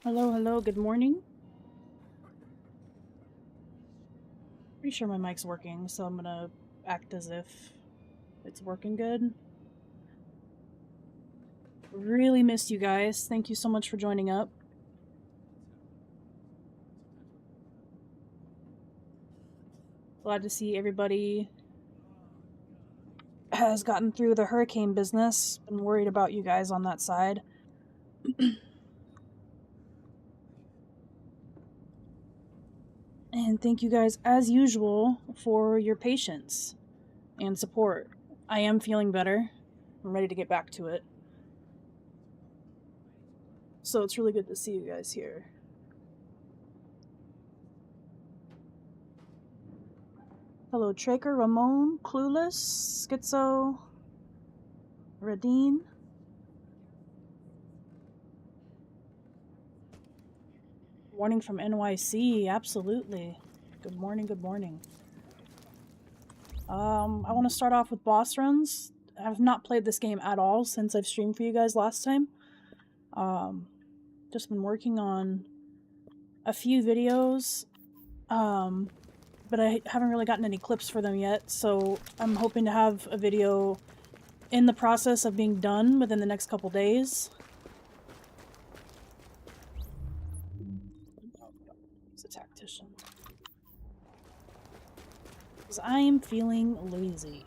Hello, hello, good morning. Pretty sure my mic's working, so I'm gonna act as if it's working good. Really missed you guys. Thank you so much for joining up. Glad to see everybody has gotten through the hurricane business. Been worried about you guys on that side. And thank you guys, as usual, for your patience and support. I am feeling better. I'm ready to get back to it. So it's really good to see you guys here. Hello, Traker, Ramon, Clueless, Schizo, Radine. Morning from NYC, absolutely. Good morning, good morning. I want to start off with boss runs. I've not played this game at all since I've streamed for you guys last time. Just been working on a few videos, but I haven't really gotten any clips for them yet, so I'm hoping to have a video in the process of being done within the next couple days. He's a tactician. Because I am feeling lazy.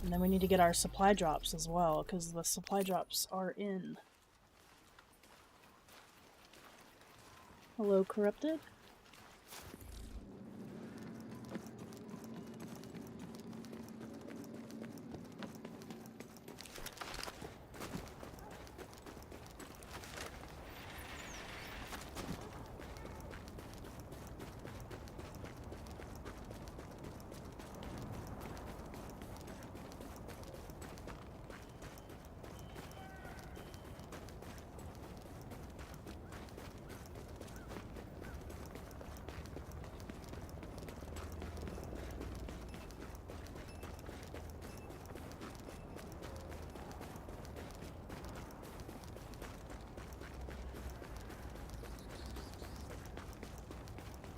And then we need to get our supply drops as well, because the supply drops are in. Hello, Corrupted.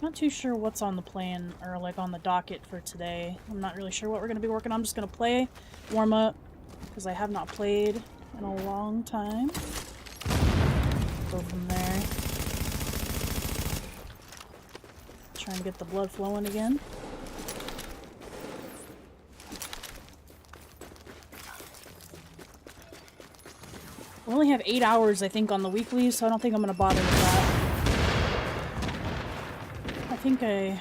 Not too sure what's on the plan, or like on the docket for today. I'm not really sure what we're going to be working on. I'm just going to play, warm up, because I have not played in a long time. Go from there. Try and get the blood flowing again. We only have 8 hours, I think, on the weekly, so I don't think I'm going to bother with that. I think I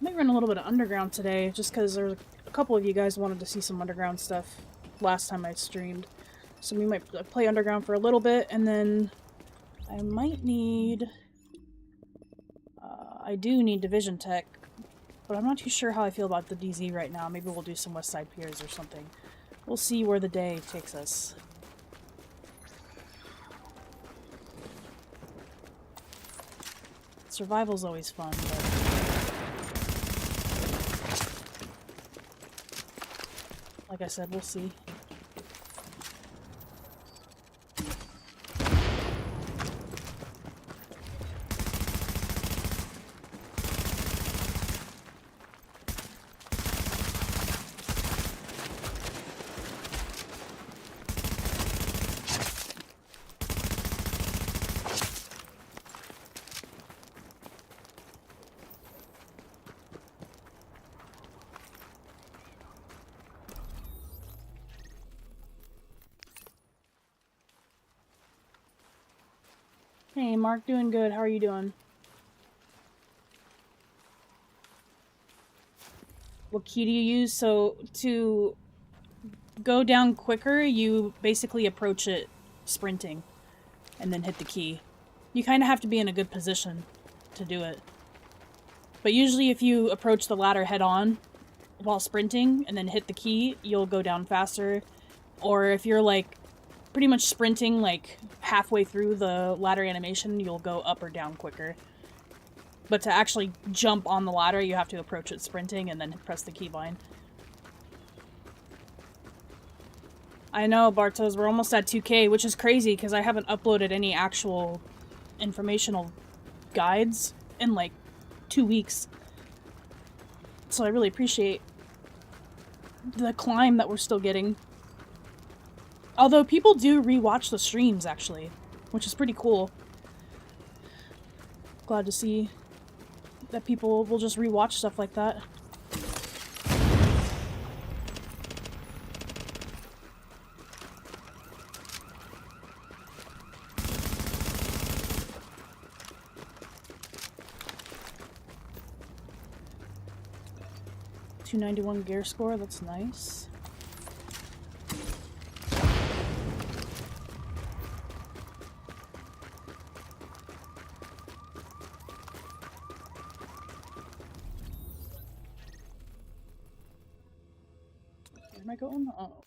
might run a little bit of underground today, just because there's a couple of you guys wanted to see some underground stuff last time I streamed. So we might play underground for a little bit, and then I might need... I do need Division Tech, but I'm not too sure how I feel about the DZ right now. Maybe we'll do some West Side Piers or something. We'll see where the day takes us. Survival's always fun, but... like I said, we'll see. Hey, Mark, doing good. How are you doing? What key do you use? So, to go down quicker, you basically approach it sprinting and then hit the key. You kind of have to be in a good position to do it. But usually if you approach the ladder head on while sprinting and then hit the key, you'll go down faster. Or if you're like pretty much sprinting like halfway through the ladder animation, you'll go up or down quicker. But to actually jump on the ladder, you have to approach it sprinting and then press the keybind. I know, Bartos, we're almost at 2K, which is crazy because I haven't uploaded any actual informational guides in like 2 weeks. So I really appreciate the climb that we're still getting. Although people do rewatch the streams, actually, which is pretty cool. Glad to see that people will just rewatch stuff like that. .291 gear score, that's nice. Where am I going? Oh.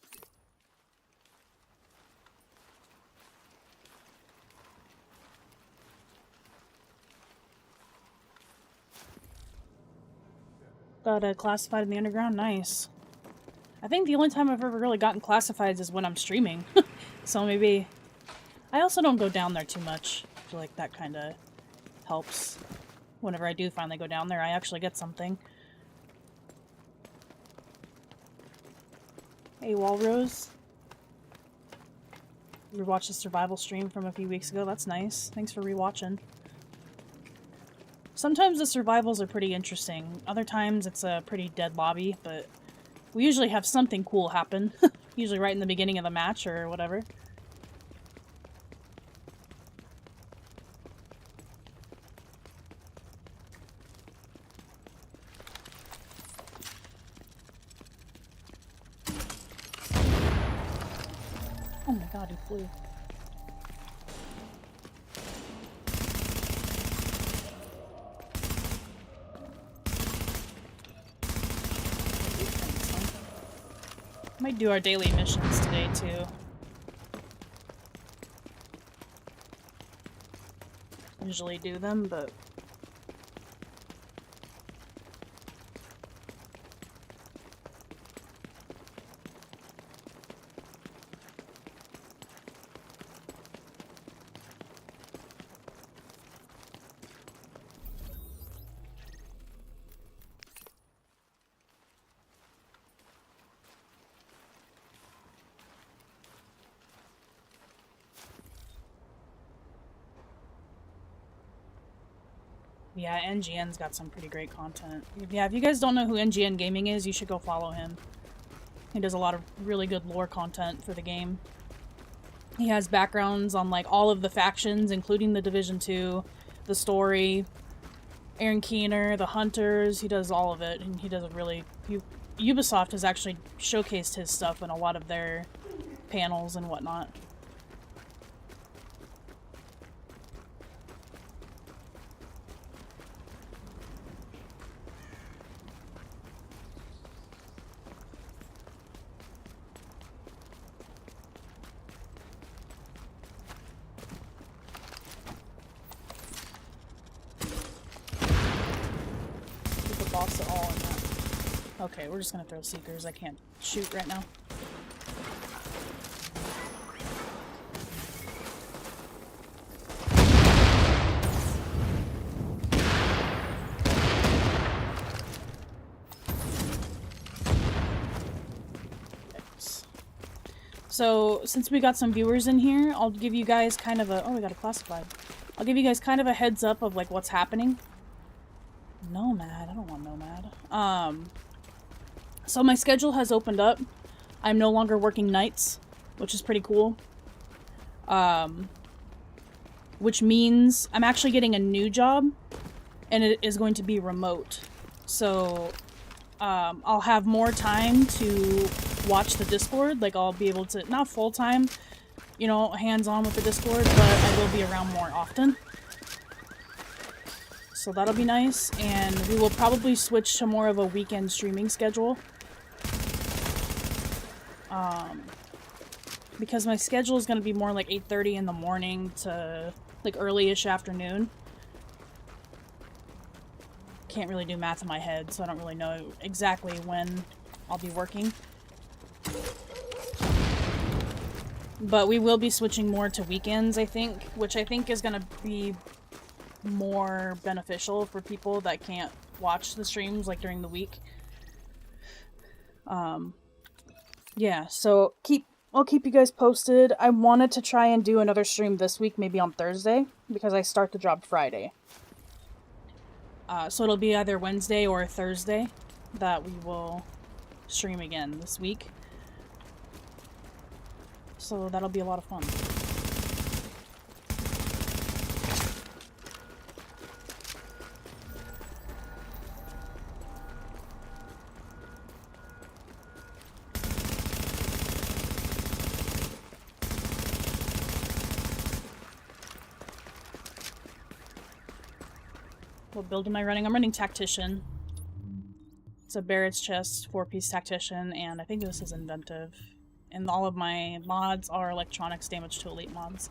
Got classified in the underground? Nice. I think the only time I've ever really gotten classifieds is when I'm streaming. So maybe... I also don't go down there too much. I feel like that kind of helps. Whenever I do finally go down there, I actually get something. Hey, Walrose. Rewatched the survival stream from a few weeks ago. That's nice. Thanks for rewatching. Sometimes the survivals are pretty interesting. Other times it's a pretty dead lobby, but we usually have something cool happen. Usually right in the beginning of the match or whatever. Oh my god, he flew. Might do our daily missions today, too. Usually do them, but... Yeah, NGN's got some pretty great content. Yeah, if you guys don't know who NGN Gaming is, you should go follow him. He does a lot of really good lore content for the game. He has backgrounds on, like, all of the factions, including the Division 2, the story, Aaron Keener, the Hunters. He does all of it, and he does a really... Ubisoft has actually showcased his stuff in a lot of their panels and whatnot. Boss at all in that. Okay, we're just gonna throw Seekers. I can't shoot right now. Thanks. So, since we got some viewers in here, I'll give you guys kind of a... Oh, we got a classified. I'll give you guys kind of a heads up of, like, what's happening. Nomad. I don't want Nomad. So my schedule has opened up. I'm no longer working nights, which is pretty cool. Which means I'm actually getting a new job, and it is going to be remote. So, I'll have more time to watch the Discord. Like, I'll be able to, not full-time, you know, hands-on with the Discord, but I will be around more often. So that'll be nice, and we will probably switch to more of a weekend streaming schedule. Because my schedule is going to be more like 8:30 in the morning to like early-ish afternoon. can't really do math in my head, so I don't really know exactly when I'll be working. But we will be switching more to weekends, I think, which I think is going to be more beneficial for people that can't watch the streams like during the week. Yeah, so I'll keep you guys posted. I wanted to try and do another stream this week, maybe on Thursday, because I start the job Friday. So it'll be either Wednesday or Thursday that we will stream again this week. So that'll be a lot of fun. What build am I running? I'm running Tactician. It's a Barrett's Chest 4-piece Tactician, and I think this is Inventive. And all of my mods are Electronics Damage to Elite mods.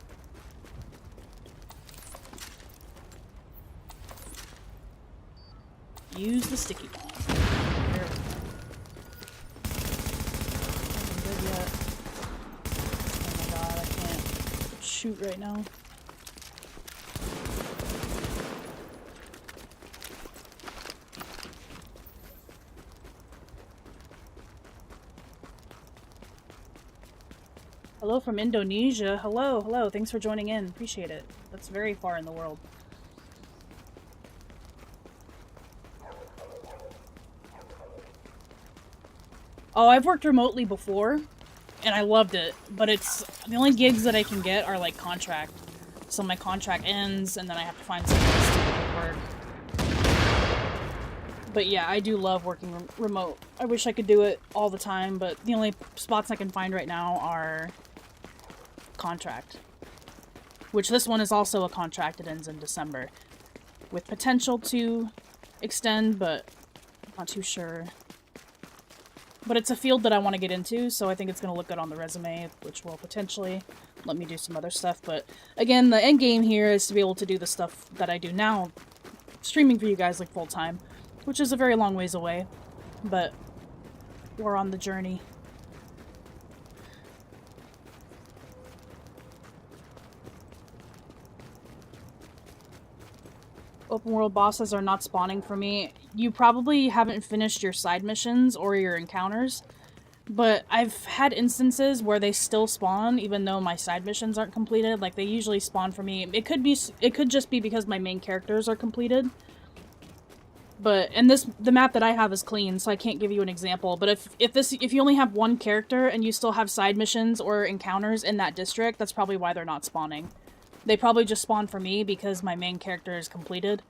Use the sticky bomb. There we go. Nothing good yet. Oh my god, I can't shoot right now. Hello from Indonesia. Hello, hello. Thanks for joining in. Appreciate it. That's very far in the world. Oh, I've worked remotely before, and I loved it. But it's the only gigs that I can get are like contract. So my contract ends, and then I have to find something else to work. But yeah, I do love working remote. I wish I could do it all the time, but the only spots I can find right now are contract. Which this one is also a contract. It ends in December. With potential to extend, but I'm not too sure. But it's a field that I want to get into, so I think it's going to look good on the resume, which will potentially let me do some other stuff. But again, the end game here is to be able to do the stuff that I do now, streaming for you guys like full time, which is a very long ways away, but we're on the journey. Open world bosses are not spawning for me. You probably haven't finished your side missions or your encounters, but I've had instances where they still spawn even though my side missions aren't completed. Like, they usually spawn for me. It could just be because my main characters are completed. But, and the map that I have is clean, so I can't give you an example. But if you only have one character and you still have side missions or encounters in that district, that's probably why they're not spawning. They probably just spawn for me because my main character is completed.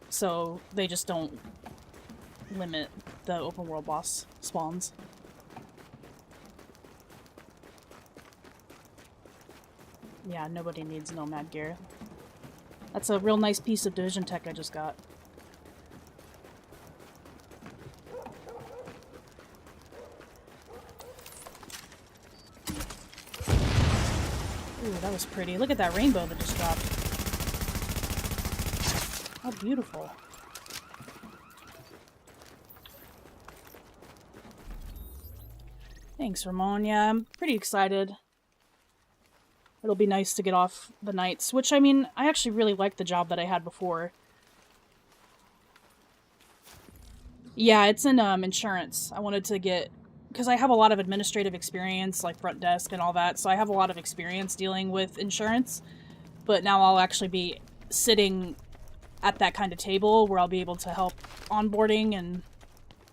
So they just don't limit the open world boss spawns. Yeah, nobody needs nomad gear. That's a real nice piece of division tech I just got. Ooh, that was pretty. Look at that rainbow that just dropped. How beautiful. Thanks, Ramon. Yeah, I'm pretty excited. It'll be nice to get off the nights, which, I mean, I actually really liked the job that I had before. Yeah, it's in insurance. I wanted to get... because I have a lot of administrative experience, like front desk and all that, so I have a lot of experience dealing with insurance. But now I'll actually be sitting at that kind of table where I'll be able to help onboarding and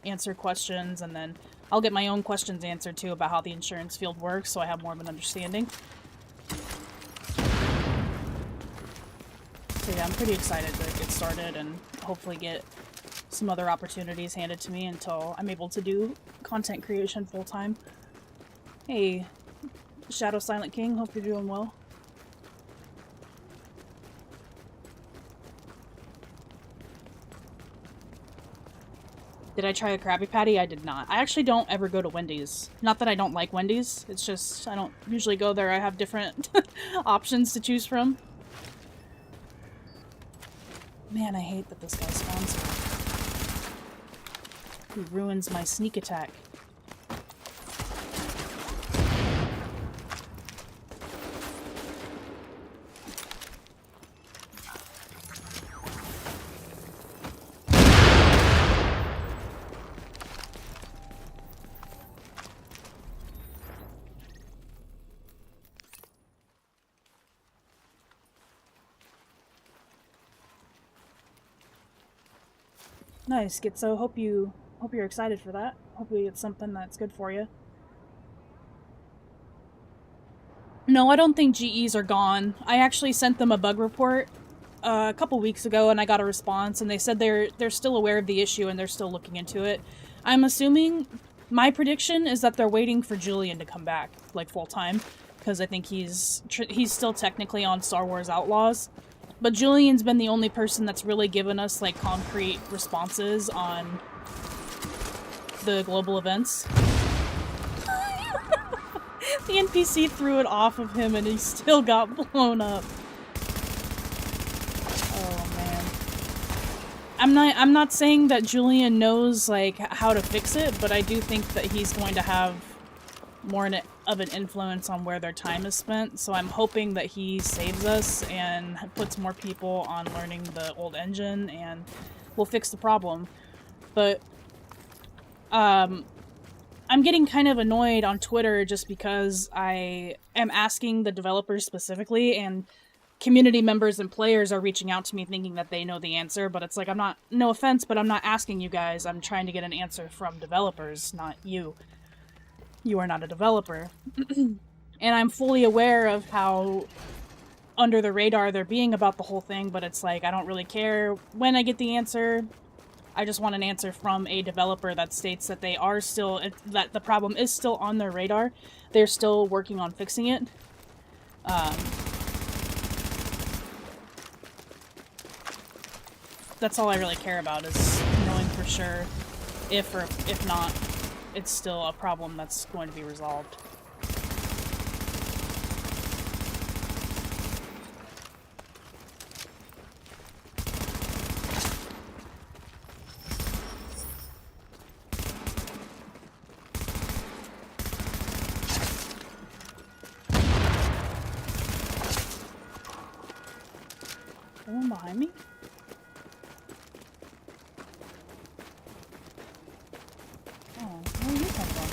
answer questions, and then I'll get my own questions answered too about how the insurance field works, so I have more of an understanding. So yeah, I'm pretty excited to get started and hopefully get some other opportunities handed to me until I'm able to do content creation full-time. Hey, Shadow Silent King, hope you're doing well. Did I try a Krabby Patty? I did not. I actually don't ever go to Wendy's. Not that I don't like Wendy's, it's just I don't usually go there. I have different options to choose from. Man, I hate that this guy spawns here. He ruins my sneak attack. Nice, Gitzo. Hope you're excited for that. Hopefully it's something that's good for you. No, I don't think GEs are gone. I actually sent them a bug report a couple weeks ago, and I got a response, and they said they're still aware of the issue and they're still looking into it. I'm assuming, my prediction is that they're waiting for Julian to come back, like full time, because I think he's still technically on Star Wars Outlaws. But Julian's been the only person that's really given us, like, concrete responses on the global events. The NPC threw it off of him and he still got blown up. Oh, man. I'm not saying that Julian knows, like, how to fix it, but I do think that he's going to have more of an influence on where their time is spent, so I'm hoping that he saves us and puts more people on learning the old engine and we'll fix the problem. But I'm getting kind of annoyed on Twitter just because I am asking the developers specifically, and community members and players are reaching out to me thinking that they know the answer, but it's like, I'm not, no offense, but I'm not asking you guys. I'm trying to get an answer from developers, not you. You are not a developer. And I'm fully aware of how under the radar they're being about the whole thing, but it's like, I don't really care when I get the answer. I just want an answer from a developer that states that they are still, that the problem is still on their radar. They're still working on fixing it. That's all I really care about, is knowing for sure if not, it's still a problem that's going to be resolved. Someone behind me? Oh, where did you come from?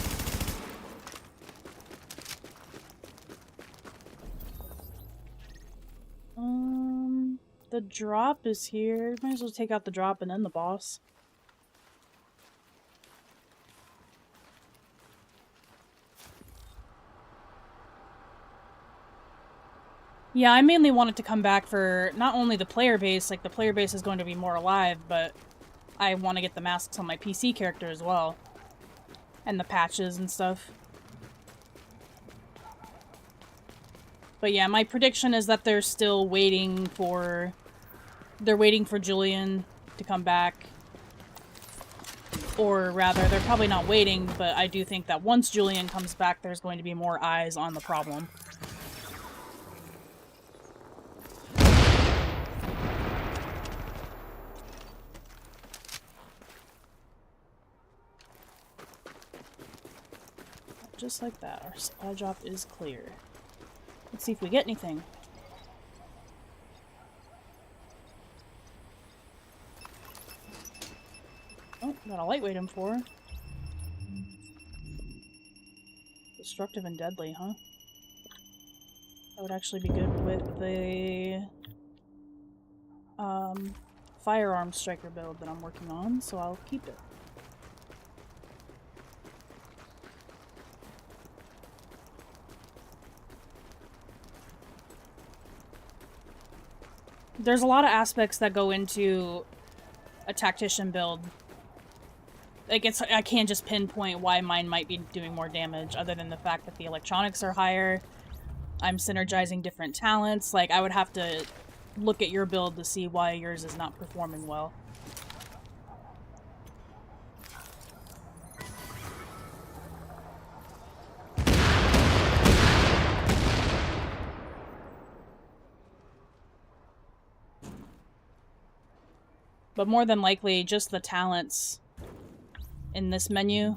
The drop is here. Might as well take out the drop and then the boss. Yeah, I mainly wanted to come back for not only the player base, like the player base is going to be more alive, but I want to get the masks on my PC character as well. And the patches and stuff. But yeah, my prediction is that they're still waiting for... They're waiting for Julian to come back. Or rather, they're probably not waiting, but I do think that once Julian comes back, there's going to be more eyes on the problem. Just like that, our supply drop is clear. Let's see if we get anything. Oh, got a lightweight M4. Destructive and deadly, huh? That would actually be good with the firearm striker build that I'm working on, so I'll keep it. There's a lot of aspects that go into a tactician build. Like, I can't just pinpoint why mine might be doing more damage, other than the fact that the electronics are higher. I'm synergizing different talents. Like, I would have to look at your build to see why yours is not performing well. But more than likely, just the talents in this menu,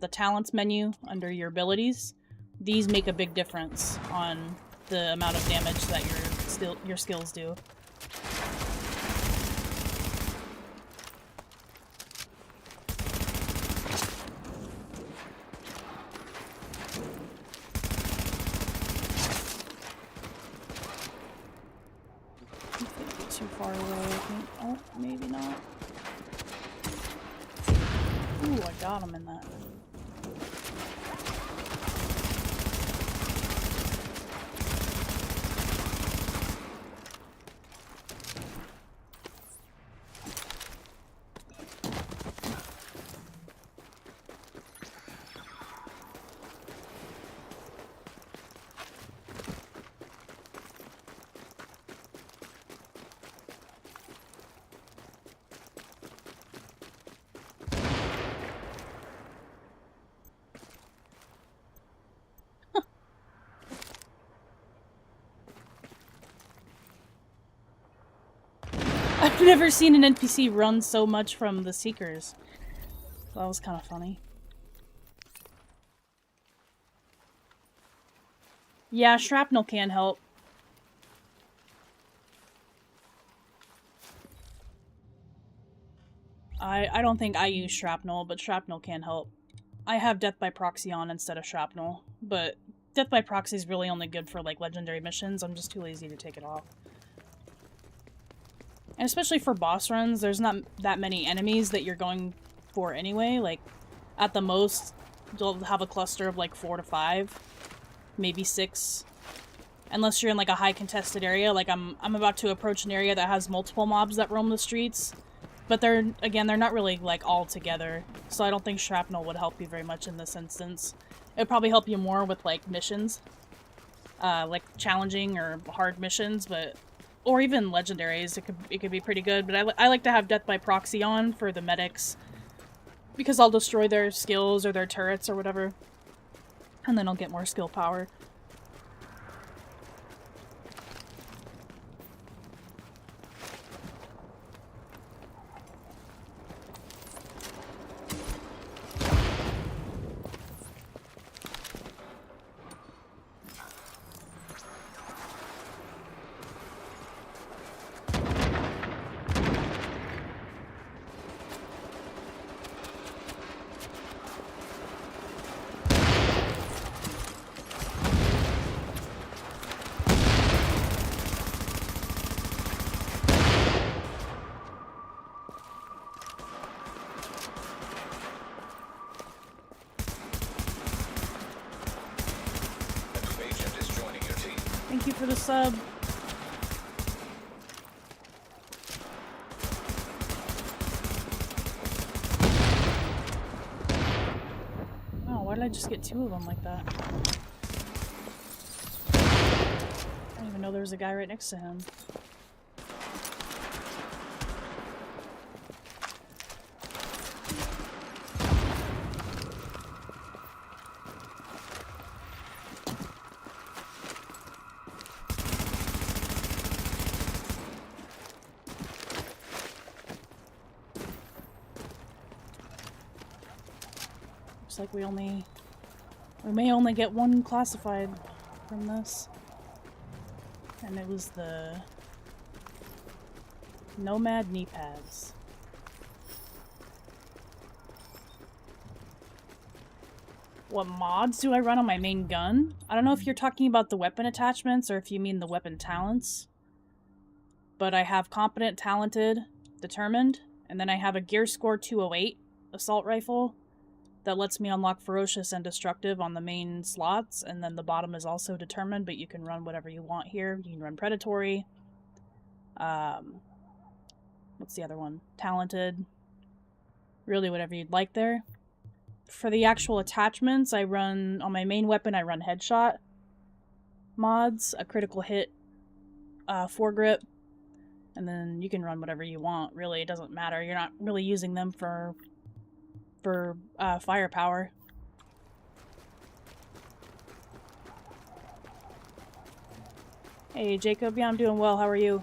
the talents menu under your abilities, these make a big difference on the amount of damage that your skills do. Too far away, I think. Oh, maybe not. Ooh, I got him in that. I've never seen an NPC run so much from the Seekers. That was kind of funny. Yeah, shrapnel can help. I don't think I use shrapnel, but shrapnel can help. I have Death by Proxy on instead of shrapnel, but Death by Proxy is really only good for like legendary missions. I'm just too lazy to take it off. And especially for boss runs, there's not that many enemies that you're going for anyway. Like, at the most, you'll have a cluster of like 4 to 5, maybe 6. Unless you're in like a high contested area. Like, I'm about to approach an area that has multiple mobs that roam the streets. But they're not really like all together. So I don't think shrapnel would help you very much in this instance. It would probably help you more with like missions. Like challenging or hard missions, but... Or even legendaries, it could be pretty good, but I like to have Death by Proxy on for the medics. Because I'll destroy their skills or their turrets or whatever. And then I'll get more skill power. Thank you for the sub. Oh, why did I just get 2 of them like that? I didn't even know there was a guy right next to him. Looks like we may only get 1 classified from this. And it was the Nomad knee pads. What mods do I run on my main gun? I don't know if you're talking about the weapon attachments or if you mean the weapon talents. But I have Competent, Talented, Determined, and then I have a Gear Score 208 assault rifle that lets me unlock Ferocious and Destructive on the main slots, and then the bottom is also Determined, but you can run whatever you want here. You can run Predatory. What's the other one? Talented. Really whatever you'd like there. For the actual attachments, I run, on my main weapon, I run Headshot mods, a Critical Hit, Foregrip, and then you can run whatever you want, really. It doesn't matter. You're not really using them for firepower. Hey, Jacob. Yeah, I'm doing well. How are you?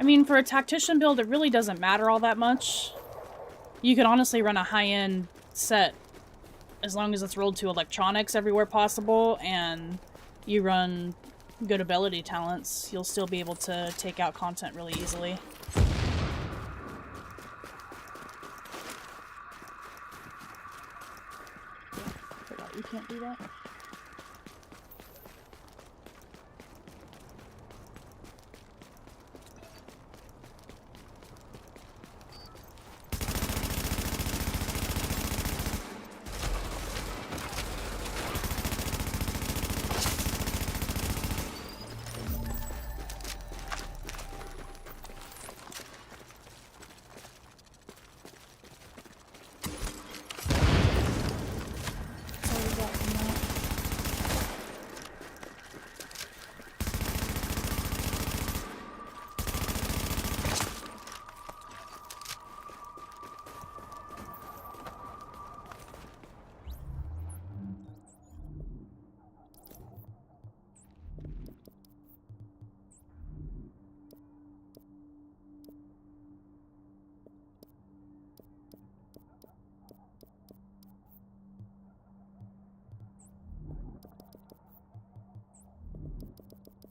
mean, for a tactician build, it really doesn't matter all that much. You could honestly run a high-end set as long as it's rolled to electronics everywhere possible, and you run good ability talents. You'll still be able to take out content really easily. Forgot you can't do that.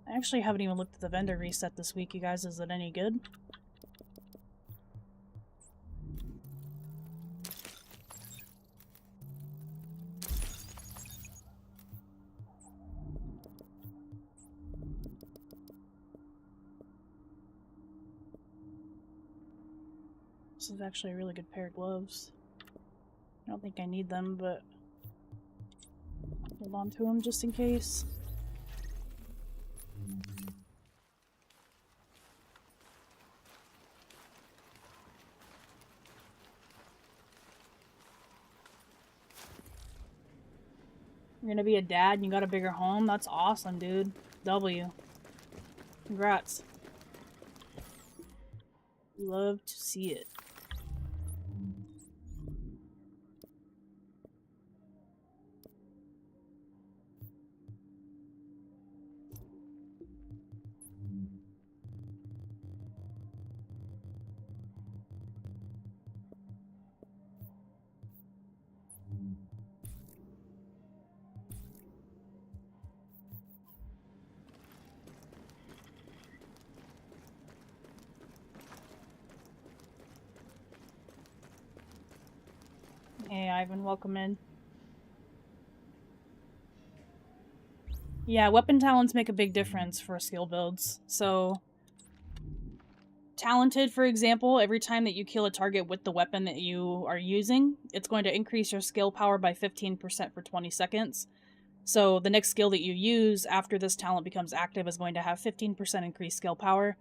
I actually haven't even looked at the vendor reset this week, you guys. Is it any good? This is actually a really good pair of gloves. I don't think I need them, but hold on to them just in case. You're gonna be a dad and you got a bigger home? That's awesome, dude. W. Congrats. Love to see it. Hey, Ivan, welcome in. Yeah, weapon talents make a big difference for skill builds. So, talented, for example, every time that you kill a target with the weapon that you are using, it's going to increase your skill power by 15% for 20 seconds. So, the next skill that you use after this talent becomes active is going to have 15% increased skill power.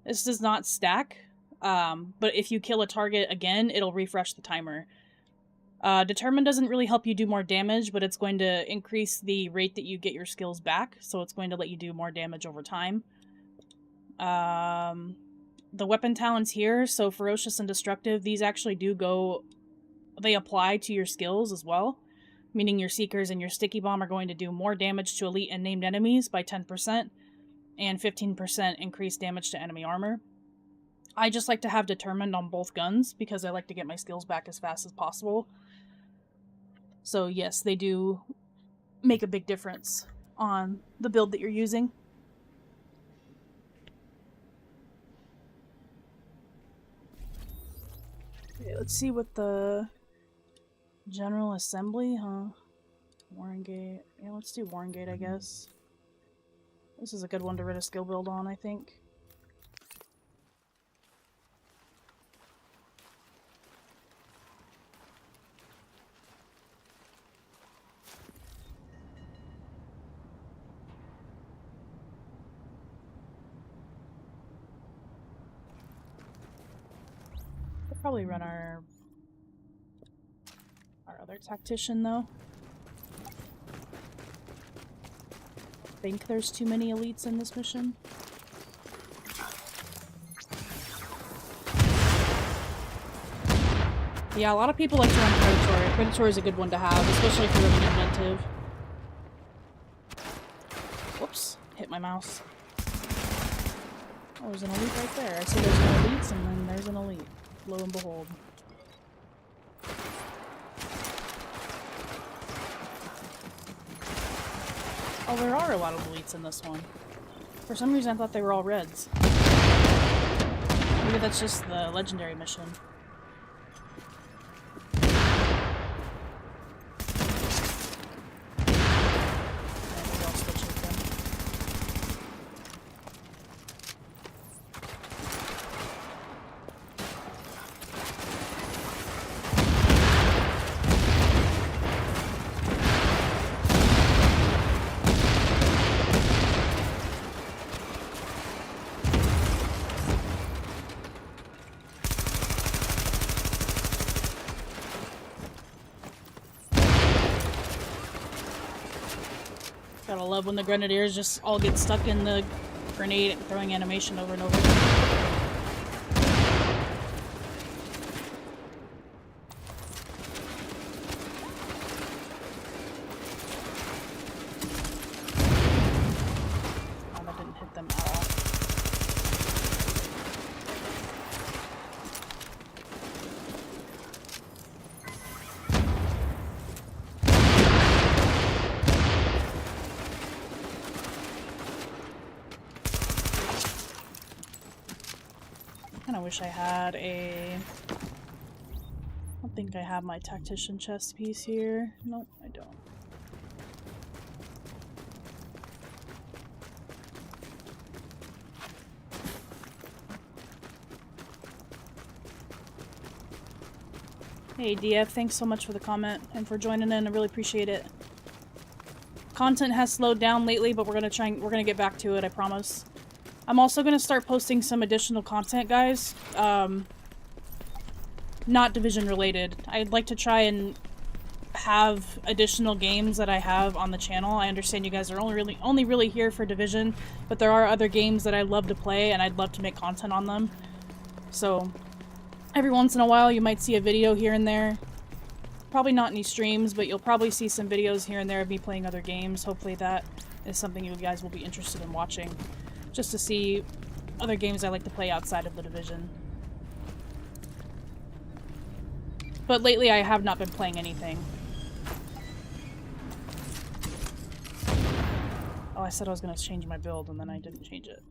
This does not stack, but if you kill a target again, it'll refresh the timer. Determine doesn't really help you do more damage, but it's going to increase the rate that you get your skills back, so it's going to let you do more damage over time. The weapon talents here, so Ferocious and Destructive, these actually they apply to your skills as well, meaning your Seekers and your Sticky Bomb are going to do more damage to elite and named enemies by 10%, and 15% increased damage to enemy armor. I just like to have Determined on both guns, because I like to get my skills back as fast as possible. So yes, they do make a big difference on the build that you're using. Okay, let's see what the General Assembly, huh? Warren Gate. Yeah, let's do Warren Gate, I guess. This is a good one to rid a skill build on, I think. Probably run our other tactician though. I think there's too many elites in this mission. Yeah, a lot of people like to run Predator. Predator is a good one to have, especially if you're running Inventive. Whoops, hit my mouse. Oh, there's an elite right there. I see there's no elites, and then there's an elite. Lo and behold. Oh, there are a lot of elites in this one. For some reason, I thought they were all reds. Maybe that's just the legendary mission. Gotta love when the grenadiers just all get stuck in the grenade throwing animation over and over again. Oh, that didn't hit them at all. I wish I had a... I don't think I have my tactician chest piece here. Nope, I don't. Hey DF, thanks so much for the comment and for joining in. I really appreciate it. Content has slowed down lately, but we're gonna get back to it, I promise. I'm also going to start posting some additional content, guys. Not Division related. I'd like to try and have additional games that I have on the channel. I understand you guys are only really here for Division, but there are other games that I love to play and I'd love to make content on them. So every once in a while you might see a video here and there. Probably not any streams, but you'll probably see some videos here and there of me playing other games. Hopefully that is something you guys will be interested in watching. Just to see other games I like to play outside of the Division. But lately I have not been playing anything. Oh, I said I was going to change my build and then I didn't change it.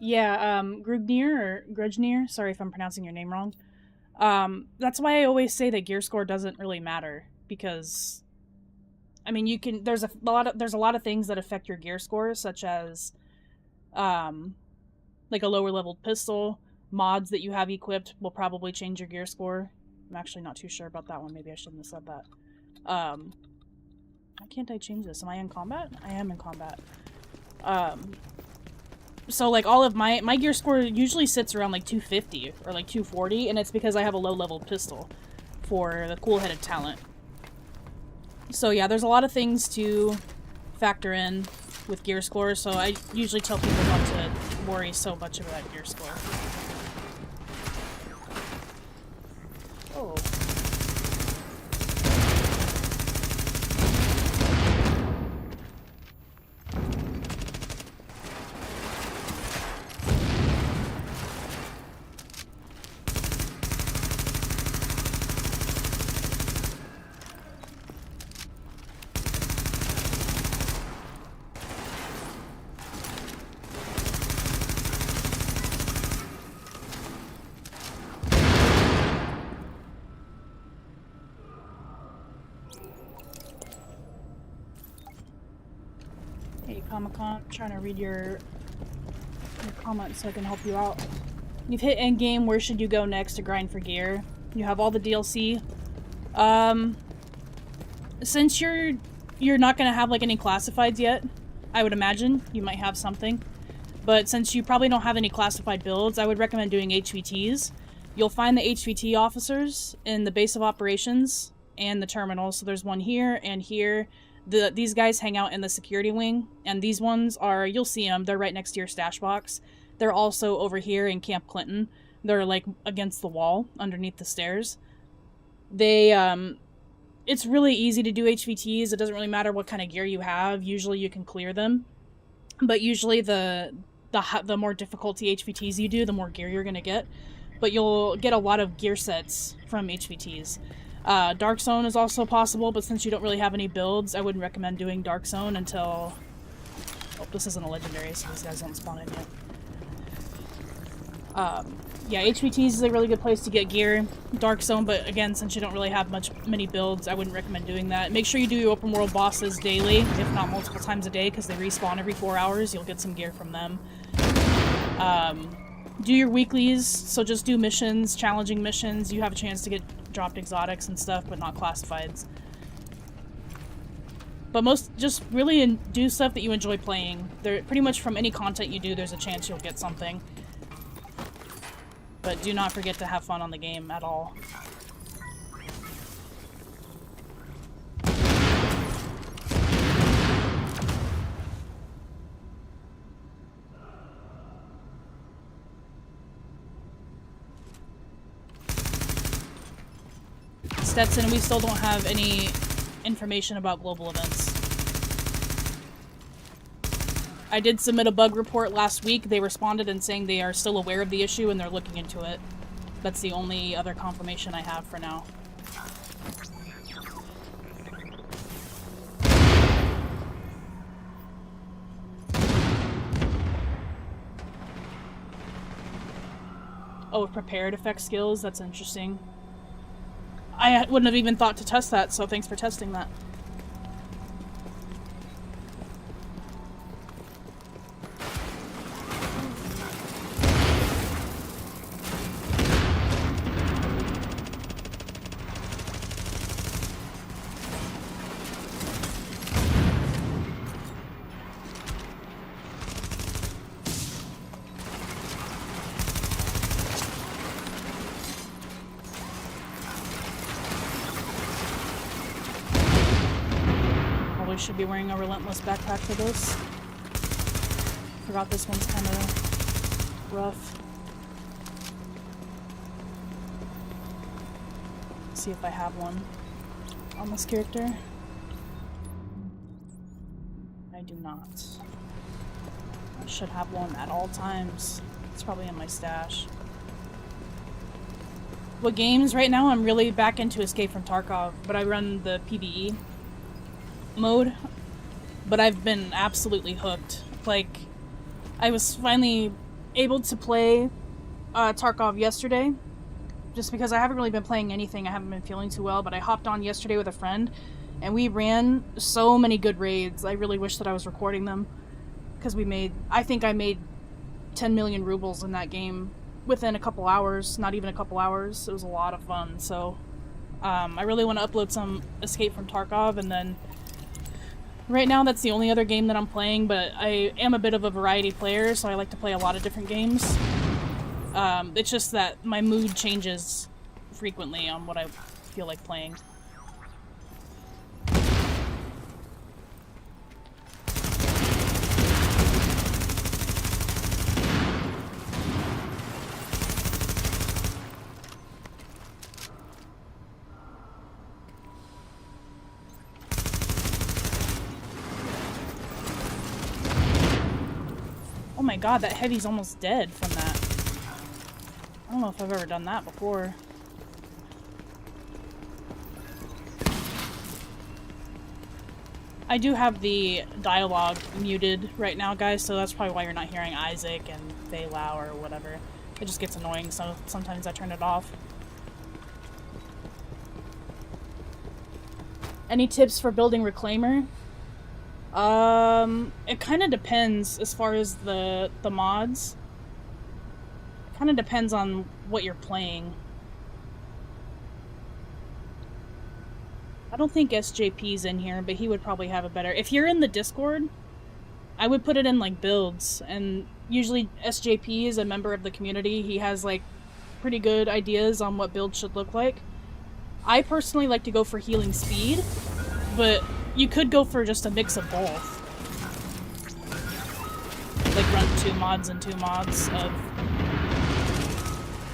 Yeah, Grudnir, sorry if I'm pronouncing your name wrong. That's why I always say that gear score doesn't really matter, because I mean, there's a lot of things that affect your gear score, such as like a lower leveled pistol. Mods that you have equipped will probably change your gear score. I'm actually not too sure about that one. Maybe I shouldn't have said that. Why can't I change this? Am I in combat? I am in combat. So, like, all of my gear score usually sits around, like, 250 or, like, 240, and it's because I have a low-level pistol for the cool-headed talent. So, yeah, there's a lot of things to factor in with gear score, so I usually tell people not to worry so much about gear score. Oh. Comic-Con, trying to read your comments so I can help you out. You've hit endgame, where should you go next to grind for gear? You have all the DLC. Since you're not gonna have like any classifieds yet, I would imagine you might have something. But since you probably don't have any classified builds, I would recommend doing HVTs. You'll find the HVT officers in the base of operations and the terminal. So there's one here and here. These guys hang out in the security wing, and these ones are, you'll see them, they're right next to your stash box. They're also over here in Camp Clinton. They're like against the wall, underneath the stairs. They, it's really easy to do HVTs. It doesn't really matter what kind of gear you have. Usually you can clear them. But usually the more difficulty HVTs you do, the more gear you're going to get. But you'll get a lot of gear sets from HVTs. Dark Zone is also possible, but since you don't really have any builds, I wouldn't recommend doing Dark Zone until... Oh, this isn't a legendary, so these guys don't spawn in yet. Yeah, HVTs is a really good place to get gear. Dark Zone, but again, since you don't really have many builds, I wouldn't recommend doing that. Make sure you do your open world bosses daily, if not multiple times a day, because they respawn every 4 hours. You'll get some gear from them. Do your weeklies, so just do missions, challenging missions. You have a chance to get dropped exotics and stuff, but not classifieds. But just really do stuff that you enjoy playing. Pretty much from any content you do, there's a chance you'll get something. But do not forget to have fun on the game at all. Stetson, we still don't have any information about global events. I did submit a bug report last week. They responded and saying they are still aware of the issue and they're looking into it. That's the only other confirmation I have for now. Oh, prepared effect skills? That's interesting. I wouldn't have even thought to test that, so thanks for testing that. Should be wearing a relentless backpack for this. Forgot this one's kind of rough. Let's see if I have one on this character. I do not. I should have one at all times. It's probably in my stash. What games right now? I'm really back into Escape from Tarkov, but I run the PvE mode, but I've been absolutely hooked. Like, I was finally able to play Tarkov yesterday, just because I haven't really been playing anything. I haven't been feeling too well, but I hopped on yesterday with a friend, and we ran so many good raids. I really wish that I was recording them, because I think I made 10 million rubles in that game within a couple hours, not even a couple hours. It was a lot of fun, so I really want to upload some Escape from Tarkov, and then right now, that's the only other game that I'm playing, but I am a bit of a variety player, so I like to play a lot of different games. It's just that my mood changes frequently on what I feel like playing. Oh my god, that heavy's almost dead from that. I don't know if I've ever done that before. I do have the dialogue muted right now, guys, so that's probably why you're not hearing Isaac and Fei Lao or whatever. It just gets annoying, so sometimes I turn it off. Any tips for building Reclaimer? It kind of depends as far as the mods. It kind of depends on what you're playing. I don't think SJP's in here, but he would probably have a better... If you're in the Discord, I would put it in, like, builds, and usually SJP is a member of the community. He has, like, pretty good ideas on what builds should look like. I personally like to go for healing speed, but you could go for just a mix of both. Like run 2 mods and 2 mods of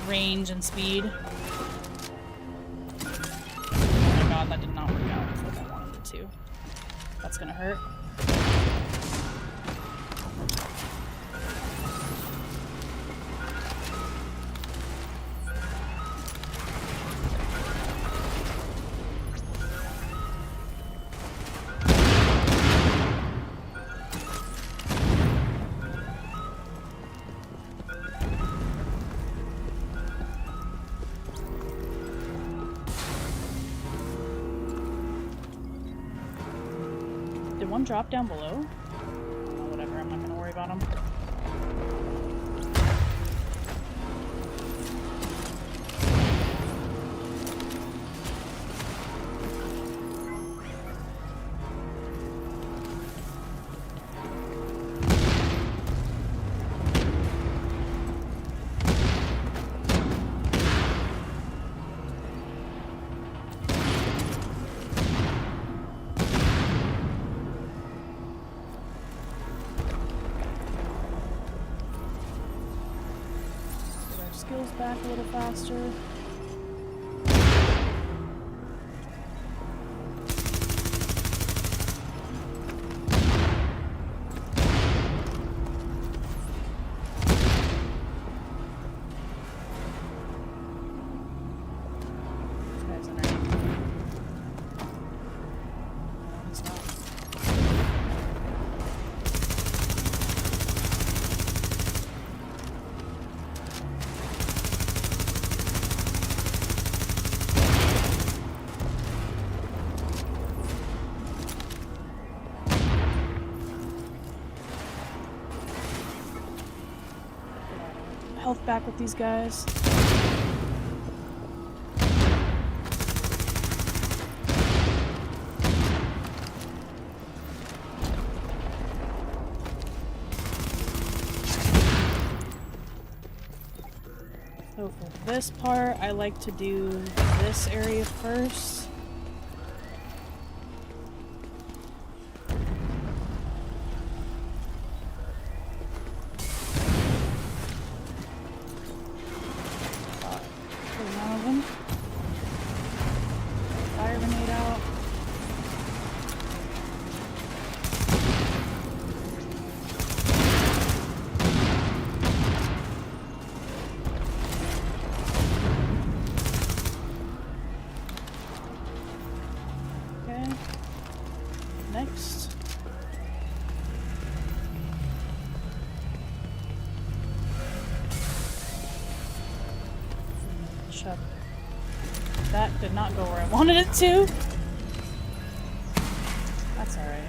range and speed. god, that did not work out like I wanted it to. That's gonna hurt. Did one drop down below? Oh, whatever, I'm not gonna worry about them. Skills back a little faster. This guy's underneath. No, he's not. Health back with these guys. So for this part, I like to do this area first. Fire grenade out. Okay. Next. Shut. That did not go where I wanted it to. That's alright.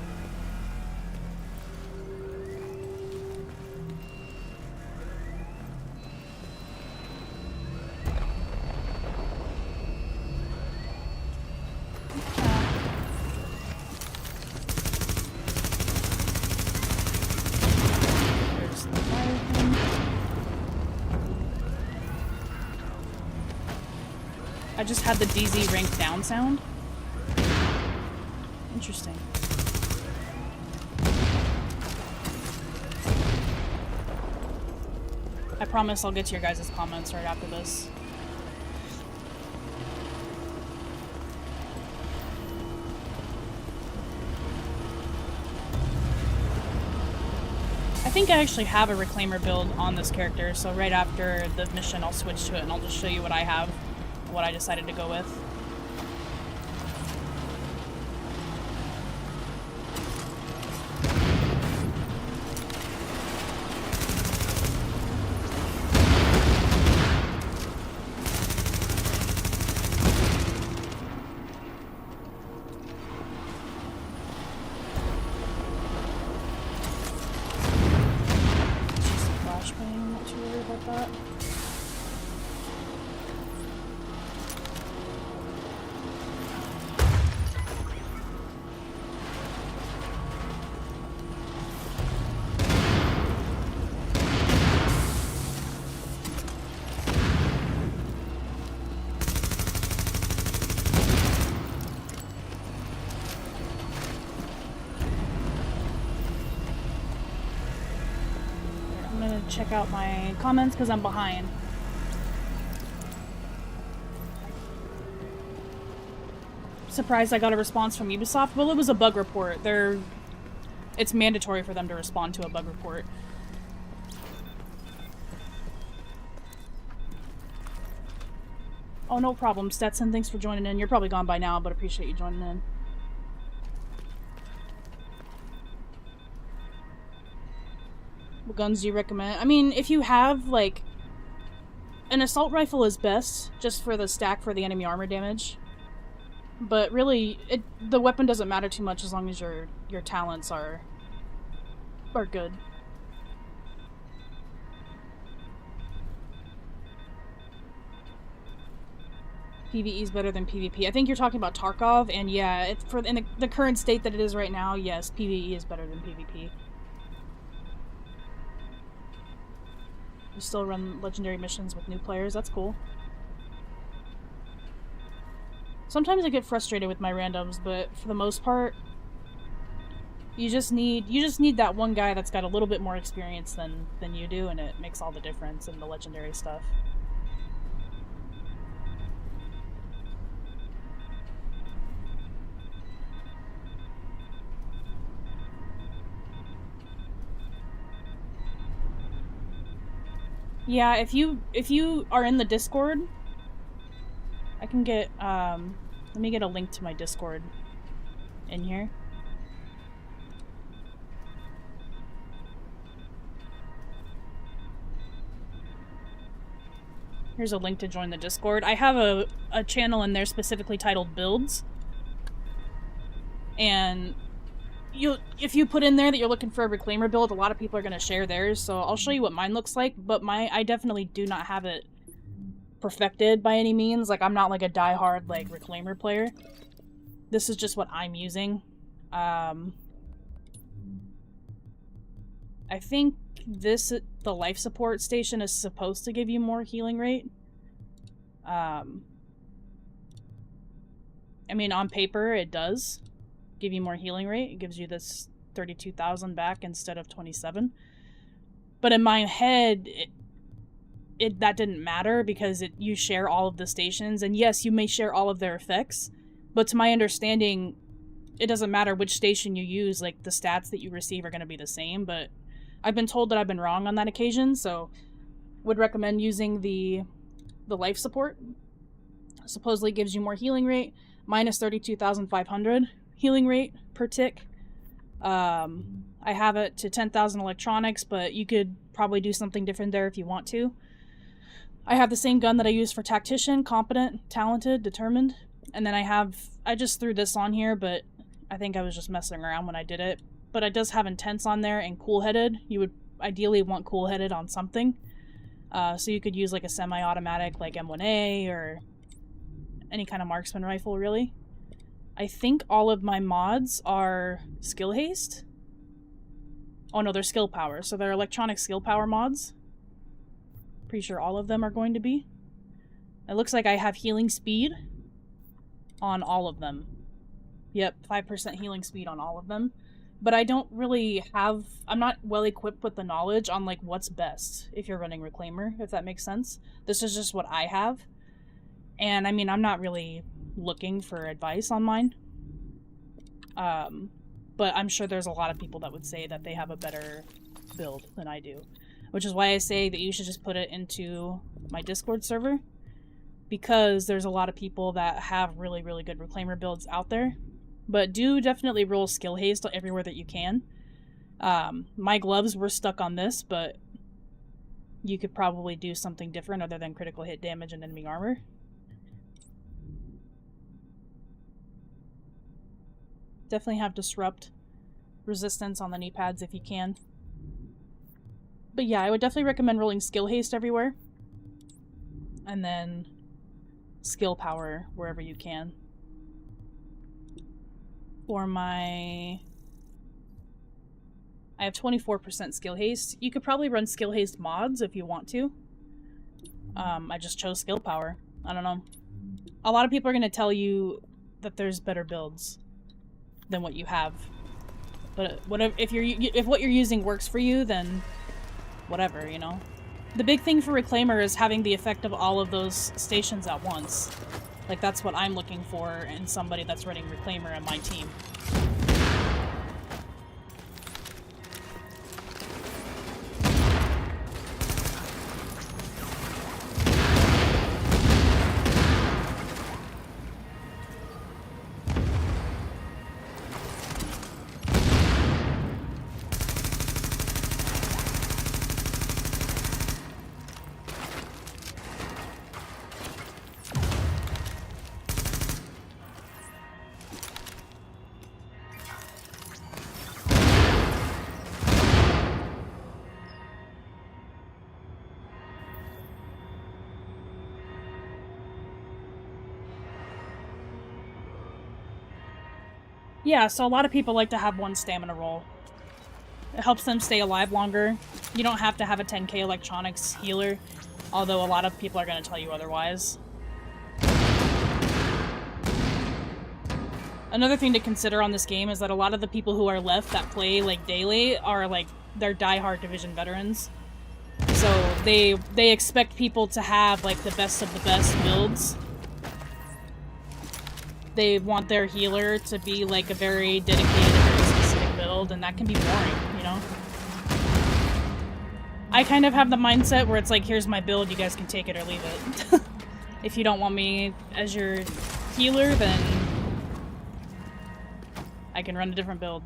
There's the fire thing. I just had the DZ rank down sound. Interesting. I promise I'll get to your guys' comments right after this. I think I actually have a Reclaimer build on this character, so right after the mission I'll switch to it and I'll just show you what I have. What I decided to go with. Just a flashbang, not too worried about that. I'm gonna check out my comments because I'm behind. surprised I got a response from Ubisoft. Well, it was a bug report. It's mandatory for them to respond to a bug report. Oh, no problem, Stetson. Thanks for joining in. You're probably gone by now, but appreciate you joining in. What guns do you recommend? I mean, if you have, like... An assault rifle is best, just for the stack for the enemy armor damage. But really, the weapon doesn't matter too much as long as your talents are good. PvE is better than PvP. I think you're talking about Tarkov, and yeah, in the current state that it is right now, yes, PvE is better than PvP. You still run legendary missions with new players, that's cool. Sometimes I get frustrated with my randoms, but for the most part, you just need that one guy that's got a little bit more experience than you do, and it makes all the difference in the legendary stuff. Yeah, if you are in the Discord, I can get, let me get a link to my Discord in here. Here's a link to join the Discord. I have a channel in there specifically titled Builds. And if you put in there that you're looking for a Reclaimer build, a lot of people are going to share theirs, so I'll show you what mine looks like, but I definitely do not have it perfected by any means. Like, I'm not like a die-hard, like, Reclaimer player. This is just what I'm using. I think the life support station is supposed to give you more healing rate. I mean, on paper, it does give you more healing rate. It gives you this 32,000 back instead of 27. But in my head, that didn't matter because you share all of the stations, and yes, you may share all of their effects, but to my understanding, it doesn't matter which station you use, like, the stats that you receive are going to be the same, but I've been told that I've been wrong on that occasion, so would recommend using the life support. Supposedly gives you more healing rate, minus 32,500 healing rate per tick. I have it to 10,000 electronics, but you could probably do something different there if you want to. I have the same gun that I use for Tactician, Competent, Talented, Determined, and then I just threw this on here, but I think I was just messing around when I did it. But it does have Intense on there and Cool-Headed. You would ideally want Cool-Headed on something. So you could use like a semi-automatic like M1A or any kind of marksman rifle, really. I think all of my mods are skill haste. Oh no, they're skill power. So they're electronic skill power mods. Pretty sure all of them are going to be. It looks like I have healing speed on all of them. Yep, 5% healing speed on all of them. But I don't really have... I'm not well equipped with the knowledge on like what's best if you're running Reclaimer, if that makes sense. This is just what I have. And I mean, I'm not really looking for advice on mine. But I'm sure there's a lot of people that would say that they have a better build than I do. Which is why I say that you should just put it into my Discord server. Because there's a lot of people that have really, really good Reclaimer builds out there. But do definitely roll skill haste everywhere that you can. My gloves were stuck on this, but you could probably do something different other than critical hit damage and enemy armor. Definitely have disrupt resistance on the knee pads if you can. But yeah, I would definitely recommend rolling skill haste everywhere. And then skill power wherever you can. For my... I have 24% skill haste. You could probably run skill haste mods if you want to. I just chose skill power. I don't know. A lot of people are going to tell you that there's better builds than what you have. But whatever, if what you're using works for you, then whatever, you know? The big thing for Reclaimer is having the effect of all of those stations at once. Like, that's what I'm looking for in somebody that's running Reclaimer on my team. Yeah, so a lot of people like to have one stamina roll. It helps them stay alive longer. You don't have to have a 10k electronics healer, although a lot of people are going to tell you otherwise. Another thing to consider on this game is that a lot of the people who are left that play, like, daily are, like, they're diehard Division veterans. So they expect people to have, like, the best of the best builds. They want their healer to be, like, a very dedicated, very specific build, and that can be boring, you know? I kind of have the mindset where it's like, here's my build, you guys can take it or leave it. If you don't want me as your healer, then I can run a different build.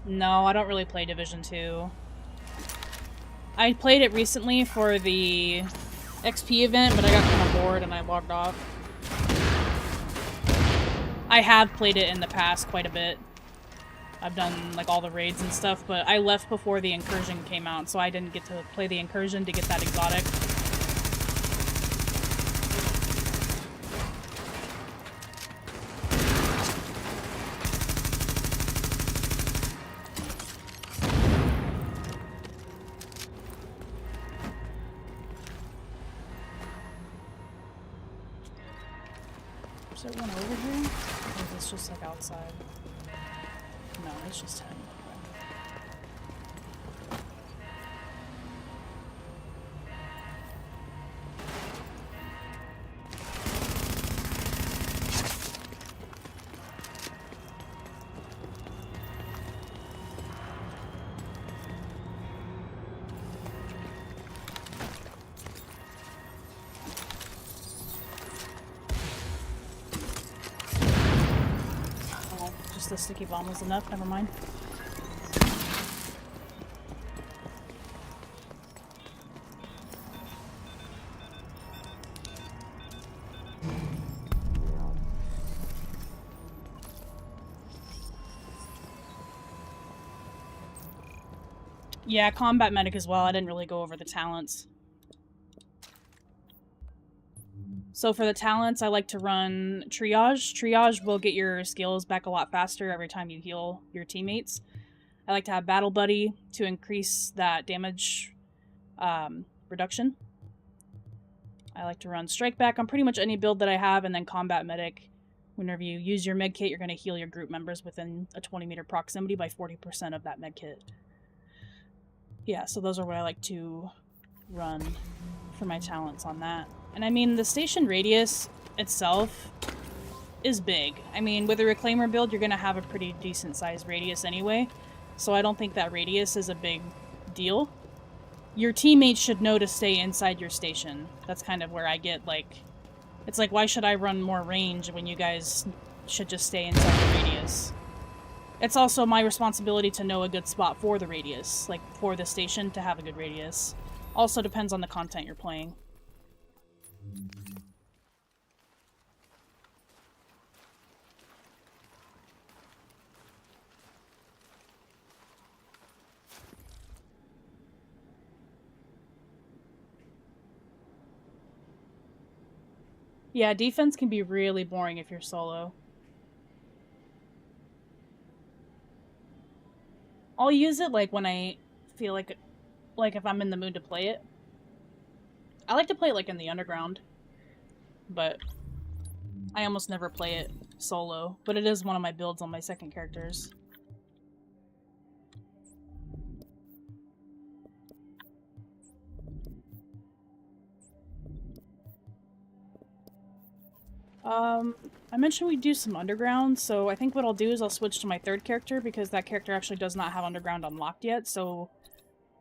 No, I don't really play Division 2. I played it recently for the XP event, but I got kind of bored and I logged off. I have played it in the past quite a bit. I've done, like, all the raids and stuff, but I left before the Incursion came out, so I didn't get to play the Incursion to get that exotic. Is there one over here? Or is this just, like, outside? No, it's just him. Oh, just the sticky bomb was enough, never mind. Yeah, combat medic as well. I didn't really go over the talents. So for the talents, I like to run triage. Triage will get your skills back a lot faster every time you heal your teammates. I like to have battle buddy to increase that damage reduction. I like to run strike back on pretty much any build that I have, and then combat medic. Whenever you use your med kit, you're going to heal your group members within a 20-meter proximity by 40% of that med kit. Yeah, so those are what I like to run for my talents on that. And I mean, the station radius itself is big. I mean, with a Reclaimer build, you're going to have a pretty decent sized radius anyway, so I don't think that radius is a big deal. Your teammates should know to stay inside your station. That's kind of where I get, like... It's like, why should I run more range when you guys should just stay inside the radius? It's also my responsibility to know a good spot for the radius, like, for the station to have a good radius. Also depends on the content you're playing. Yeah, defense can be really boring if you're solo. I'll use it, like, when I feel like if I'm in the mood to play it. I like to play it, like, in the underground, but I almost never play it solo, but it is one of my builds on my second characters. I mentioned we do some underground, so I think what I'll do is I'll switch to my third character because that character actually does not have underground unlocked yet, so,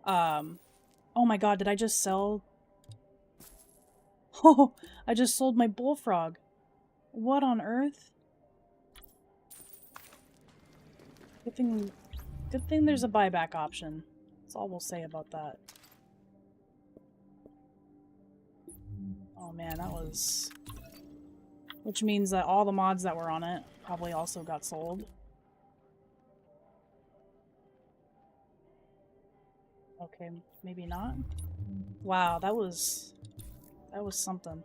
oh my god, did I just sell? Oh, I just sold my bullfrog. What on earth? Good thing there's a buyback option. That's all we'll say about that. Oh man, that was... Which means that all the mods that were on it probably also got sold. Okay, maybe not. Wow, that was something.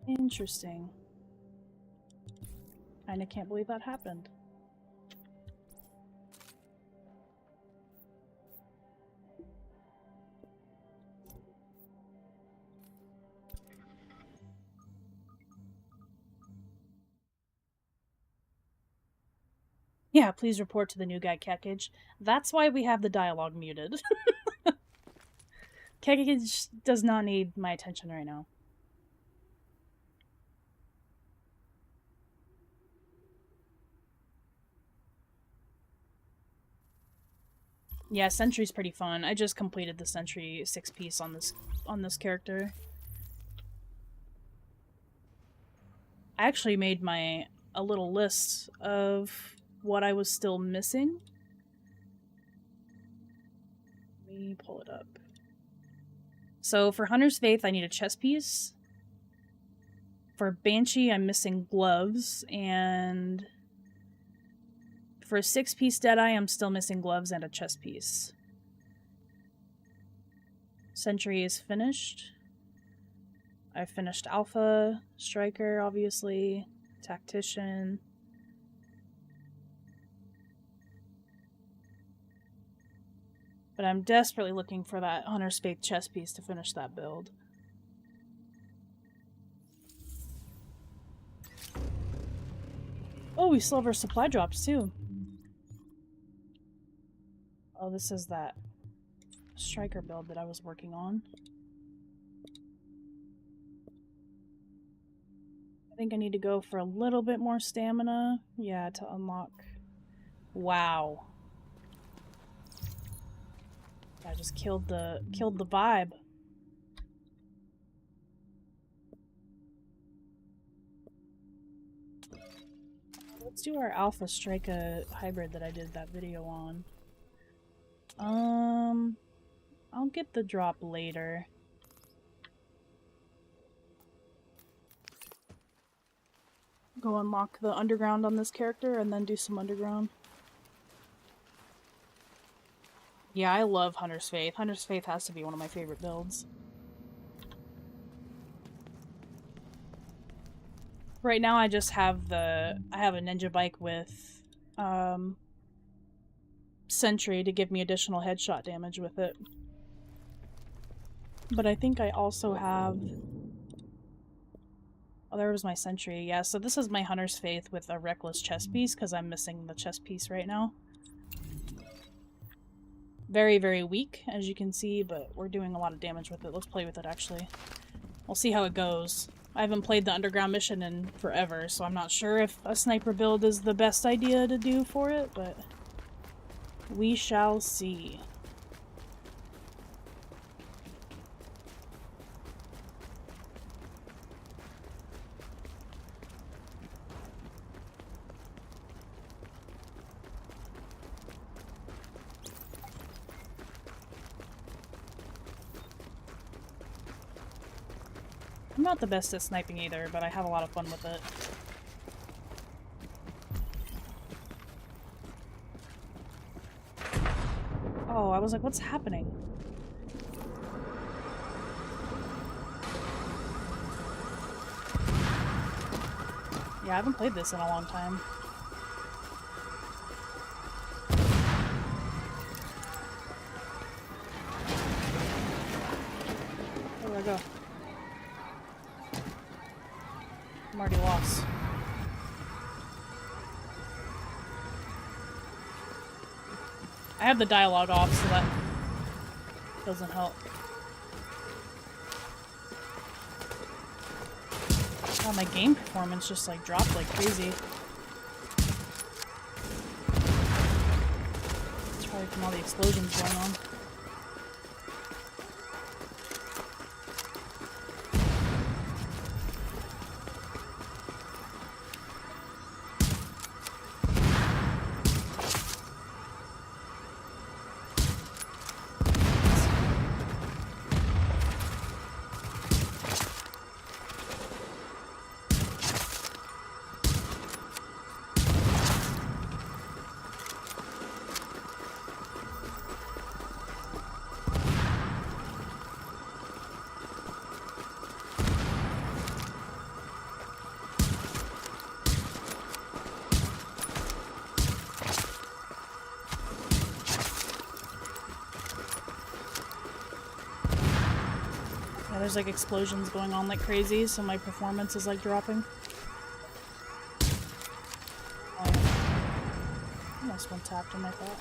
Interesting. Kinda can't believe that happened. Yeah, please report to the new guy, Kekage. That's why we have the dialogue muted. Kekage does not need my attention right now. Yeah, Sentry's pretty fun. I just completed the Sentry 6-piece on this character. I actually made a little list of what I was still missing. Let me pull it up. So for Hunter's Faith, I need a chess piece. For Banshee, I'm missing gloves, and for a 6-piece Deadeye, I'm still missing gloves and a chess piece. Sentry is finished. I finished Alpha, Striker, obviously, Tactician. But I'm desperately looking for that Hunter's Faith chess piece to finish that build. Oh, we still have our supply drops too. Oh, this is that Striker build that I was working on. I think I need to go for a little bit more stamina. Yeah, to unlock. Wow. I just killed the vibe. Let's do our Alpha Striker hybrid that I did that video on. I'll get the drop later. Go unlock the underground on this character and then do some underground. Yeah, I love Hunter's Faith. Hunter's Faith has to be one of my favorite builds. Right now I just have I have a ninja bike with Sentry to give me additional headshot damage with it. But I think I also have... Oh, there was my Sentry. Yeah, so this is my Hunter's Faith with a Reckless chess piece, because I'm missing the chess piece right now. Very, very weak, as you can see, but we're doing a lot of damage with it. Let's play with it, actually. We'll see how it goes. I haven't played the underground mission in forever, so I'm not sure if a sniper build is the best idea to do for it, but we shall see. I'm not the best at sniping either, but I have a lot of fun with it. Oh, I was like, what's happening? Yeah, I haven't played this in a long time. Where do I go? I'm already lost. I have the dialogue off, so that doesn't help. Oh, my game performance just like dropped like crazy. It's probably from all the explosions going on. Yeah, there's like explosions going on like crazy, so my performance is like dropping. Almost one tapped him like that.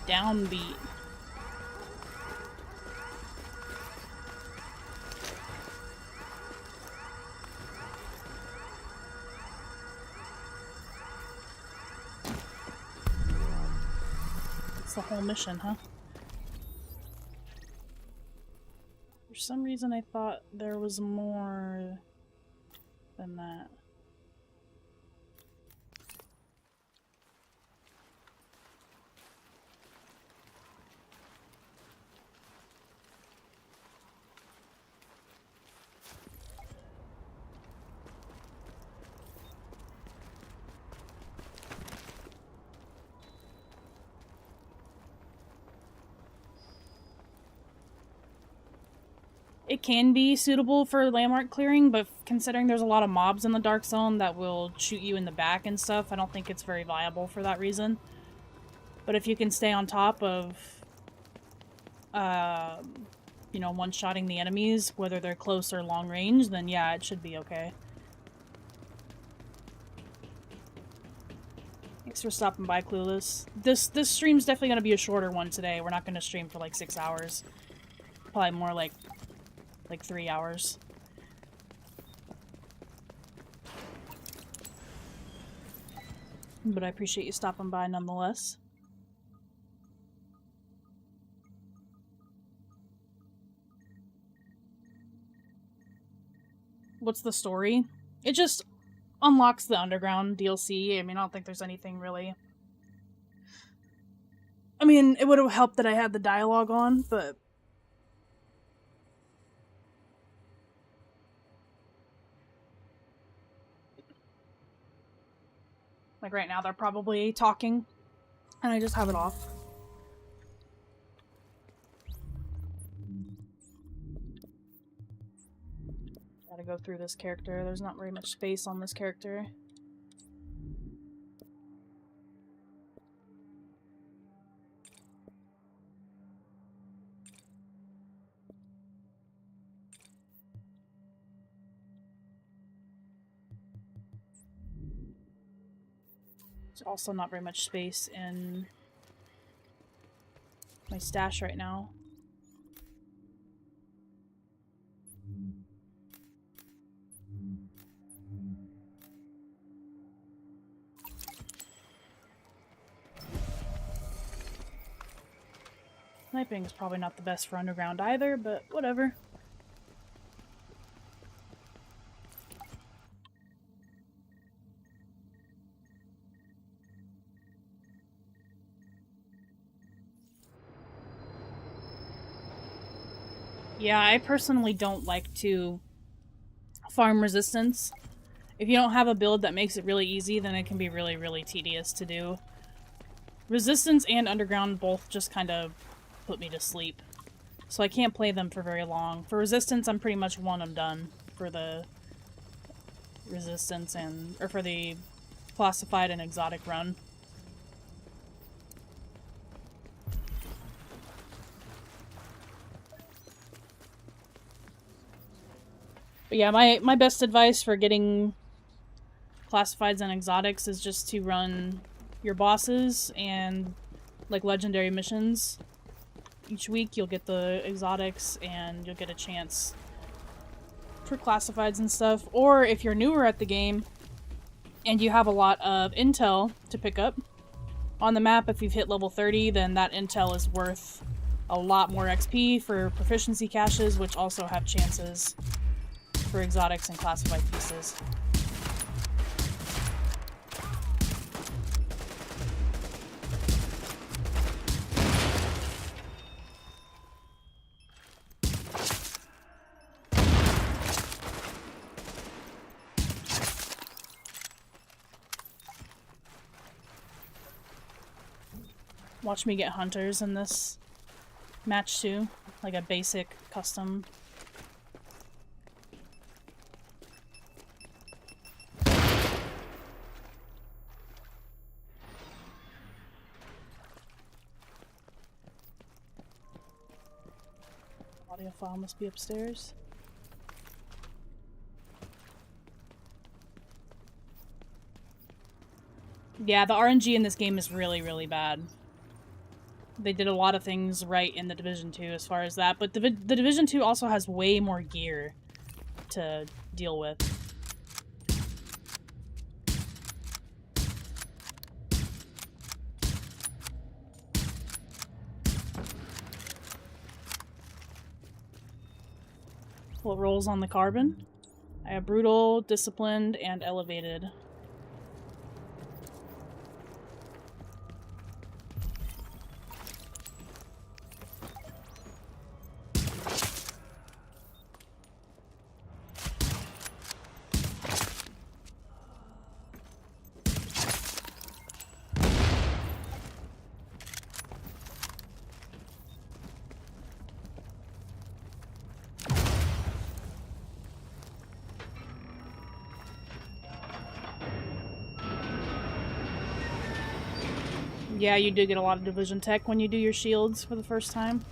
Downbeat. That's the whole mission, huh? For some reason I thought there was more than that. It can be suitable for landmark clearing, but considering there's a lot of mobs in the Dark Zone that will shoot you in the back and stuff, I don't think it's very viable for that reason. But if you can stay on top of, you know, one-shotting the enemies, whether they're close or long range, then yeah, it should be okay. Thanks for stopping by, Clueless. This stream's definitely going to be a shorter one today. We're not going to stream for like 6 hours. Probably more like 3 hours. But I appreciate you stopping by nonetheless. What's the story? It just unlocks the underground DLC. I mean, I don't think there's anything really... I mean, it would have helped that I had the dialogue on, but... like right now, they're probably talking, and I just have it off. Gotta go through this character. There's not very much space on this character. There's also not very much space in my stash right now. Sniping is probably not the best for underground either, but whatever. Yeah, I personally don't like to farm resistance. If you don't have a build that makes it really easy, then it can be really, really tedious to do. Resistance and underground both just kind of put me to sleep. So I can't play them for very long. For Resistance, I'm pretty much one and done for the Resistance or for the Classified and Exotic run. But yeah, my best advice for getting Classifieds and Exotics is just to run your bosses and like legendary missions. Each week you'll get the Exotics and you'll get a chance for Classifieds and stuff. Or if you're newer at the game and you have a lot of intel to pick up on the map, if you've hit level 30, then that intel is worth a lot more XP for proficiency caches, which also have chances for exotics and classified pieces. Watch me get hunters in this match too, like a basic custom. Audio file must be upstairs. Yeah, the RNG in this game is really, really bad. They did a lot of things right in the Division 2 as far as that, but the Division 2 also has way more gear to deal with. What rolls on the carbon? I have brutal, disciplined, and elevated. Yeah, you do get a lot of Division Tech when you do your shields for the first time.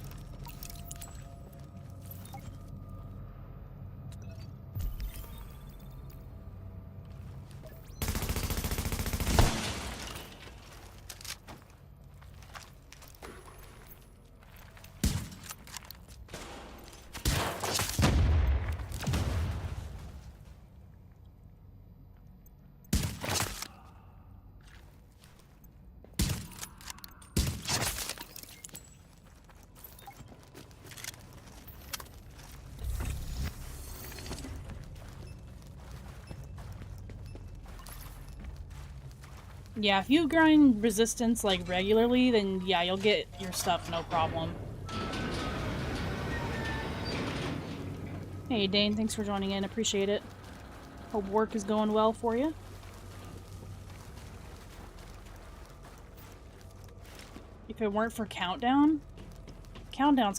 Yeah, if you grind resistance like regularly, then yeah, you'll get your stuff no problem. Hey Dane, thanks for joining in, appreciate it. Hope work is going well for you. If it weren't for Countdown's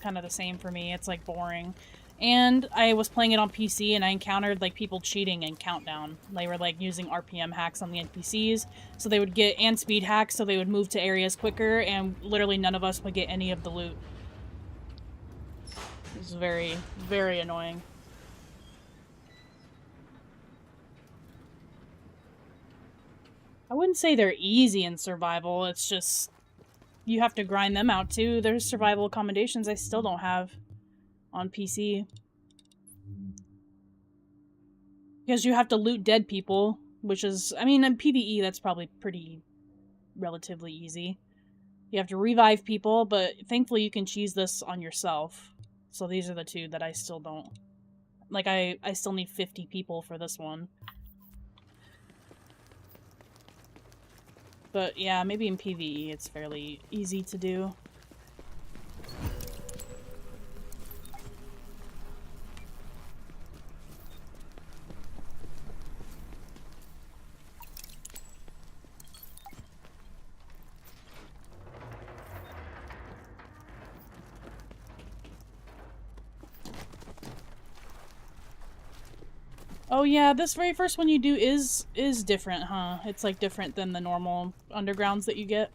kind of the same for me, it's like boring. And I was playing it on PC and I encountered like people cheating in Countdown. They were like using RPM hacks on the NPCs, so they would get, and speed hacks, so they would move to areas quicker, and literally none of us would get any of the loot. It was very, very annoying. I wouldn't say they're easy in survival, it's just you have to grind them out too. There's survival accommodations I still don't have on PC. Because you have to loot dead people, which is, I mean, in PvE that's probably pretty relatively easy. You have to revive people, but thankfully you can cheese this on yourself. So these are the two that I still don't. Like, I still need 50 people for this one. But yeah, maybe in PvE it's fairly easy to do. Oh yeah, this very first one you do is different, huh? It's like different than the normal undergrounds that you get.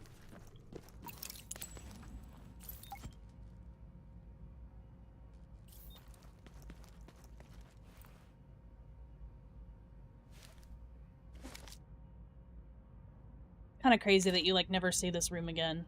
Kind of crazy that you like never see this room again.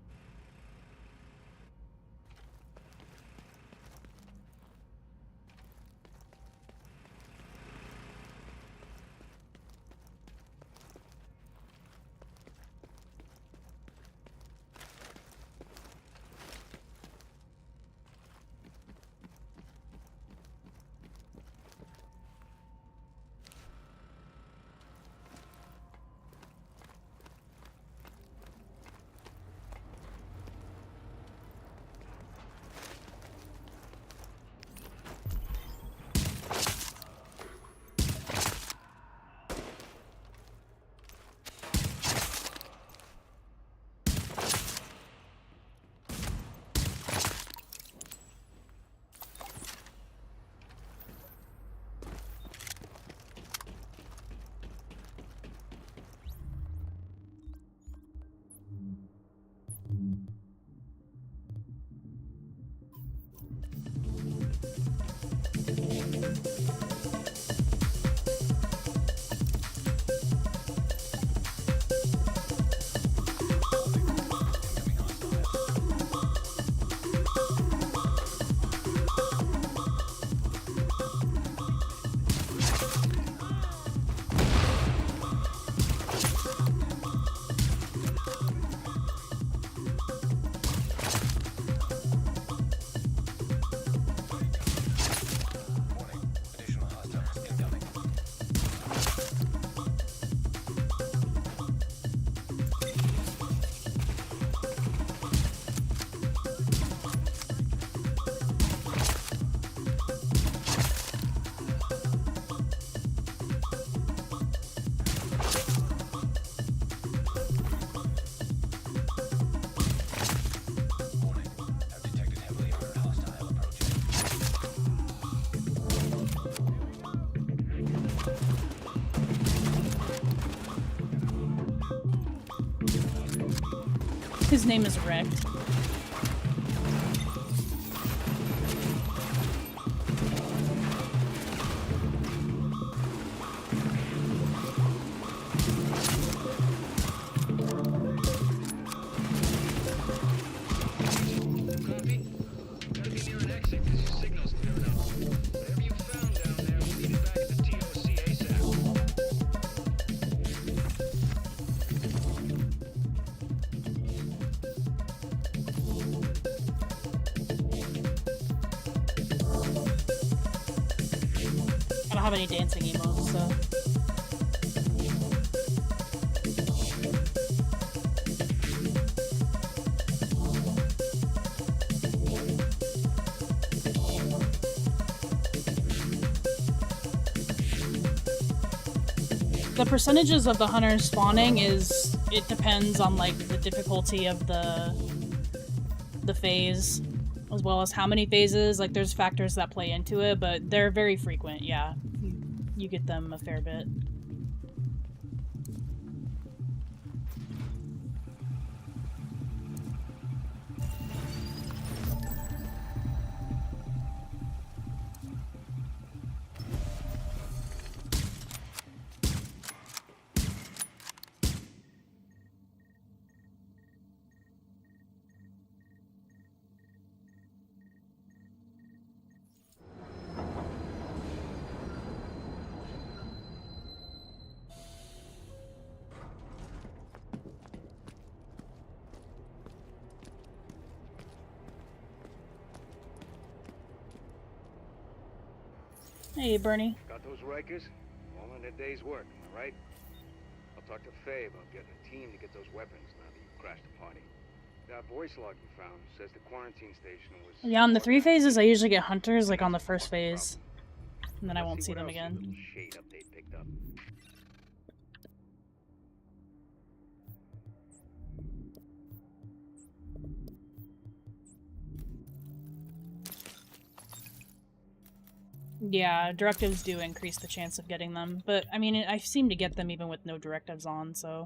His name is Wrecked. I don't have any dancing emotes, so. The percentages of the hunters spawning it depends on like the difficulty of the phase, as well as how many phases. Like there's factors that play into it, but they're very frequent, yeah. You get them a fair bit. Hey, Bernie. Got those Rikers? All in a day's work, am I right? I'll talk to Faye about getting a team to get those weapons now that you've crashed the party. That voice log you found says the quarantine station was... Yeah, on the 3 phases, I usually get hunters, like, on the first phase. And then I won't see them again. Shade update picked up. Yeah, directives do increase the chance of getting them, but I mean, I seem to get them even with no directives on, so...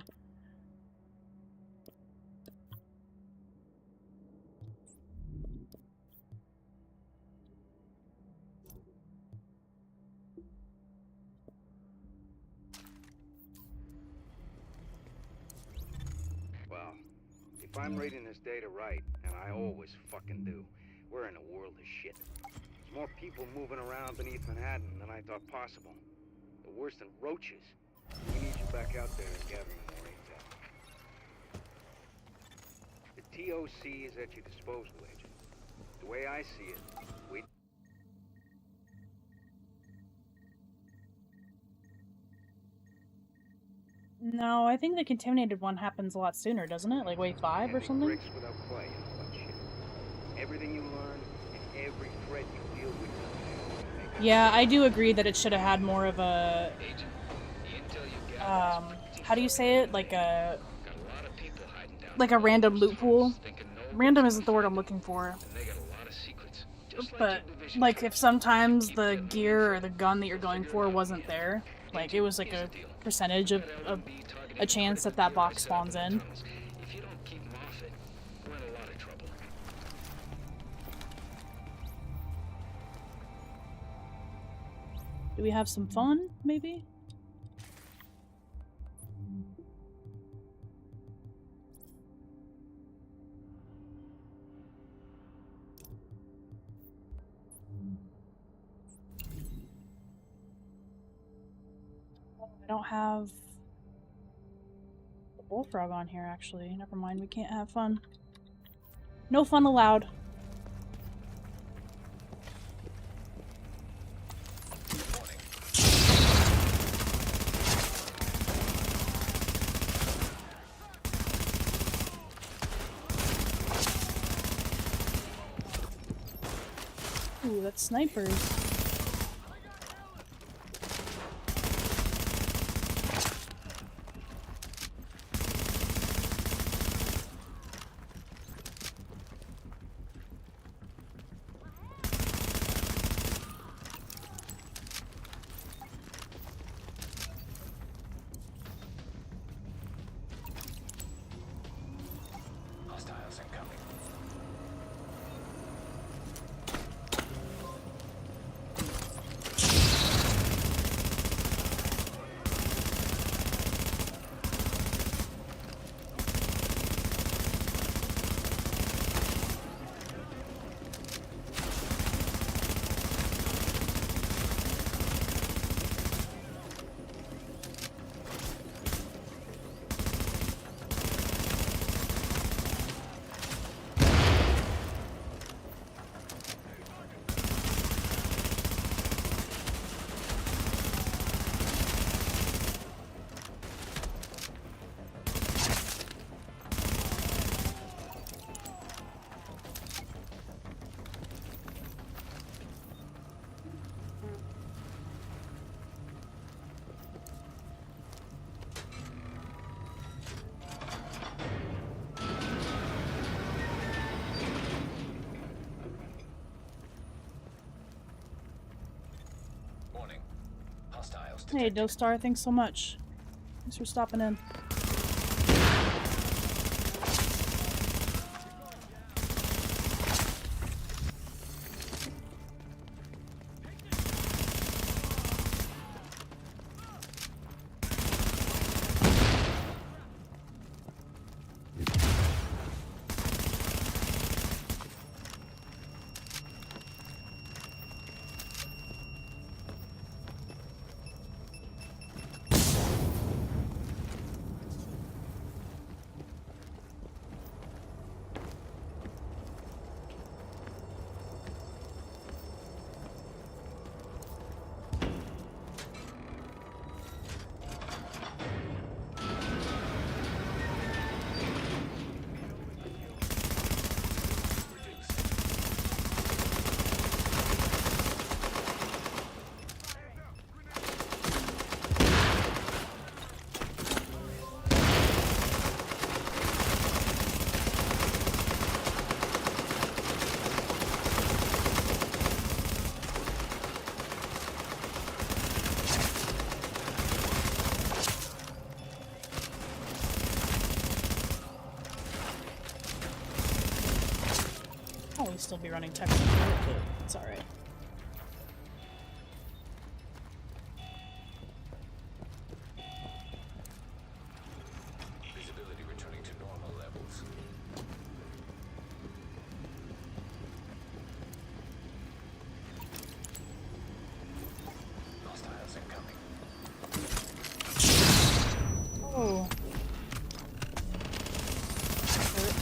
Well, if I'm reading this data right, and I always fucking do, we're in a world of shit. There's more people moving around beneath Manhattan than I thought possible. They're worse than roaches. We need you back out there gathering more intel. The TOC is at your disposal, Agent. The way I see it, we... No, I think the contaminated one happens a lot sooner, doesn't it? Like wave 5 or something? Bricks without clay, you know that shit. Everything you learn and every threat you deal with. Yeah, I do agree that it should have had more of a... how do you say it? Like a random loot pool. Random isn't the word I'm looking for. But, like, if sometimes the gear or the gun that you're going for wasn't there, like, it was like a percentage of a chance that that box spawns in. If you don't keep them off it, we're in a lot of trouble. Do we have some fun, maybe? I don't have the bullfrog on here, actually. Never mind, we can't have fun. No fun allowed. Ooh, that's snipers. Hostiles incoming. Hey, Dostar, thanks so much. Thanks for stopping in. still be running tech support, but it's alright. Visibility returning to normal levels. Hostiles incoming. Oh. Hurt.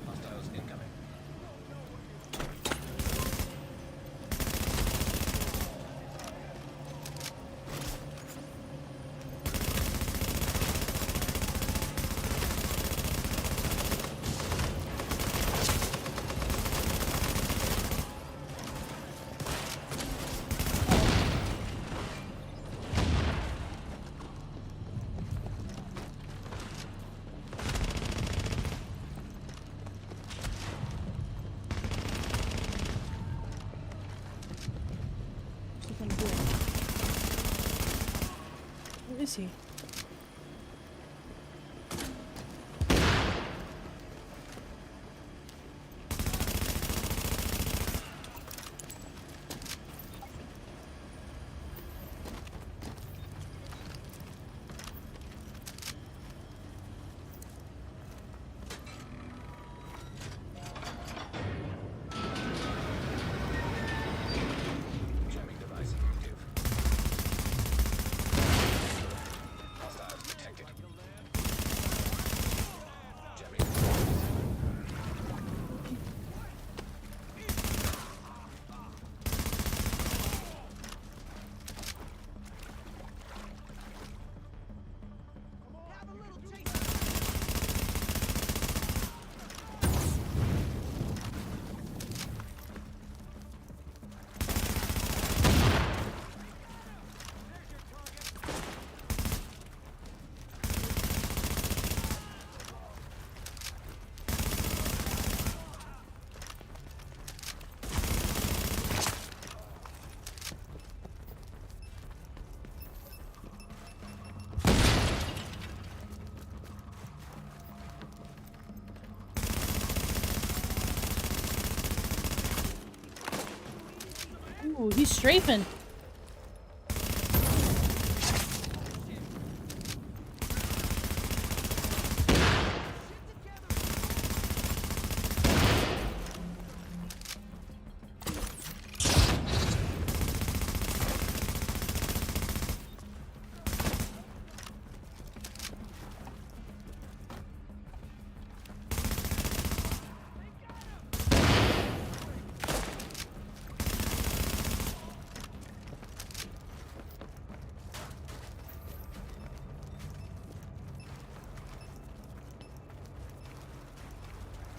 Hostiles incoming. What's he gonna do? Where is he? Jamming device active. Hostiles detected. Jamming. Ooh, he's strafing.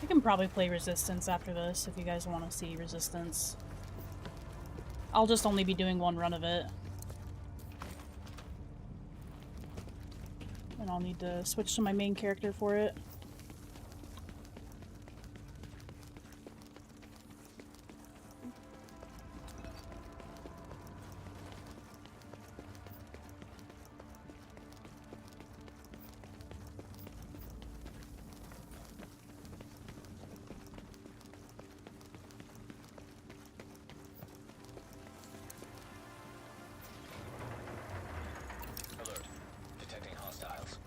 I can probably play Resistance after this if you guys want to see Resistance. I'll just only be doing one run of it. And I'll need to switch to my main character for it. Alert. Detecting hostiles.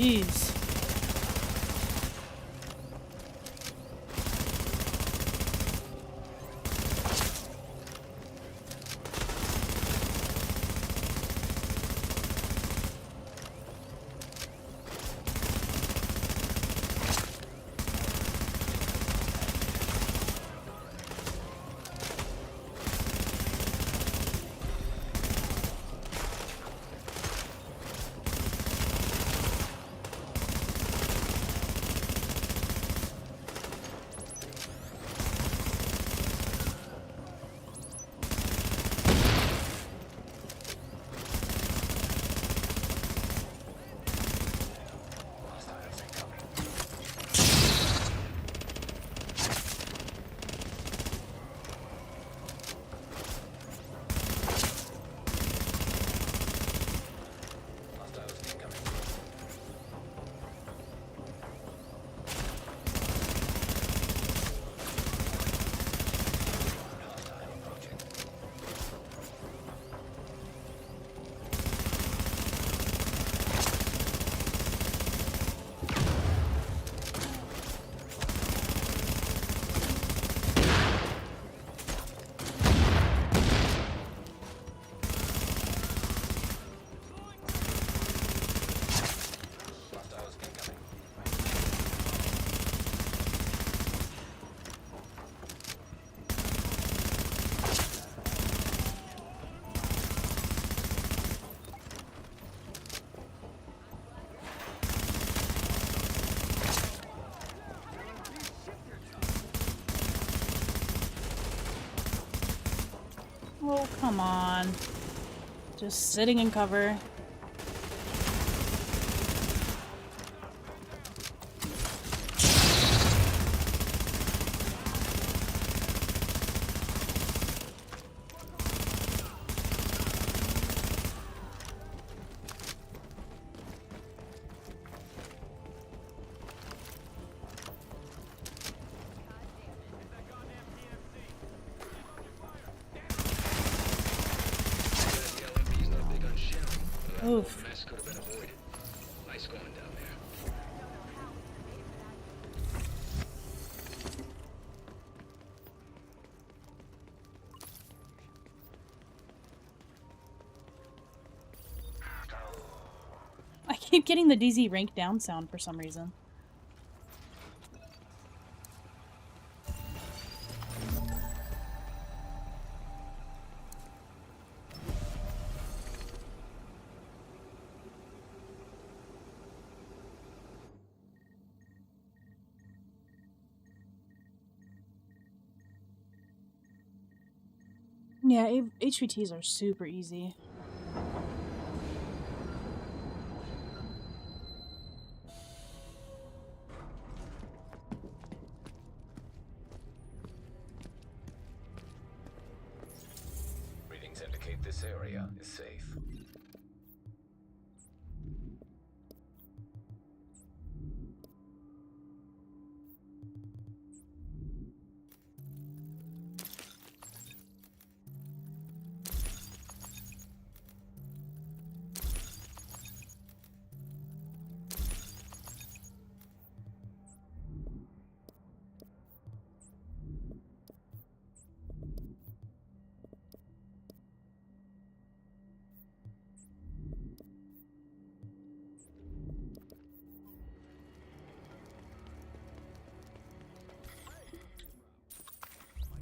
Jeez. Hostiles incoming. Hostiles incoming. Hostile approaching. Hostiles incoming. Oh, come on. Just sitting in cover. LMP's not big on sharing. That whole Oof. mess could have been avoided. Nice going down there. I keep getting the DZ rank down sound for some reason. Yeah, HVTs are super easy. Readings indicate this area is safe.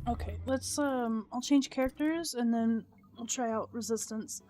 Okay, let's I'll change characters and then we'll try out resistance.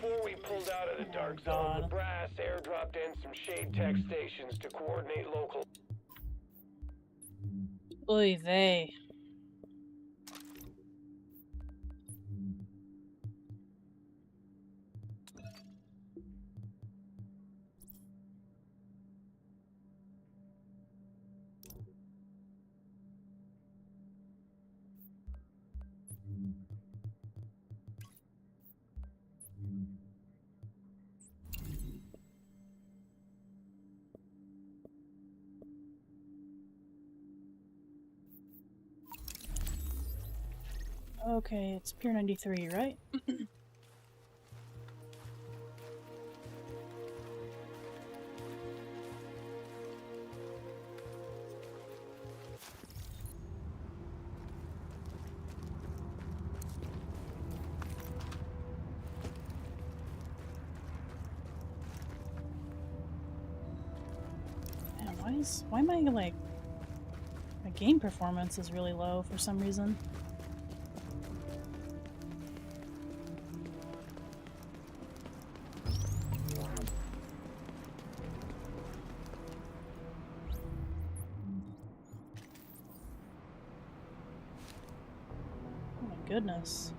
before we pulled out of the dark zone, the brass airdropped in some shade tech stations to coordinate local. Oy vey. Okay, it's Pier 93, right? Man, why am I like, my game performance is really low for some reason. Oh my goodness.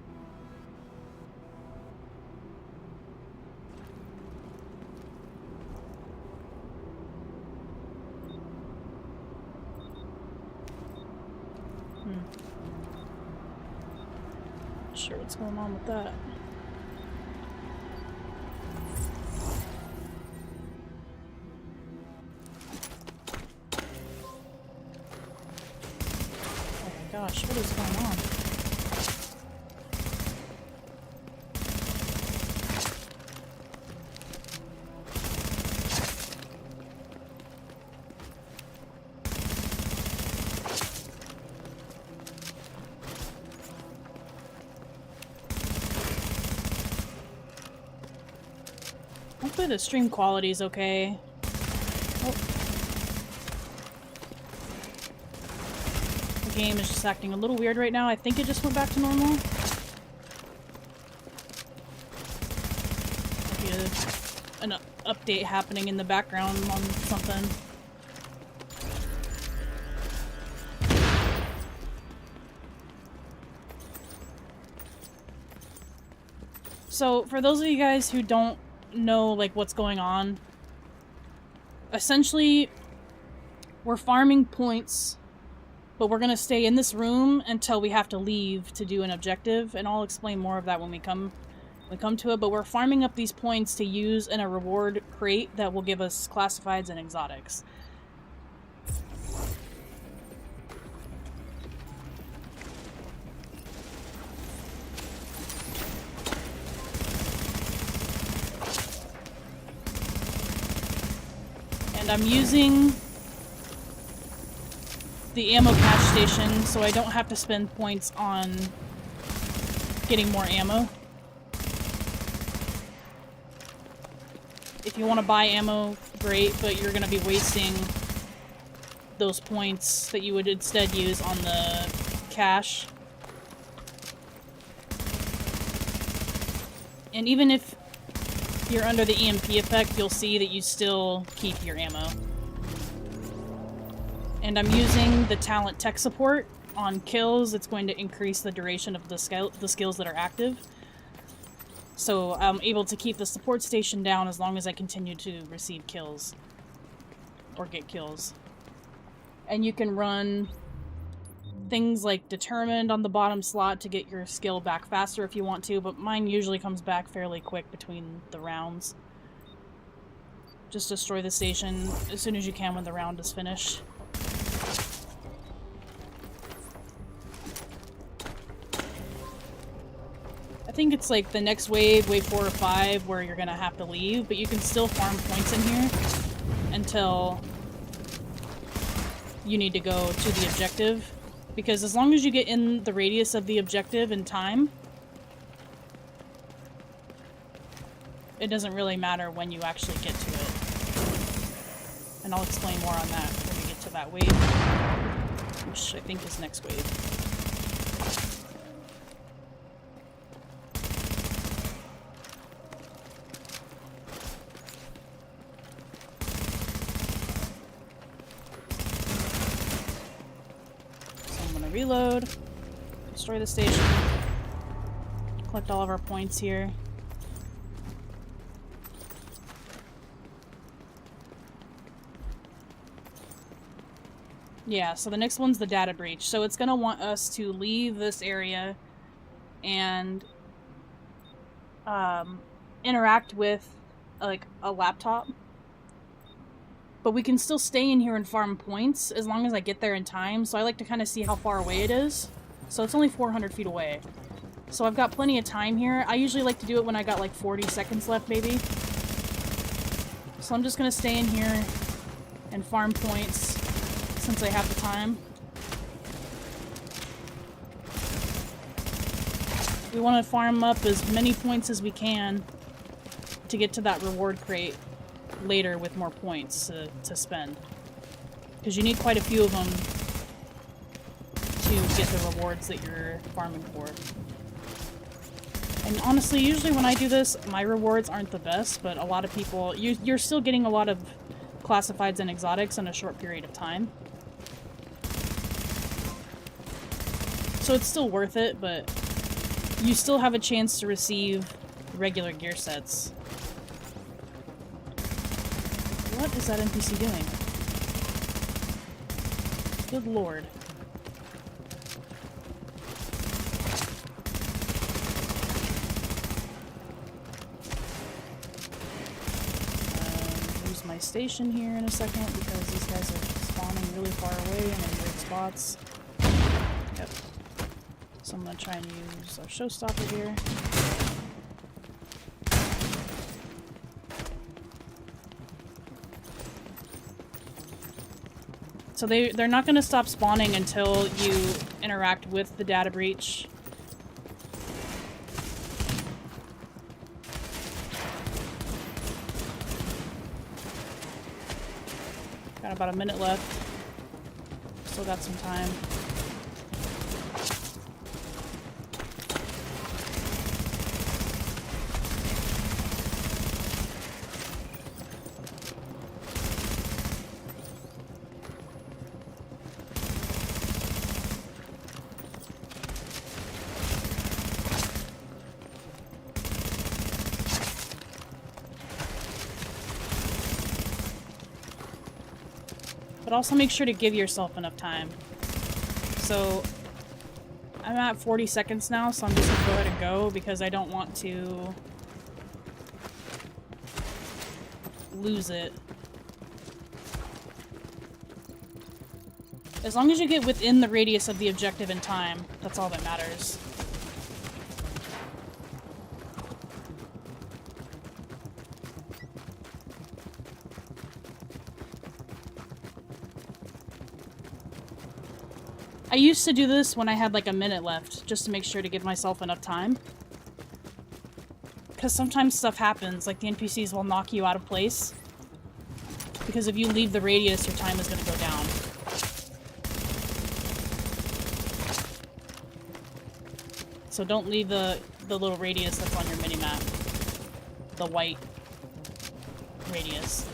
Not sure what's going on with that. Oh my gosh, what is going on? Hopefully the stream quality is okay. Oh. The game is just acting a little weird right now. I think it just went back to normal. Maybe an update happening in the background on something. So, for those of you guys who don't know like what's going on, essentially we're farming points, but we're gonna stay in this room until we have to leave to do an objective, and I'll explain more of that when we come to it. But we're farming up these points to use in a reward crate that will give us classifieds and exotics. I'm using the ammo cache station so I don't have to spend points on getting more ammo. If you want to buy ammo, great, but you're going to be wasting those points that you would instead use on the cache. And even if you're under the EMP effect, you'll see that you still keep your ammo. And I'm using the talent tech support on kills. It's going to increase the duration of the skills that are active. So I'm able to keep the support station down as long as I continue to receive kills. Or get kills. And you can run things like determined on the bottom slot to get your skill back faster if you want to, but mine usually comes back fairly quick between the rounds. Just destroy the station as soon as you can when the round is finished. I think it's like the next wave, wave 4 or 5, where you're gonna have to leave, but you can still farm points in here until you need to go to the objective. Because as long as you get in the radius of the objective in time, it doesn't really matter when you actually get to it. And I'll explain more on that when we get to that wave, which I think is next wave. reload, destroy the station, collect all of our points here. Yeah, so the next one's the data breach. So it's gonna want us to leave this area and interact with like a laptop. But we can still stay in here and farm points as long as I get there in time. So I like to kind of see how far away it is. So it's only 400 feet away. So I've got plenty of time here. I usually like to do it when I got like 40 seconds left, maybe. So I'm just gonna stay in here and farm points since I have the time. We want to farm up as many points as we can to get to that reward crate later with more points to spend. Because you need quite a few of them to get the rewards that you're farming for. And honestly, usually when I do this, my rewards aren't the best, but a lot of people... You're still getting a lot of classifieds and exotics in a short period of time. So it's still worth it, but you still have a chance to receive regular gear sets. What is that NPC doing? Good lord. Use my station here in a second because these guys are spawning really far away and in weird spots. Yep. So I'm gonna try and use our showstopper here. So they're not going to stop spawning until you interact with the data breach. Got about a minute left. Still got some time. But also make sure to give yourself enough time. So I'm at 40 seconds now, so I'm just gonna go ahead and go because I don't want to lose it. As long as you get within the radius of the objective in time, that's all that matters. I used to do this when I had like a minute left, just to make sure to give myself enough time. Because sometimes stuff happens, like the NPCs will knock you out of place. Because if you leave the radius, your time is going to go down. So don't leave the little radius that's on your minimap. The white radius.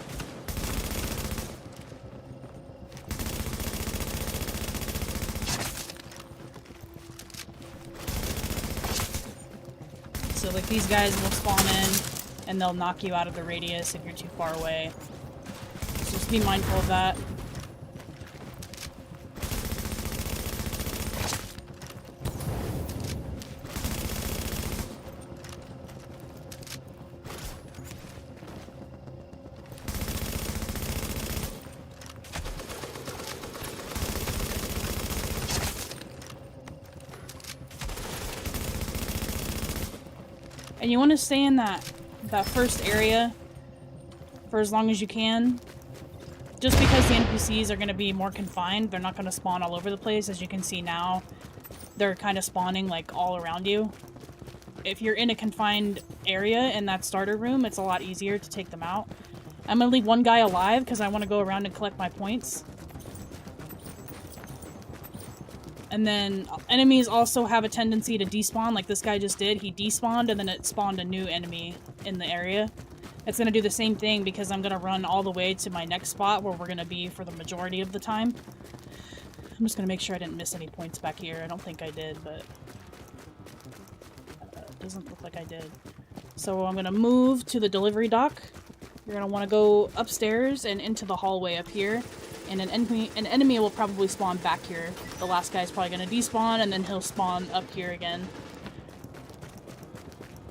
So like these guys will spawn in and they'll knock you out of the radius if you're too far away. So just be mindful of that. And you want to stay in that first area for as long as you can. Just because the NPCs are going to be more confined, they're not going to spawn all over the place. As you can see now, they're kind of spawning like all around you. If you're in a confined area in that starter room, it's a lot easier to take them out. I'm going to leave one guy alive because I want to go around and collect my points. And then enemies also have a tendency to despawn, like this guy just did. He despawned and then it spawned a new enemy in the area. It's going to do the same thing because I'm going to run all the way to my next spot where we're going to be for the majority of the time. I'm just gonna make sure I didn't miss any points back here. I don't think I did, but it doesn't look like I did. So I'm gonna move to the delivery dock. You're gonna want to go upstairs and into the hallway up here, and an enemy will probably spawn back here. The last guy's probably gonna despawn, and then he'll spawn up here again.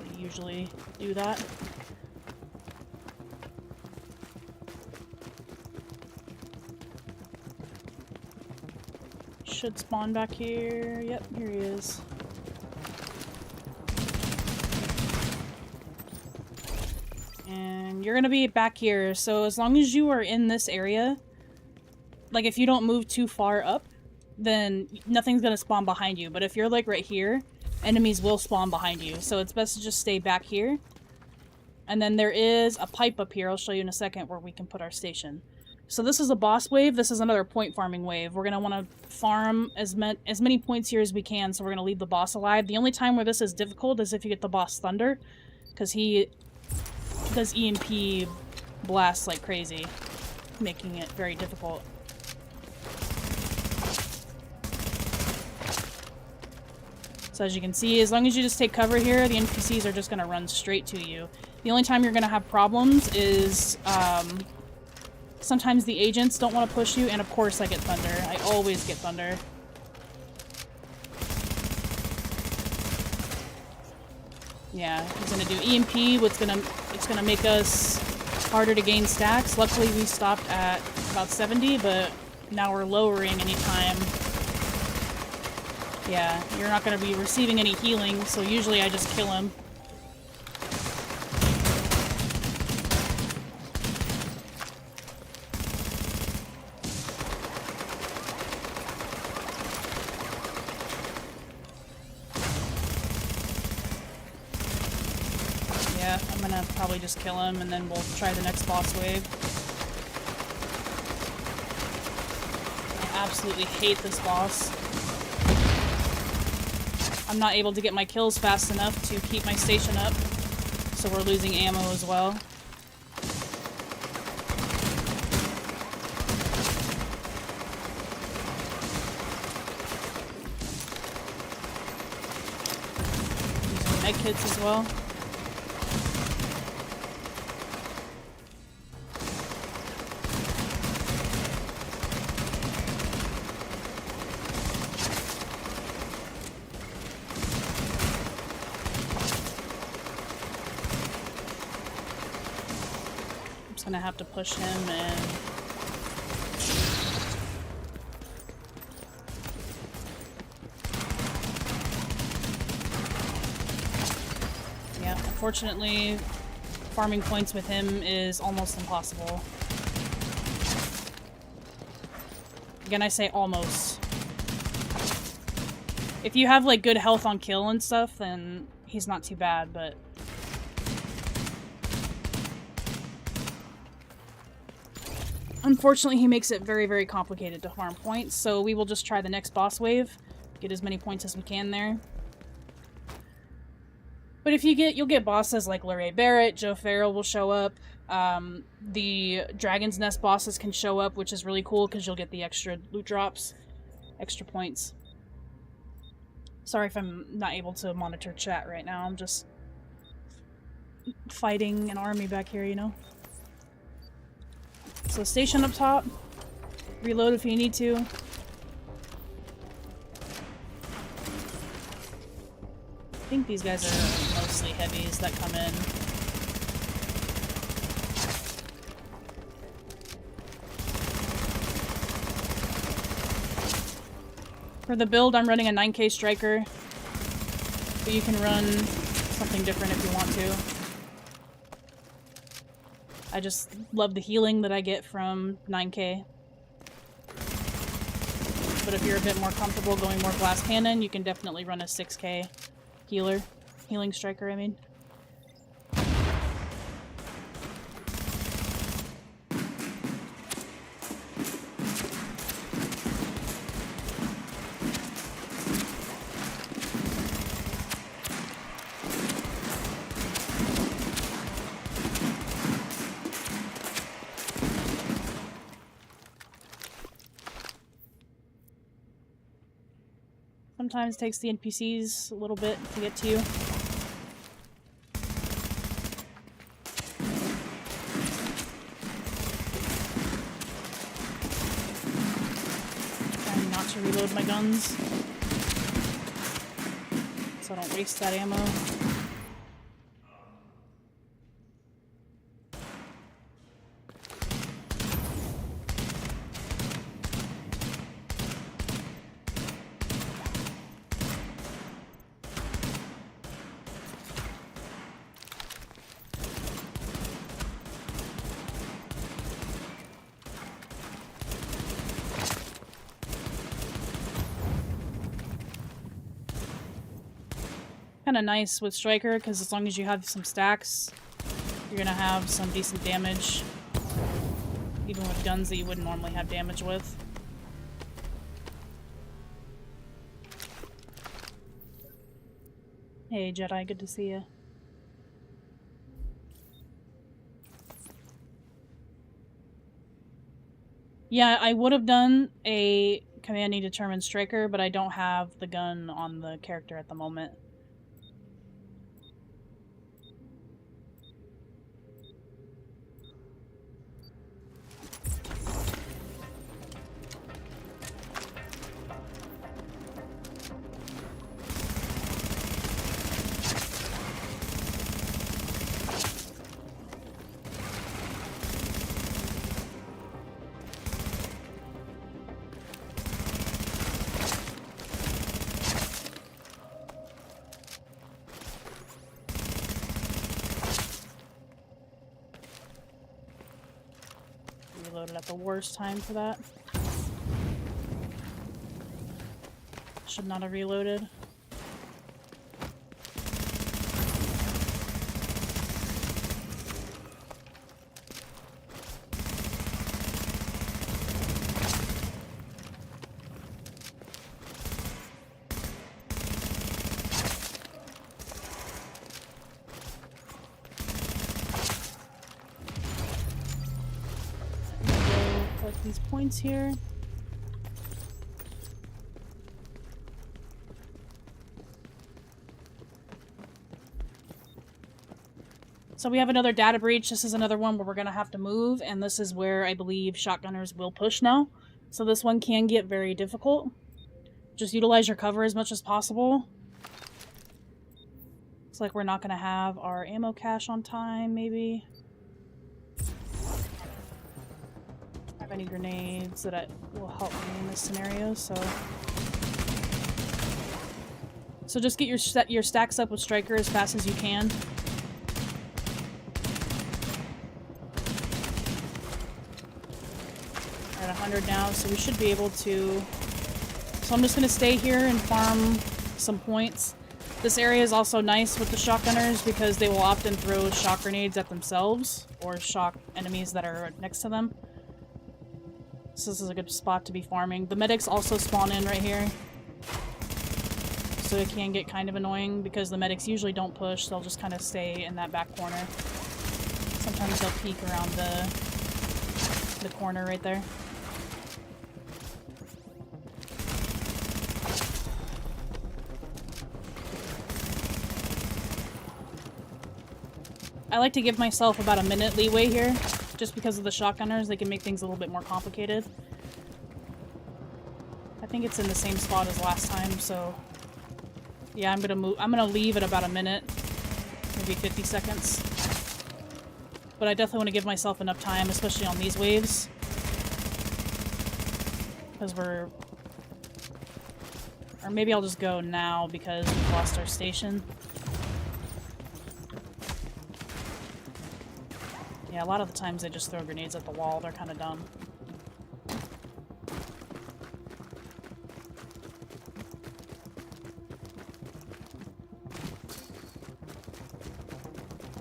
They usually do that. Should spawn back here. Yep, here he is. And you're gonna be back here, so as long as you are in this area, like if you don't move too far up, then nothing's gonna spawn behind you. But if you're like right here, enemies will spawn behind you. So it's best to just stay back here. And then there is a pipe up here, I'll show you in a second, where we can put our station. So this is a boss wave, this is another point farming wave. We're gonna wanna farm as many points here as we can, so we're gonna leave the boss alive. The only time where this is difficult is if you get the boss Thunder, because he does EMP blasts like crazy, making it very difficult. So as you can see, as long as you just take cover here, the NPCs are just gonna run straight to you. The only time you're gonna have problems is, sometimes the agents don't want to push you, and of course I get Thunder. I always get Thunder. Yeah, he's gonna do EMP, it's gonna make us harder to gain stacks. Luckily we stopped at about 70, but now we're lowering anytime. Yeah, you're not gonna be receiving any healing, so usually I just kill him. I'm gonna probably just kill him, and then we'll try the next boss wave. I absolutely hate this boss. I'm not able to get my kills fast enough to keep my station up, so we're losing ammo as well. Using med kits as well. Gonna have to push him and yeah, unfortunately farming points with him is almost impossible. Again, I say almost. If you have like good health on kill and stuff, then he's not too bad, but unfortunately, he makes it very, very complicated to farm points, so we will just try the next boss wave. Get as many points as we can there. But if you'll get bosses like Larray Barrett, Joe Farrell will show up. The Dragon's Nest bosses can show up, which is really cool because you'll get the extra loot drops, extra points. Sorry if I'm not able to monitor chat right now. I'm just fighting an army back here, you know? So station up top, reload if you need to. I think these guys are mostly heavies that come in. For the build, I'm running a 9K striker, but you can run something different if you want to. I just love the healing that I get from 9K. But if you're a bit more comfortable going more blast cannon, you can definitely run a 6K healing striker, I mean. Sometimes it takes the NPCs a little bit to get to you. Trying not to reload my guns, so I don't waste that ammo. Kind of nice with Striker, because as long as you have some stacks, you're gonna have some decent damage, even with guns that you wouldn't normally have damage with. Hey Jedi, good to see you. Yeah, I would have done a commanding determined Striker, but I don't have the gun on the character at the moment. Reloaded at the worst time for that. Should not have reloaded. These points here. So we have another data breach. This is another one where we're going to have to move, and this is where I believe shotgunners will push now. So this one can get very difficult. Just utilize your cover as much as possible. Looks like we're not going to have our ammo cache on time, maybe. Have any grenades that will help me in this scenario, so just get your stacks up with Striker as fast as you can. We're at 100 now, so we should be able to. So I'm just gonna stay here and farm some points. This area is also nice with the shotgunners because they will often throw shock grenades at themselves or shock enemies that are next to them. So this is a good spot to be farming. The medics also spawn in right here. So it can get kind of annoying because the medics usually don't push. They'll just kind of stay in that back corner. Sometimes they'll peek around the corner right there. I like to give myself about a minute leeway here. Just because of the shotgunners, they can make things a little bit more complicated. I think it's in the same spot as last time, so yeah, I'm gonna leave at about a minute, maybe 50 seconds. But I definitely want to give myself enough time, especially on these waves, because or maybe I'll just go now because we've lost our station. Yeah, a lot of the times they just throw grenades at the wall. They're kind of dumb.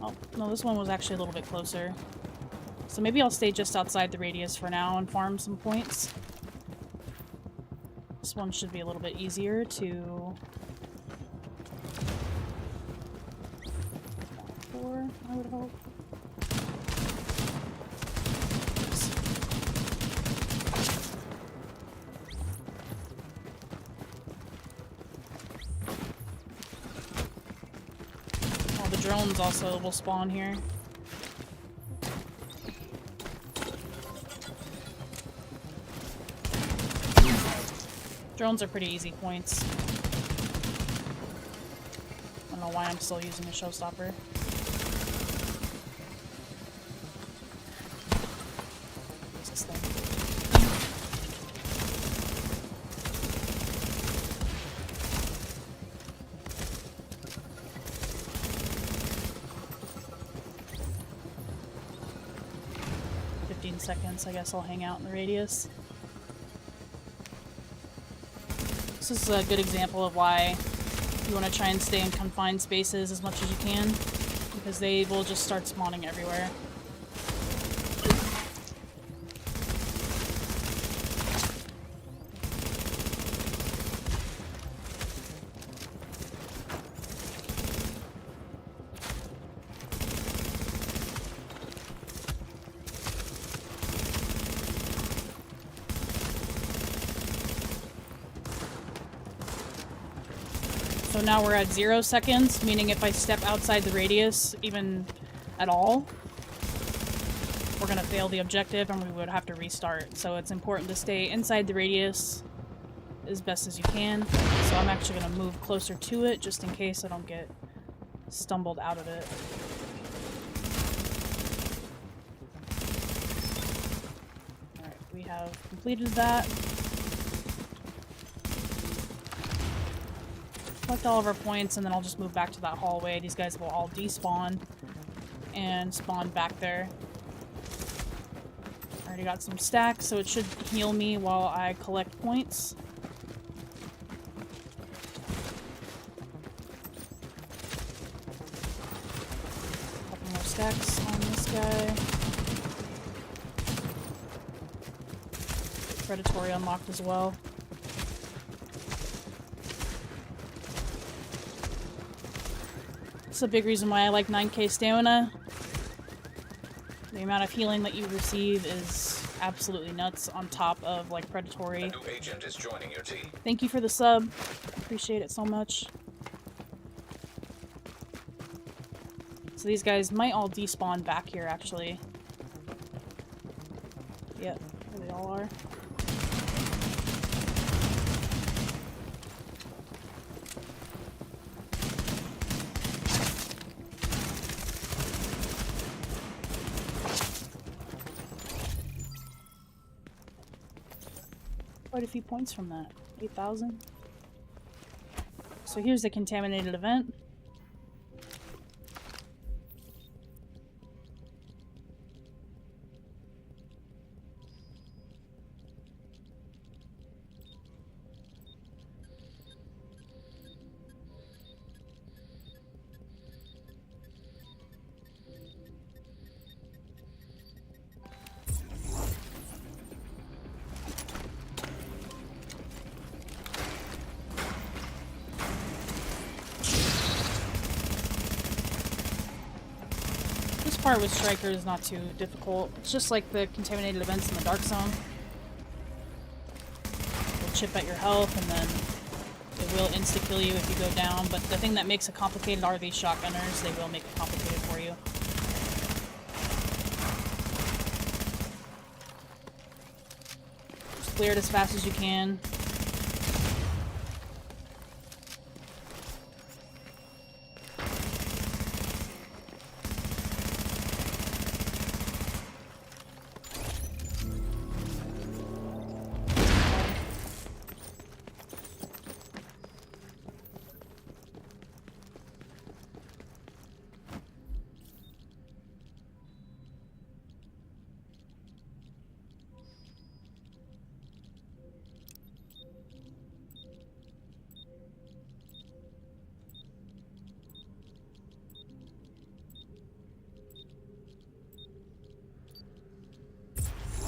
Oh, no, this one was actually a little bit closer. So maybe I'll stay just outside the radius for now and farm some points. This one should be a little bit easier to... for, I would hope. drones also will spawn here. Drones are pretty easy points. I don't know why I'm still using a showstopper. What's this thing? Seconds, I guess I'll hang out in the radius. This is a good example of why you want to try and stay in confined spaces as much as you can, because they will just start spawning everywhere. So now we're at 0 seconds, meaning if I step outside the radius, even at all, we're gonna fail the objective and we would have to restart. So it's important to stay inside the radius as best as you can. So I'm actually gonna move closer to it just in case I don't get stumbled out of it. Alright, we have completed that. Collect all of our points, and then I'll just move back to that hallway. These guys will all despawn and spawn back there. I already got some stacks, so it should heal me while I collect points. Couple more stacks on this guy. Predatory unlocked as well. That's a big reason why I like 9k stamina. The amount of healing that you receive is absolutely nuts on top of, like, predatory. A new agent is joining your team. Thank you for the sub. Appreciate it so much. So these guys might all despawn back here, actually. Yep, here they all are. Quite a few points from that. 8,000. So here's the contaminated event. Part with Striker is not too difficult. It's just like the contaminated events in the Dark Zone. It'll chip at your health and then it will insta-kill you if you go down, but the thing that makes it complicated are these shotgunners. They will make it complicated for you. Just clear it as fast as you can.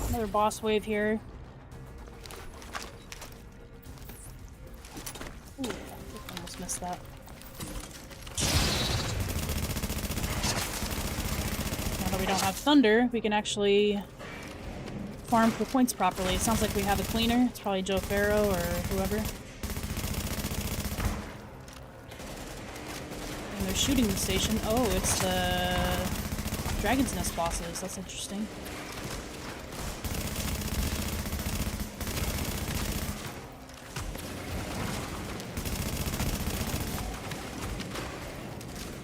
Another boss wave here. Ooh, I almost missed that. Now that we don't have thunder, we can actually farm for points properly. It sounds like we have a cleaner. It's probably Joe Farrow or whoever. And there's shooting the station. Oh, it's the Dragon's Nest bosses. That's interesting.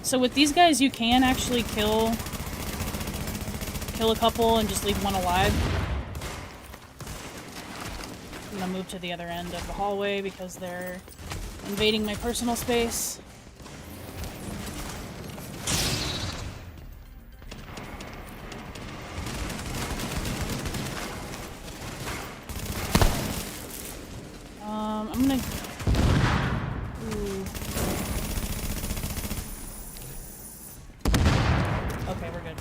So with these guys, you can actually kill a couple and just leave one alive. I'm gonna move to the other end of the hallway because they're invading my personal space. I'm gonna... Ooh. Okay, we're good.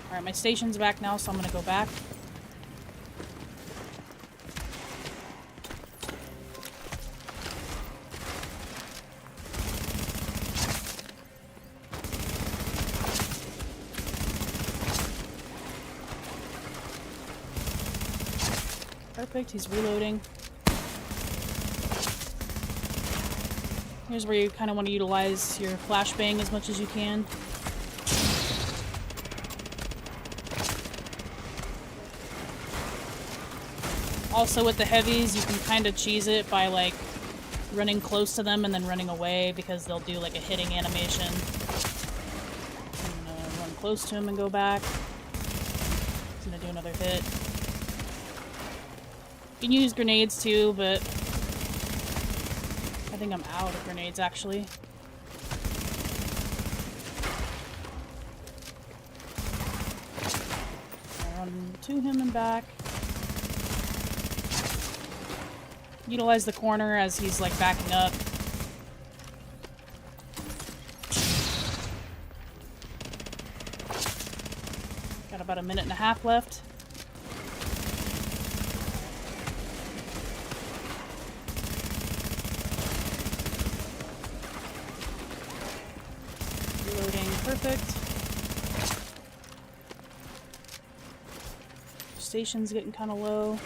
Alright, my station's back now, so I'm gonna go back. Perfect, he's reloading. Here's where you kind of want to utilize your flashbang as much as you can. Also with the heavies, you can kind of cheese it by like running close to them and then running away because they'll do like a hitting animation. I'm gonna run close to him and go back. He's gonna do another hit. You can use grenades too, but I think I'm out of grenades actually. I run to him and back. Utilize the corner as he's like backing up. Got about a minute and a half left. Reloading, perfect. Station's getting kind of low.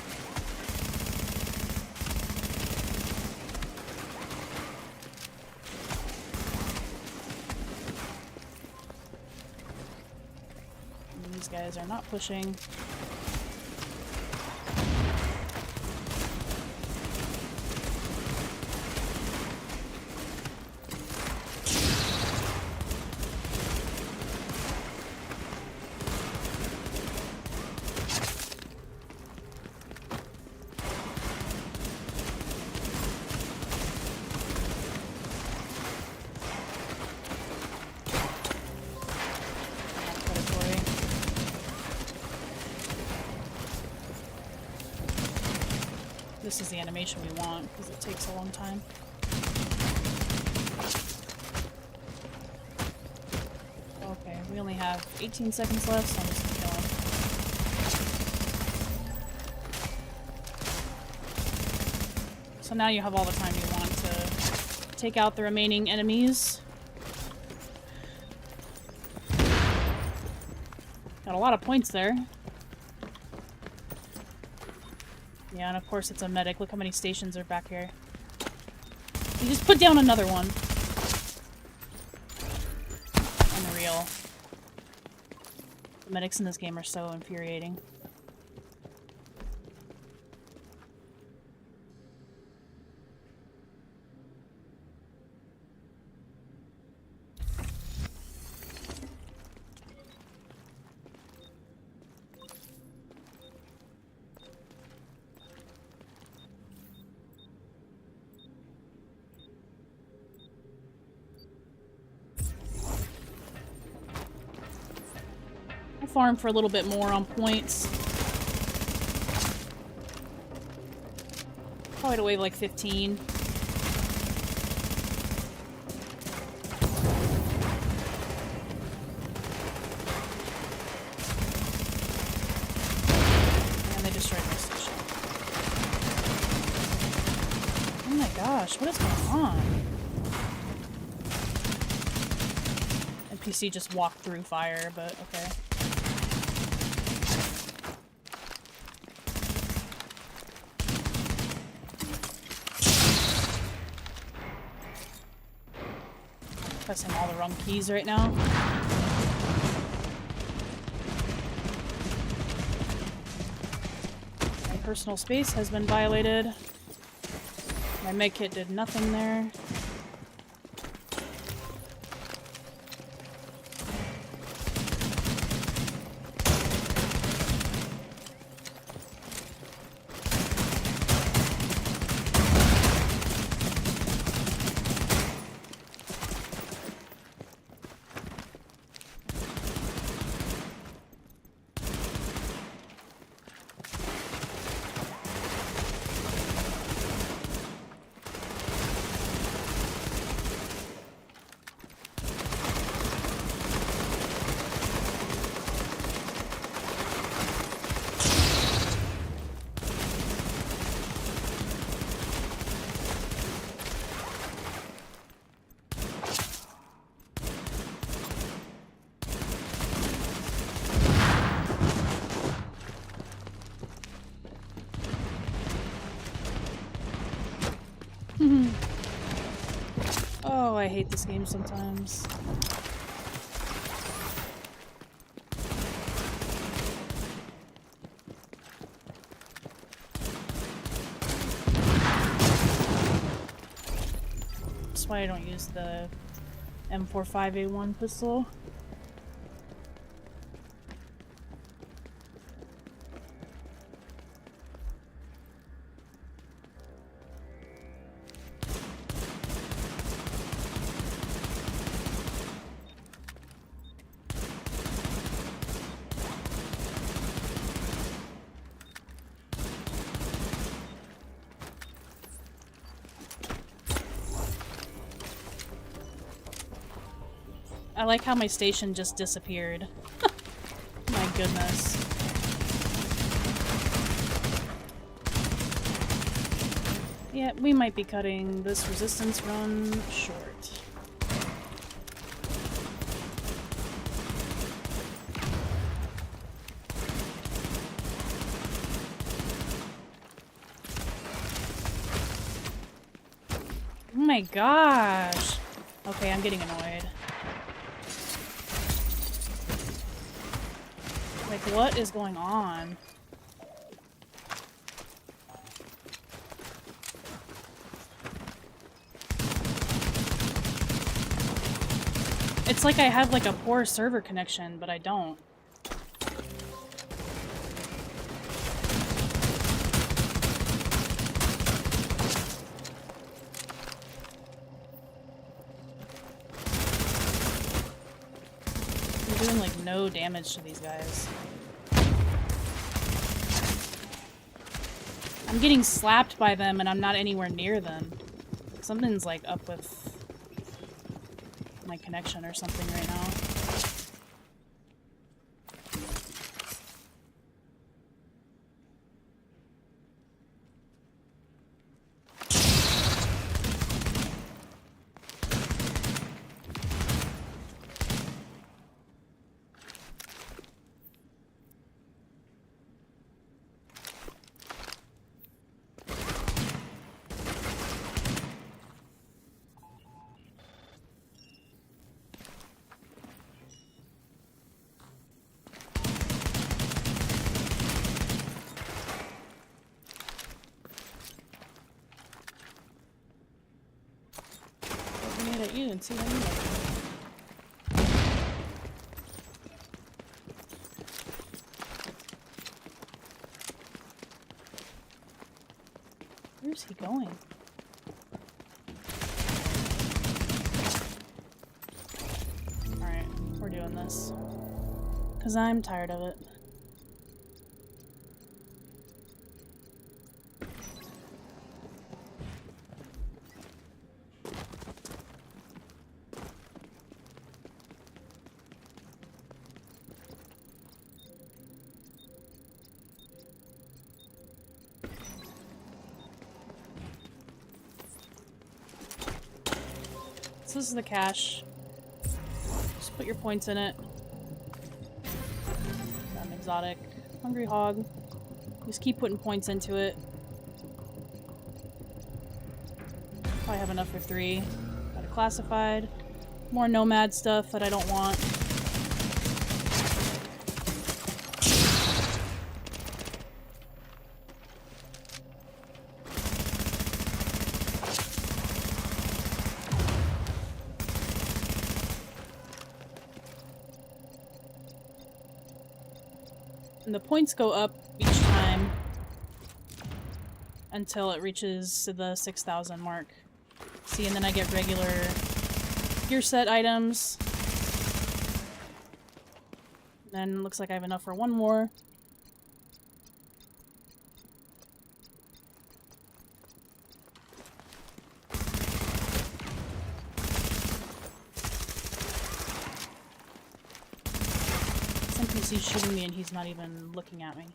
These guys are not pushing. This is the animation we want, because it takes a long time. Okay, we only have 18 seconds left, so I'm just gonna kill him. So now you have all the time you want to take out the remaining enemies. Got a lot of points there. Yeah, and of course it's a medic. Look how many stations are back here. You just put down another one. Unreal. The medics in this game are so infuriating. Farm for a little bit more on points. Probably to wave like 15. And they destroyed my station. Oh my gosh, what is going on? NPC just walked through fire, but okay. Pressing all the wrong keys right now. My personal space has been violated. My medkit did nothing there. Oh, I hate this game sometimes. That's why I don't use the M45A1 pistol. I like how my station just disappeared. My goodness. Yeah, we might be cutting this resistance run short. Oh my gosh. Okay, I'm getting annoyed. Like, what is going on? It's like I have like a poor server connection, but I don't. I'm doing like no damage to these guys. I'm getting slapped by them and I'm not anywhere near them. Something's like up with my connection or something right now. At you and see how you like it. Where's he going? Alright, we're doing this. 'Cause I'm tired of it. So this is the cache. Just put your points in it. Got an exotic. Hungry hog. Just keep putting points into it. Probably have enough for 3. Got it classified. More nomad stuff that I don't want. And the points go up each time until it reaches the 6,000 mark. See, and then I get regular gear set items. Then looks like I have enough for one more. Some NPC's shooting me and he's not even looking at me.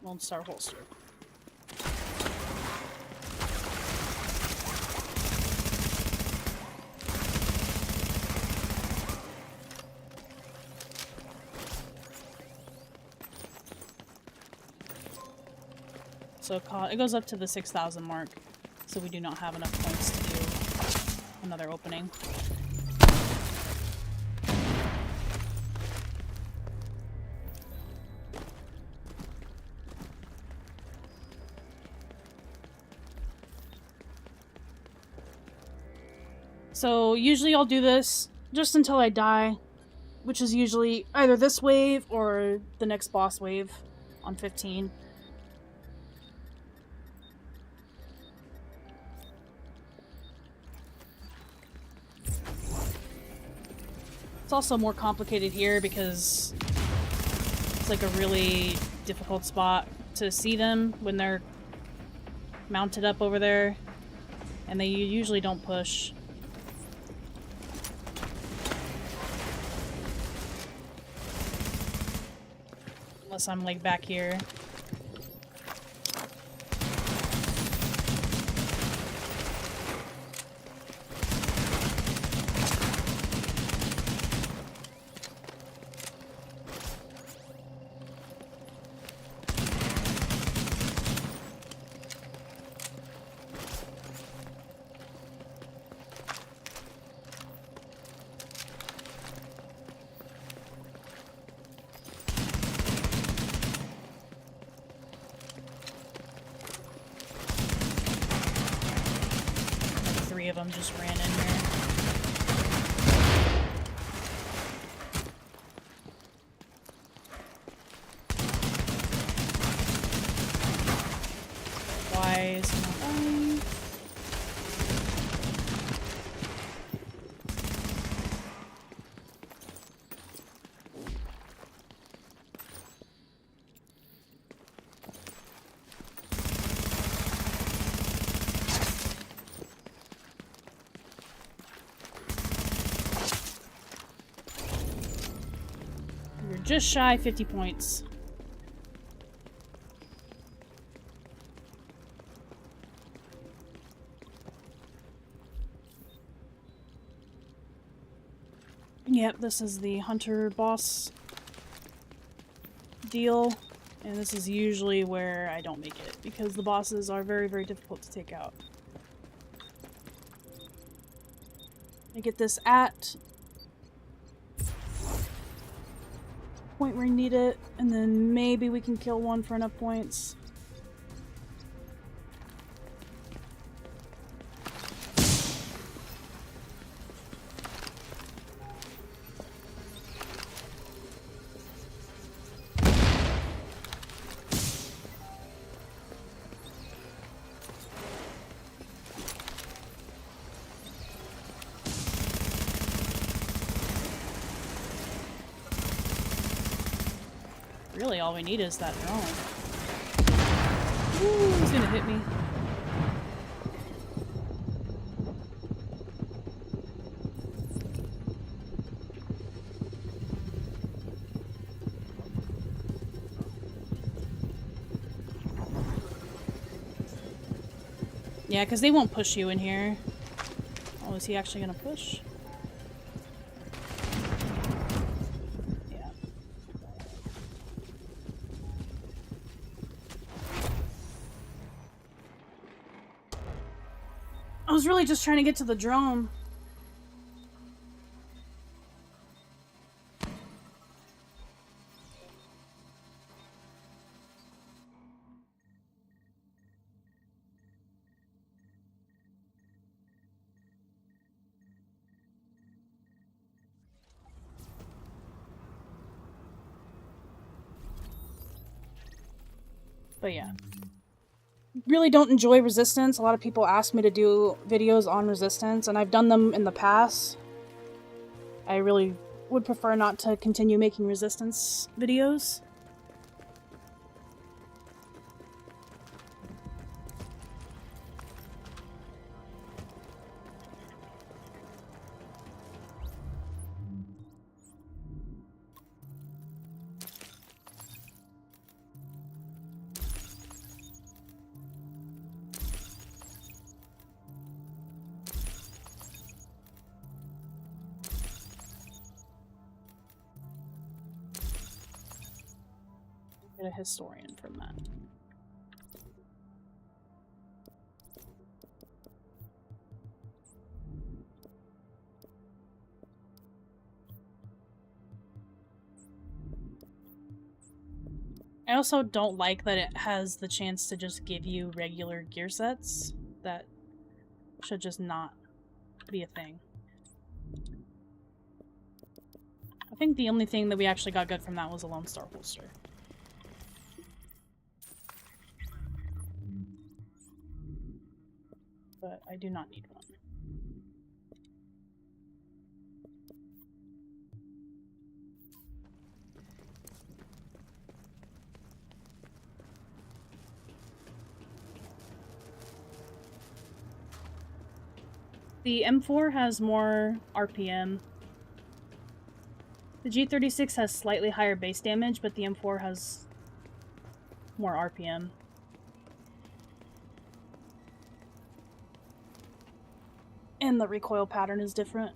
Lone Star holster. So it goes up to the 6,000 mark, so we do not have enough points to do another opening. So usually I'll do this just until I die, which is usually either this wave or the next boss wave on 15. It's also more complicated here because it's like a really difficult spot to see them when they're mounted up over there, and they usually don't push. Unless I'm like back here. Of them just ran in here. Why is it not dying? Just shy 50 points. Yep, this is the hunter boss deal, and this is usually where I don't make it because the bosses are very, very difficult to take out. I get this at point where you need it, and then maybe we can kill one for enough points. Really, all we need is that drone. Ooh, he's gonna hit me. Yeah, because they won't push you in here. Oh, is he actually gonna push? was really just trying to get to the drone. But yeah. Really don't enjoy Resistance. A lot of people ask me to do videos on Resistance, and I've done them in the past. I really would prefer not to continue making Resistance videos. Get a historian from that. I also don't like that it has the chance to just give you regular gear sets. That should just not be a thing. I think the only thing that we actually got good from that was a Lone Star holster. But I do not need one. The M4 has more RPM. The G36 has slightly higher base damage, but the M4 has more RPM. And the recoil pattern is different.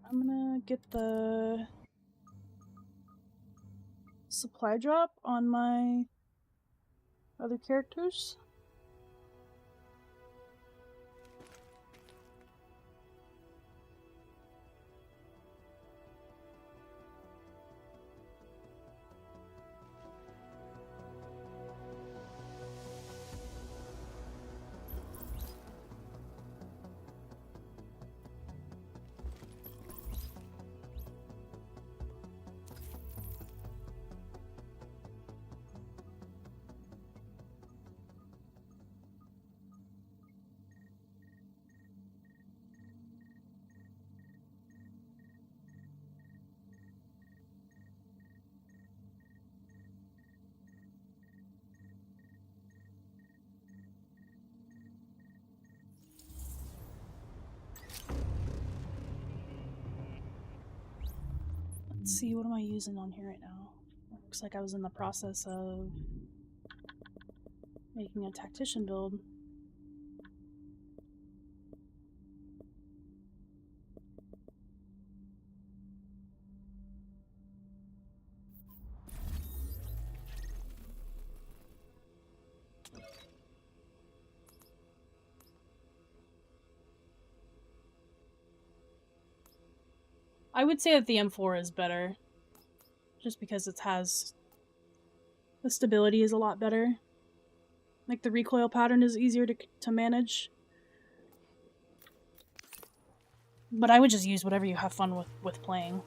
I'm gonna get the supply drop on my other characters. Let's see, what am I using on here right now? Looks like I was in the process of making a tactician build. I would say that the M4 is better, just because it has... the stability is a lot better. Like, the recoil pattern is easier to manage. But I would just use whatever you have fun with playing.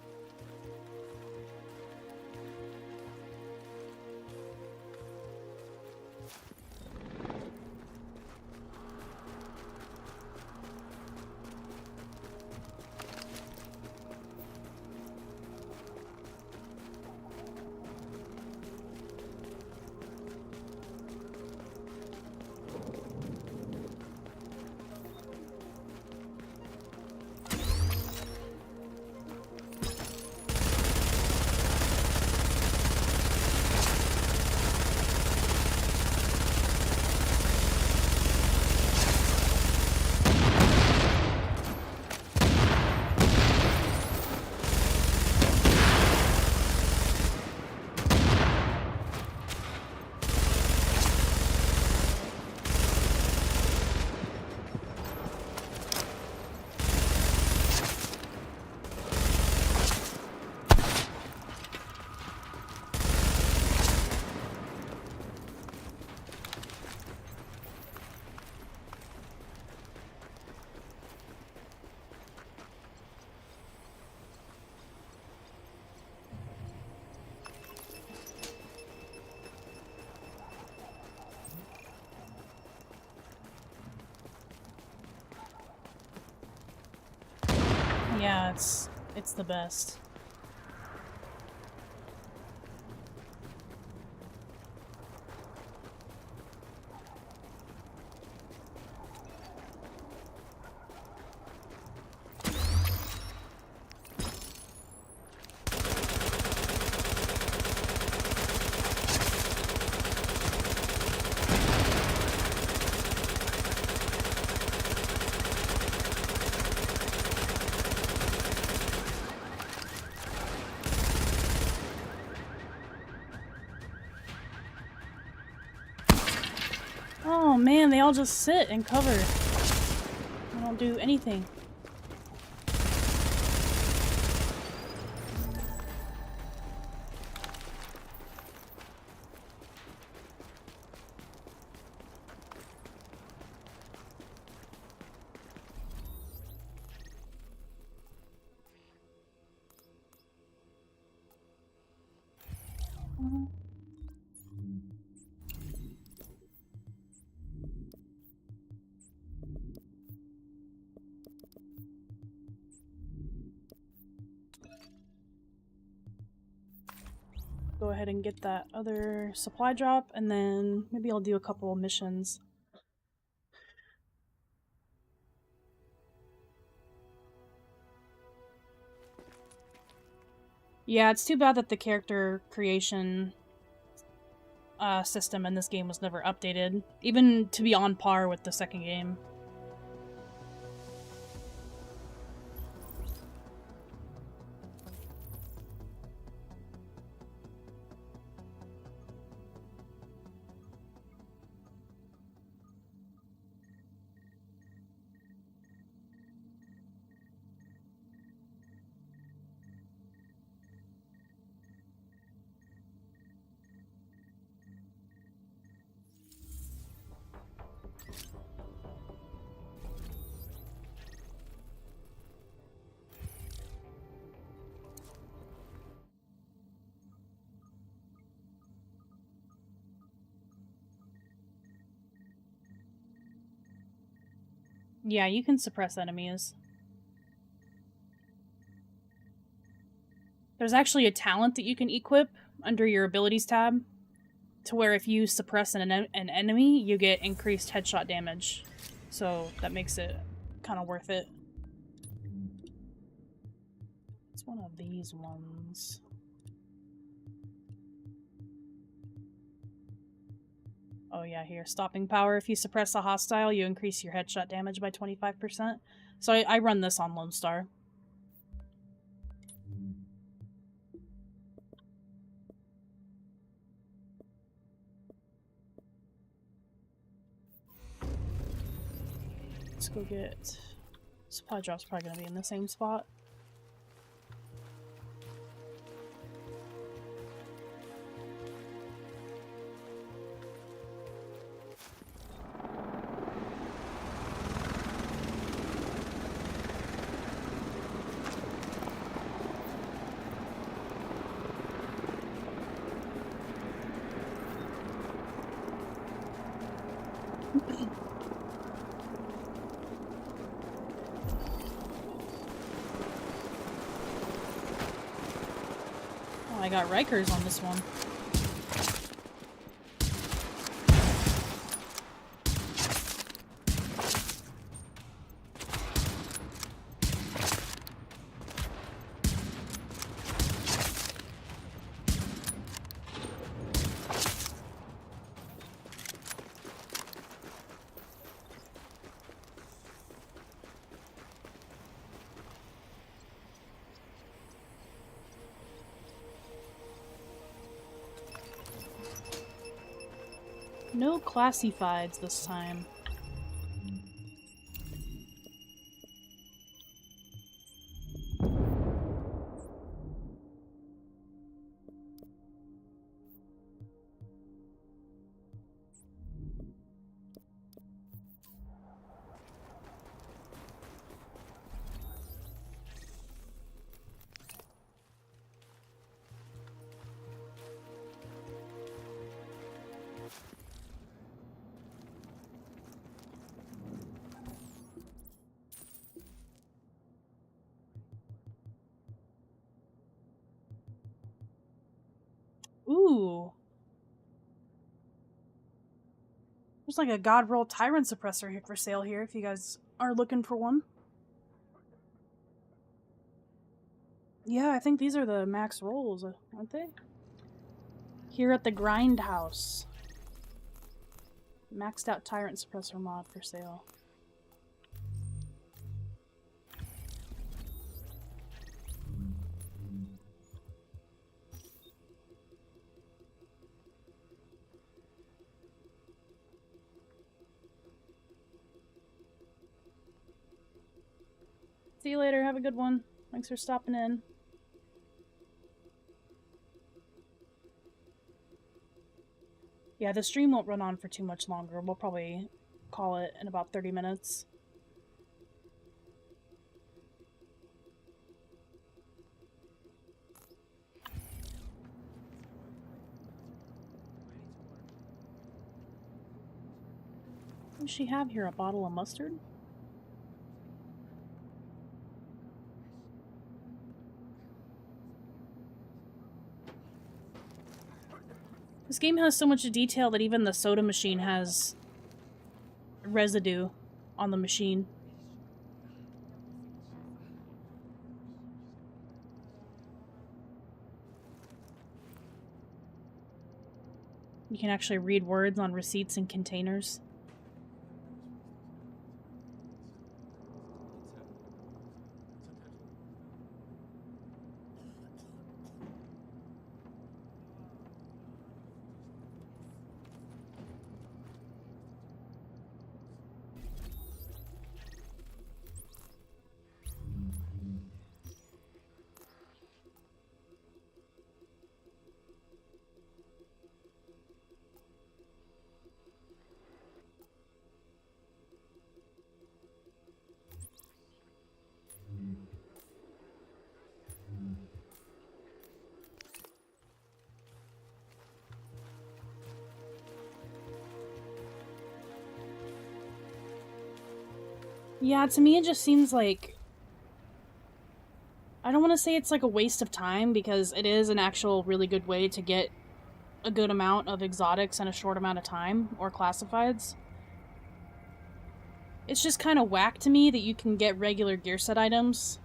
Yeah, it's the best. Oh man, they all just sit and cover. They don't do anything. Go ahead and get that other supply drop, and then maybe I'll do a couple of missions. Yeah, it's too bad that the character creation system in this game was never updated, even to be on par with the second game. Yeah, you can suppress enemies. There's actually a talent that you can equip under your abilities tab, to where if you suppress an enemy, you get increased headshot damage. So that makes it kind of worth it. It's one of these ones. Oh yeah, here. Stopping power. If you suppress a hostile, you increase your headshot damage by 25%. So I run this on Lone Star. Let's go get... Supply drop's probably gonna be in the same spot. Oh, I got Rikers on this one. No classifieds this time. There's like a God Roll Tyrant Suppressor for sale here if you guys are looking for one. Yeah, I think these are the max rolls, aren't they? Here at the Grindhouse. Maxed out Tyrant Suppressor mod for sale. See you later, have a good one. Thanks for stopping in. Yeah, the stream won't run on for too much longer. We'll probably call it in about 30 minutes. What does she have here? A bottle of mustard? This game has so much detail that even the soda machine has residue on the machine. You can actually read words on receipts and containers. Yeah, to me it just seems like... I don't want to say it's like a waste of time, because it is an actual really good way to get a good amount of exotics in a short amount of time, or classifieds. It's just kind of whack to me that you can get regular gear set items.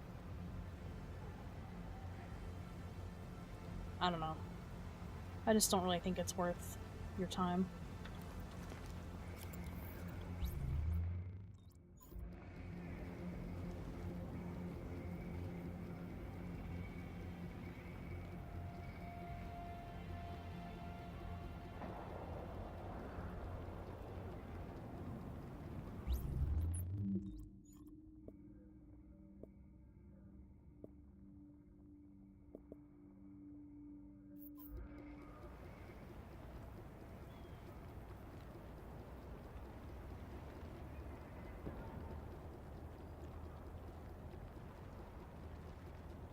I don't know. I just don't really think it's worth your time.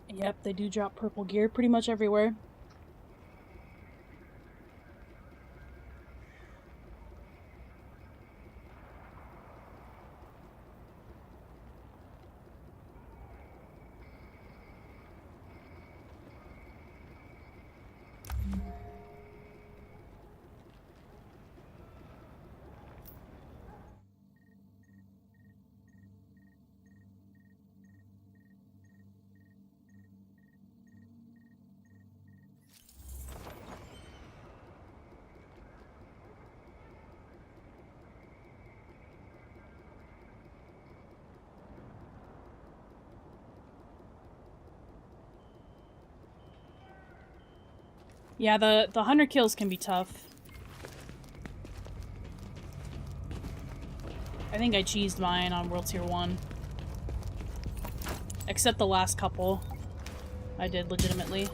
Yep, they do drop purple gear pretty much everywhere. Yeah, the 100 kills can be tough. I think I cheesed mine on World Tier 1. Except the last couple. I did legitimately.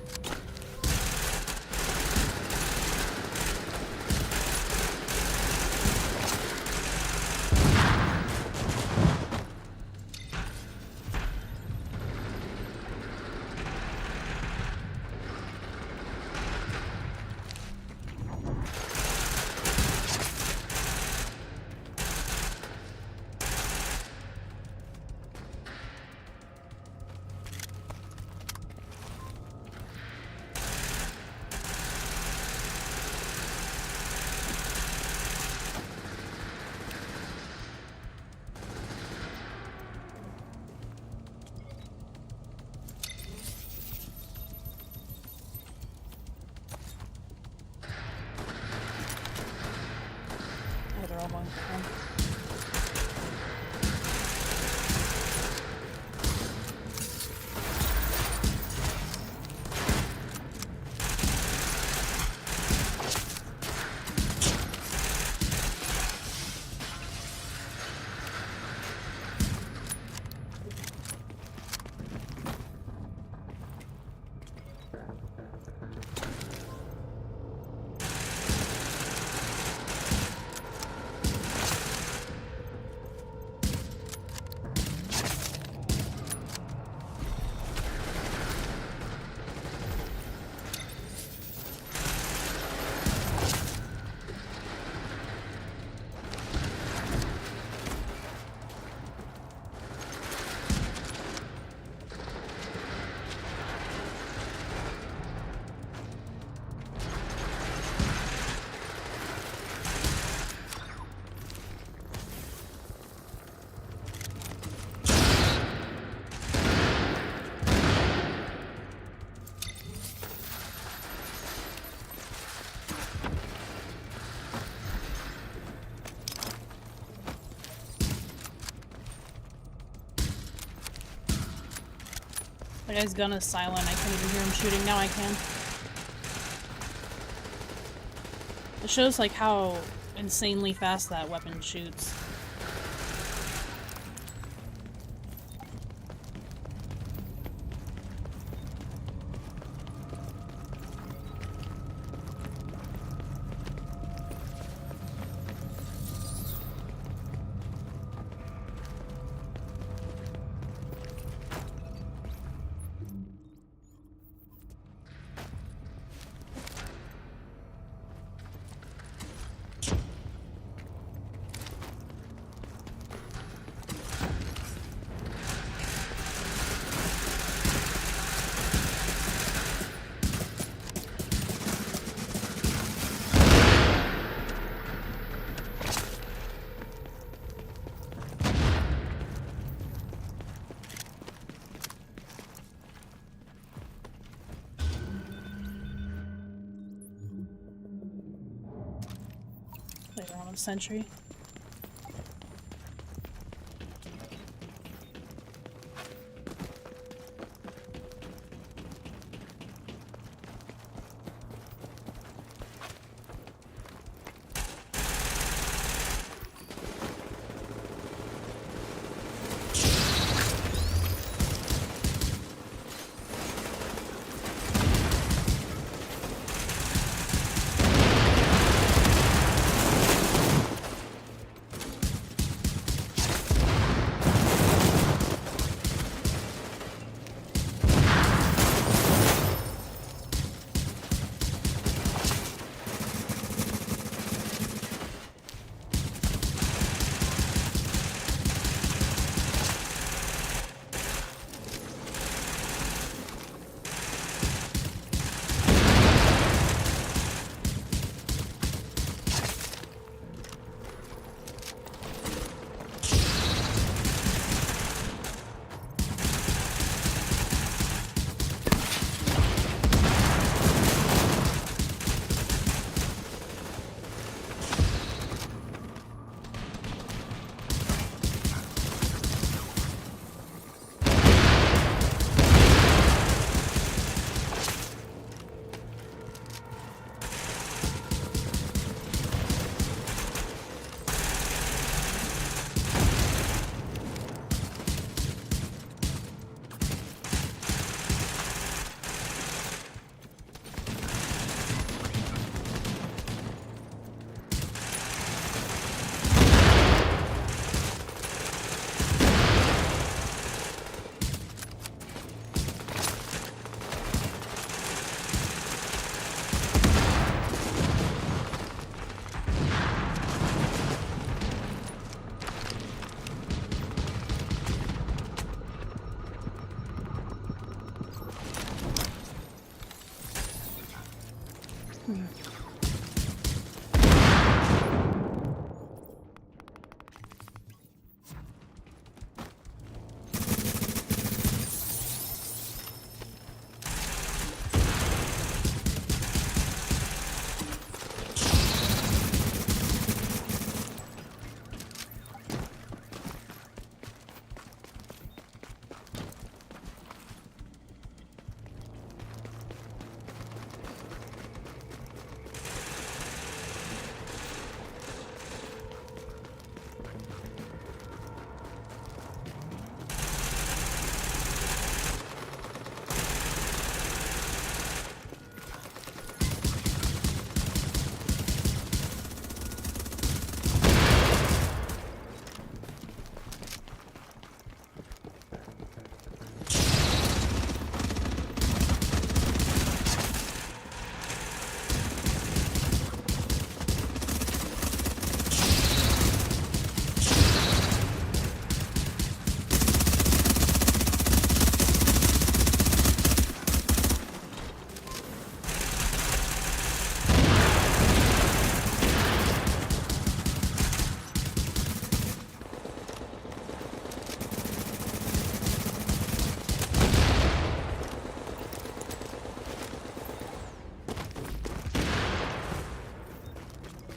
That guy's gun is silent. I can't even hear him shooting. Now I can. It shows like how insanely fast that weapon shoots. Later on in the century.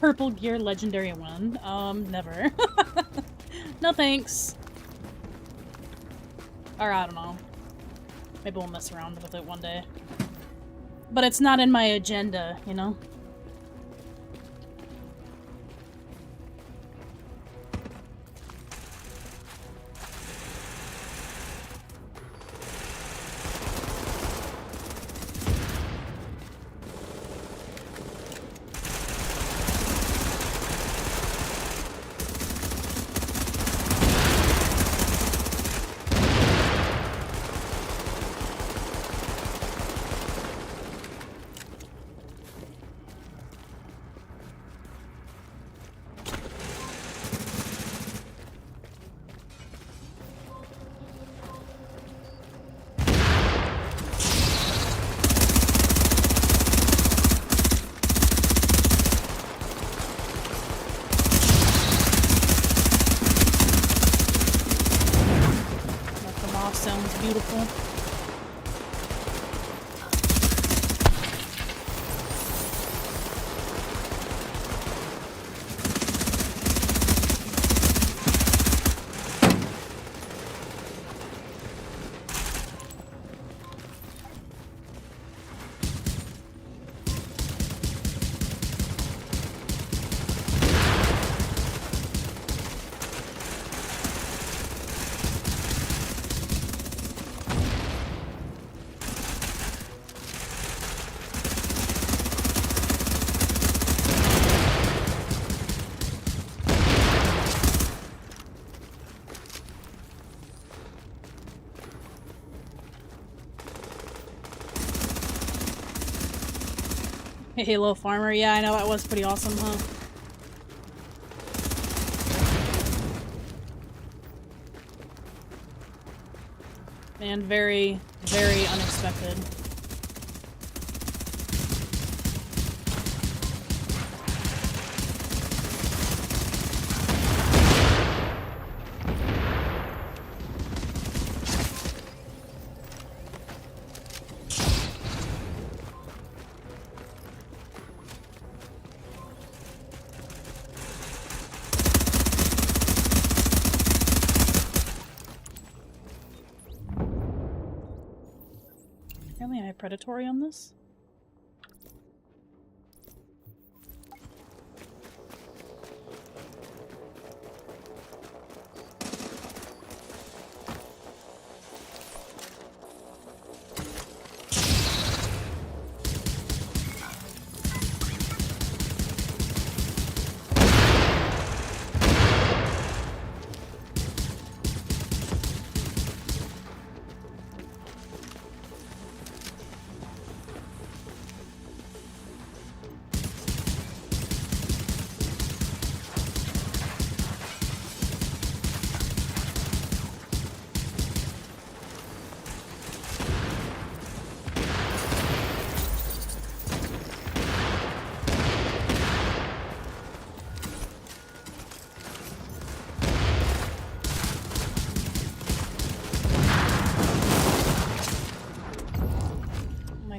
Purple gear legendary one. Never. No thanks. Or I don't know. Maybe we'll mess around with it one day. But it's not in my agenda, you know? Sounds beautiful. Halo Farmer, yeah, I know, that was pretty awesome, huh? And very, very unexpected. Apparently I have predatory on this.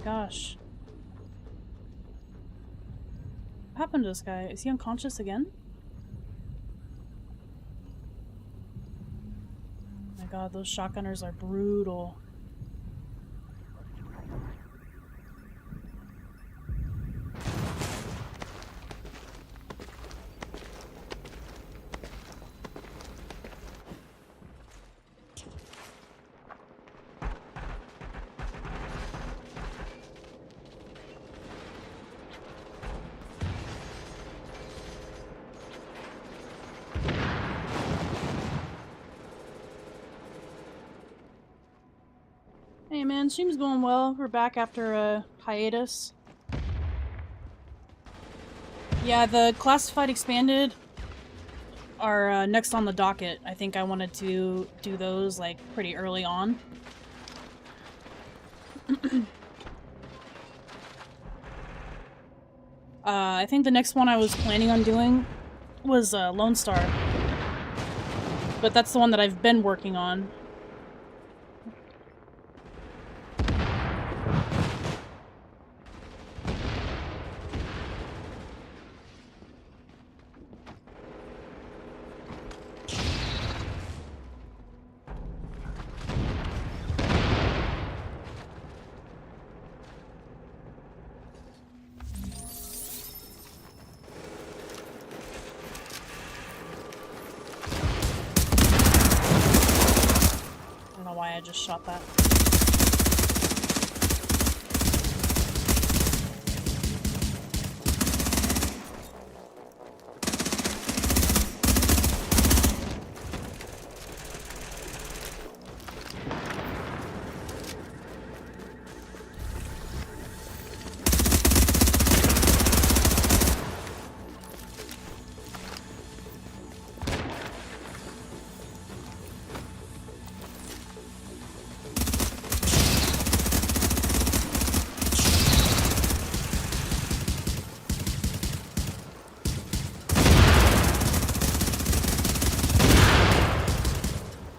Gosh. What happened to this guy? Is he unconscious again? Oh my god, those shotgunners are brutal. Hey man, stream's going well. We're back after a hiatus. Yeah, the Classified Expanded are next on the docket. I think I wanted to do those like pretty early on. I think the next one I was planning on doing was Lone Star. But that's the one that I've been working on. I just shot that.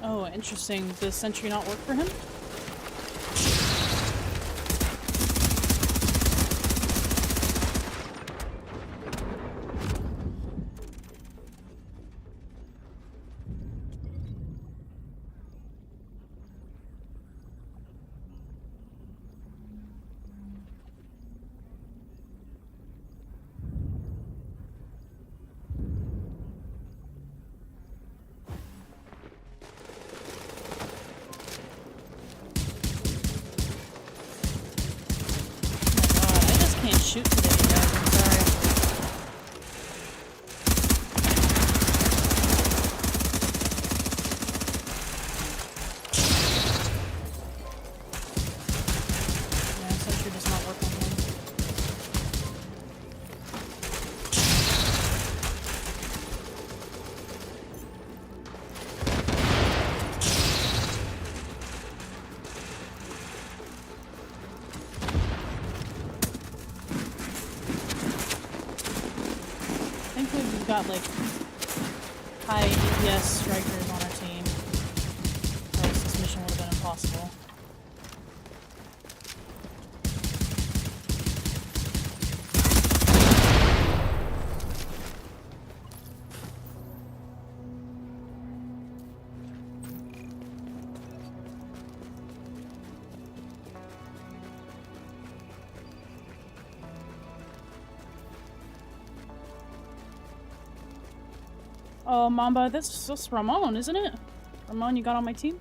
Oh, interesting. Does sentry not work for him? Can't shoot today, guys. I'm sorry. Yeah, sentry does not work on him. I think we've got like high DPS strikers on our team. Or else this mission would have been impossible. Oh, Mamba, that's Ramon, isn't it? Ramon, you got on my team?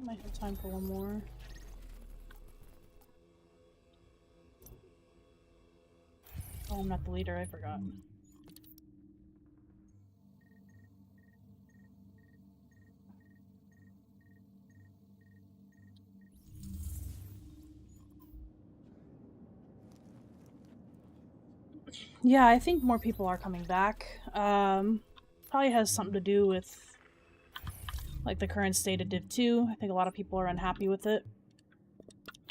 Might have time for one more. Oh, I'm not the leader, I forgot. Yeah, I think more people are coming back. Probably has something to do with like the current state of Div 2. I think a lot of people are unhappy with it.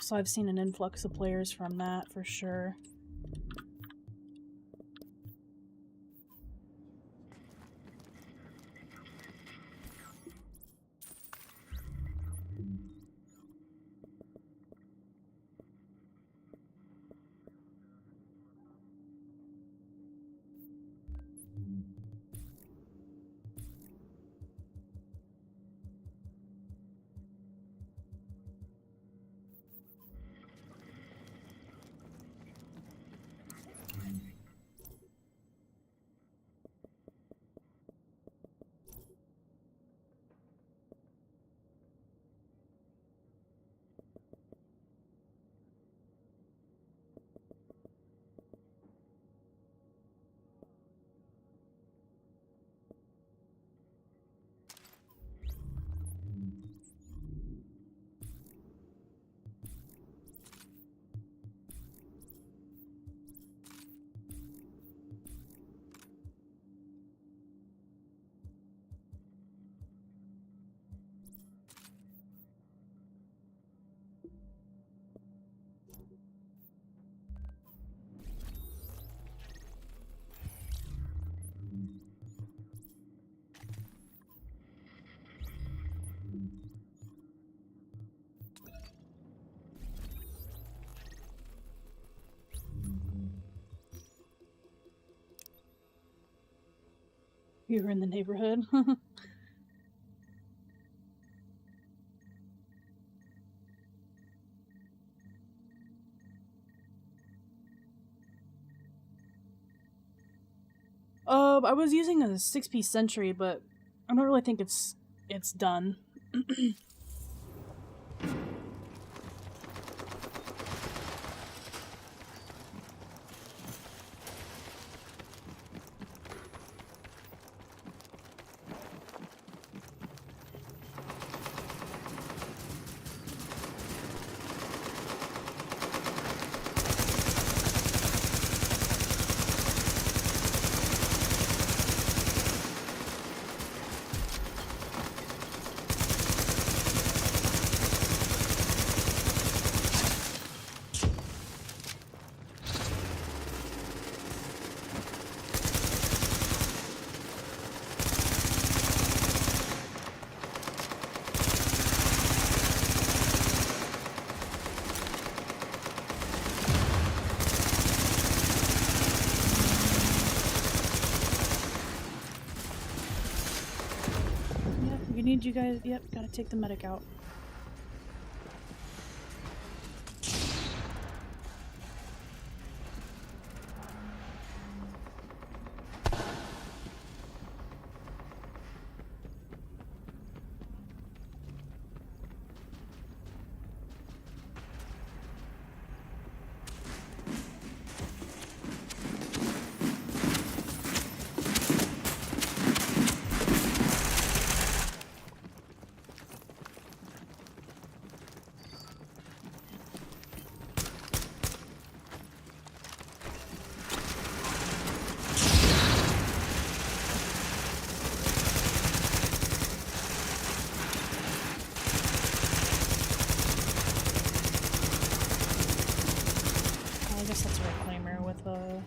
So I've seen an influx of players from that for sure. You were in the neighborhood. I was using a 6-piece Sentry, but I don't really think it's done. We need you guys. Yep, gotta take the medic out. I guess that's a reclaimer with a.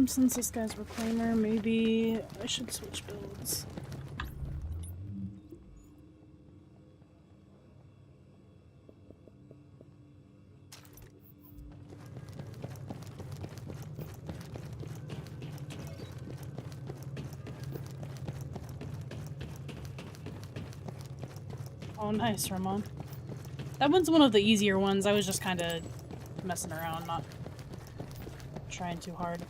Since this guy's reclaimer, maybe I should switch builds. Oh, nice, Ramon. That one's one of the easier ones. I was just kind of messing around, not trying too hard.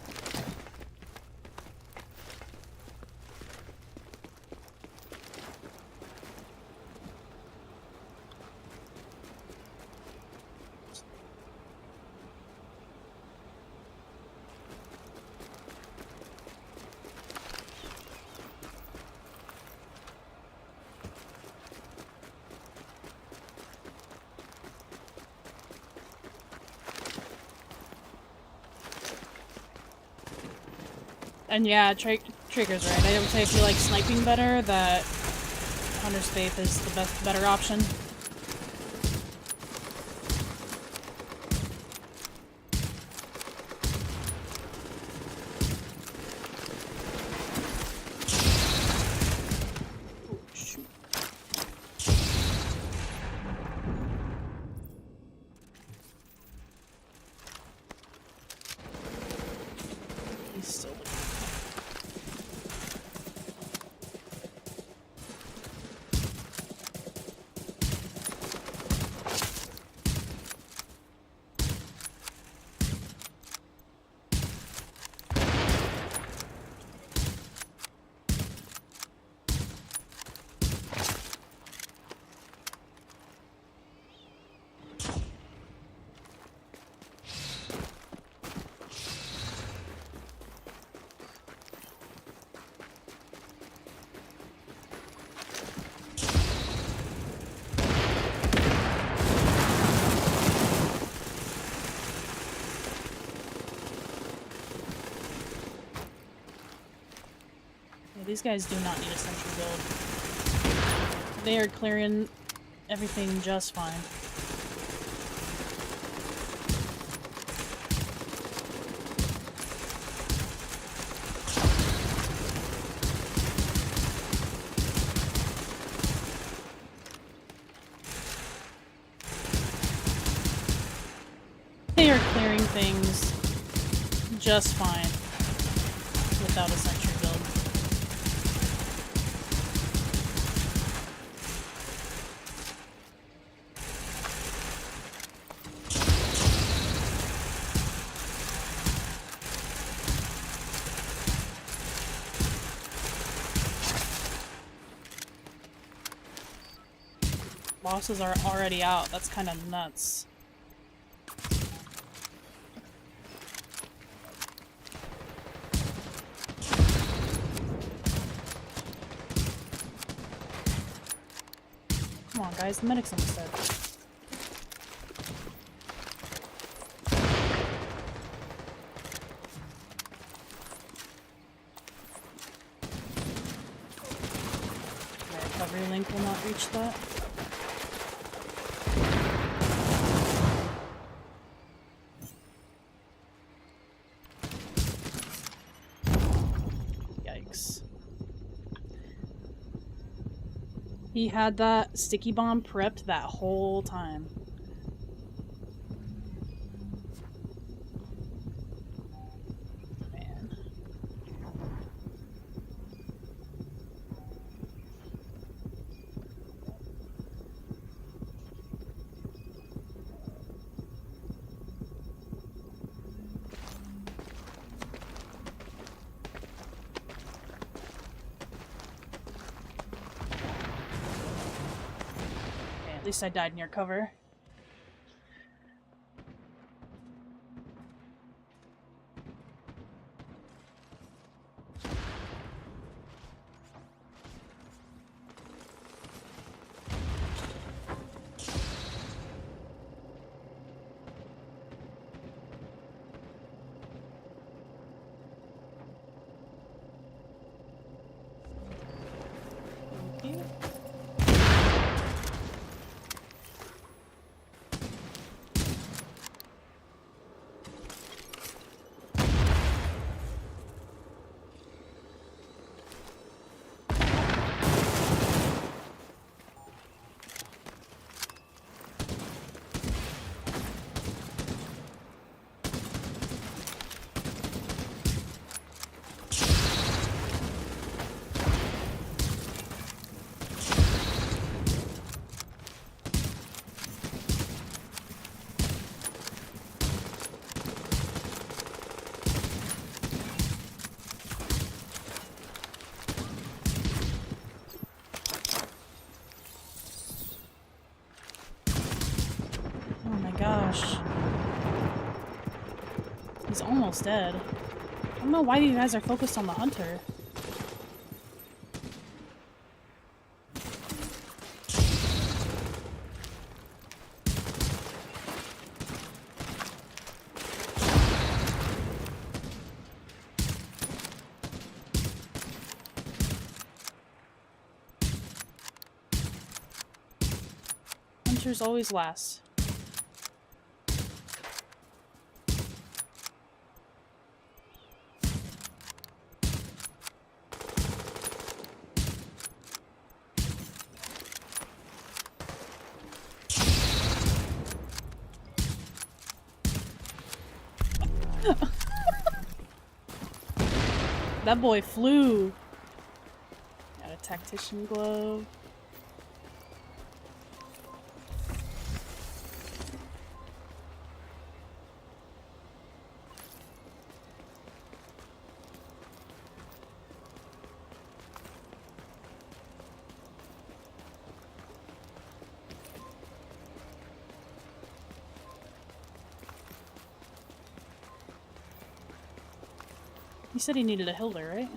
And yeah, Trigger's right. I would say if you like sniping better, that Hunter's Faith is the better option. Oh, shoot. He's still looking. Yeah, these guys do not need a sentry build. They are clearing everything just fine. They are clearing things just fine without a sentry build. Bosses are already out. That's kind of nuts. Come on, guys. The medic's almost dead. My recovery link will not reach that. Yikes. He had that sticky bomb prepped that whole time. Man. At least I died near cover. Thank you. Oh my gosh. He's almost dead. I don't know why you guys are focused on the hunter. Hunters always last. That boy flew. Got a tactician glove. He said he needed a hilder, right?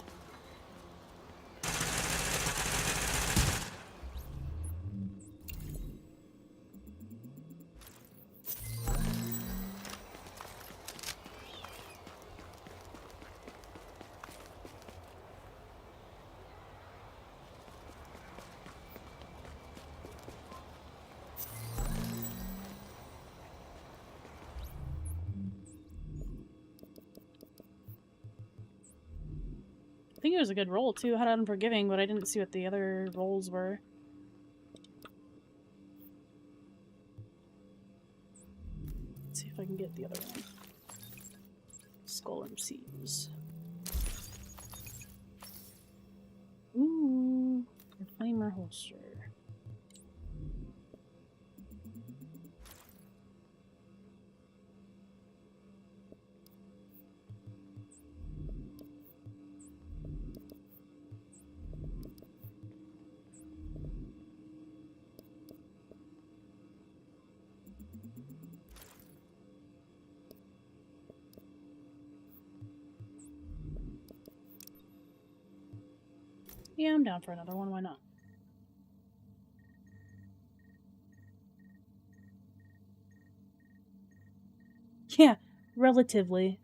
I think it was a good roll too. I had Unforgiving, but I didn't see what the other rolls were. Let's see if I can get the other one. Skull MCs. Ooh, Reclaimer holster. Yeah, I'm down for another one. Why not? Yeah, relatively.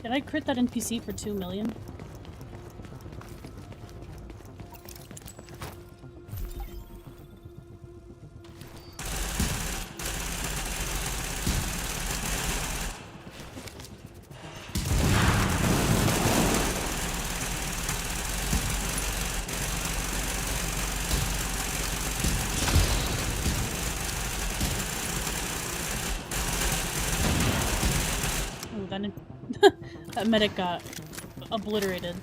Did I crit that NPC for 2 million? Oh, that medic got obliterated.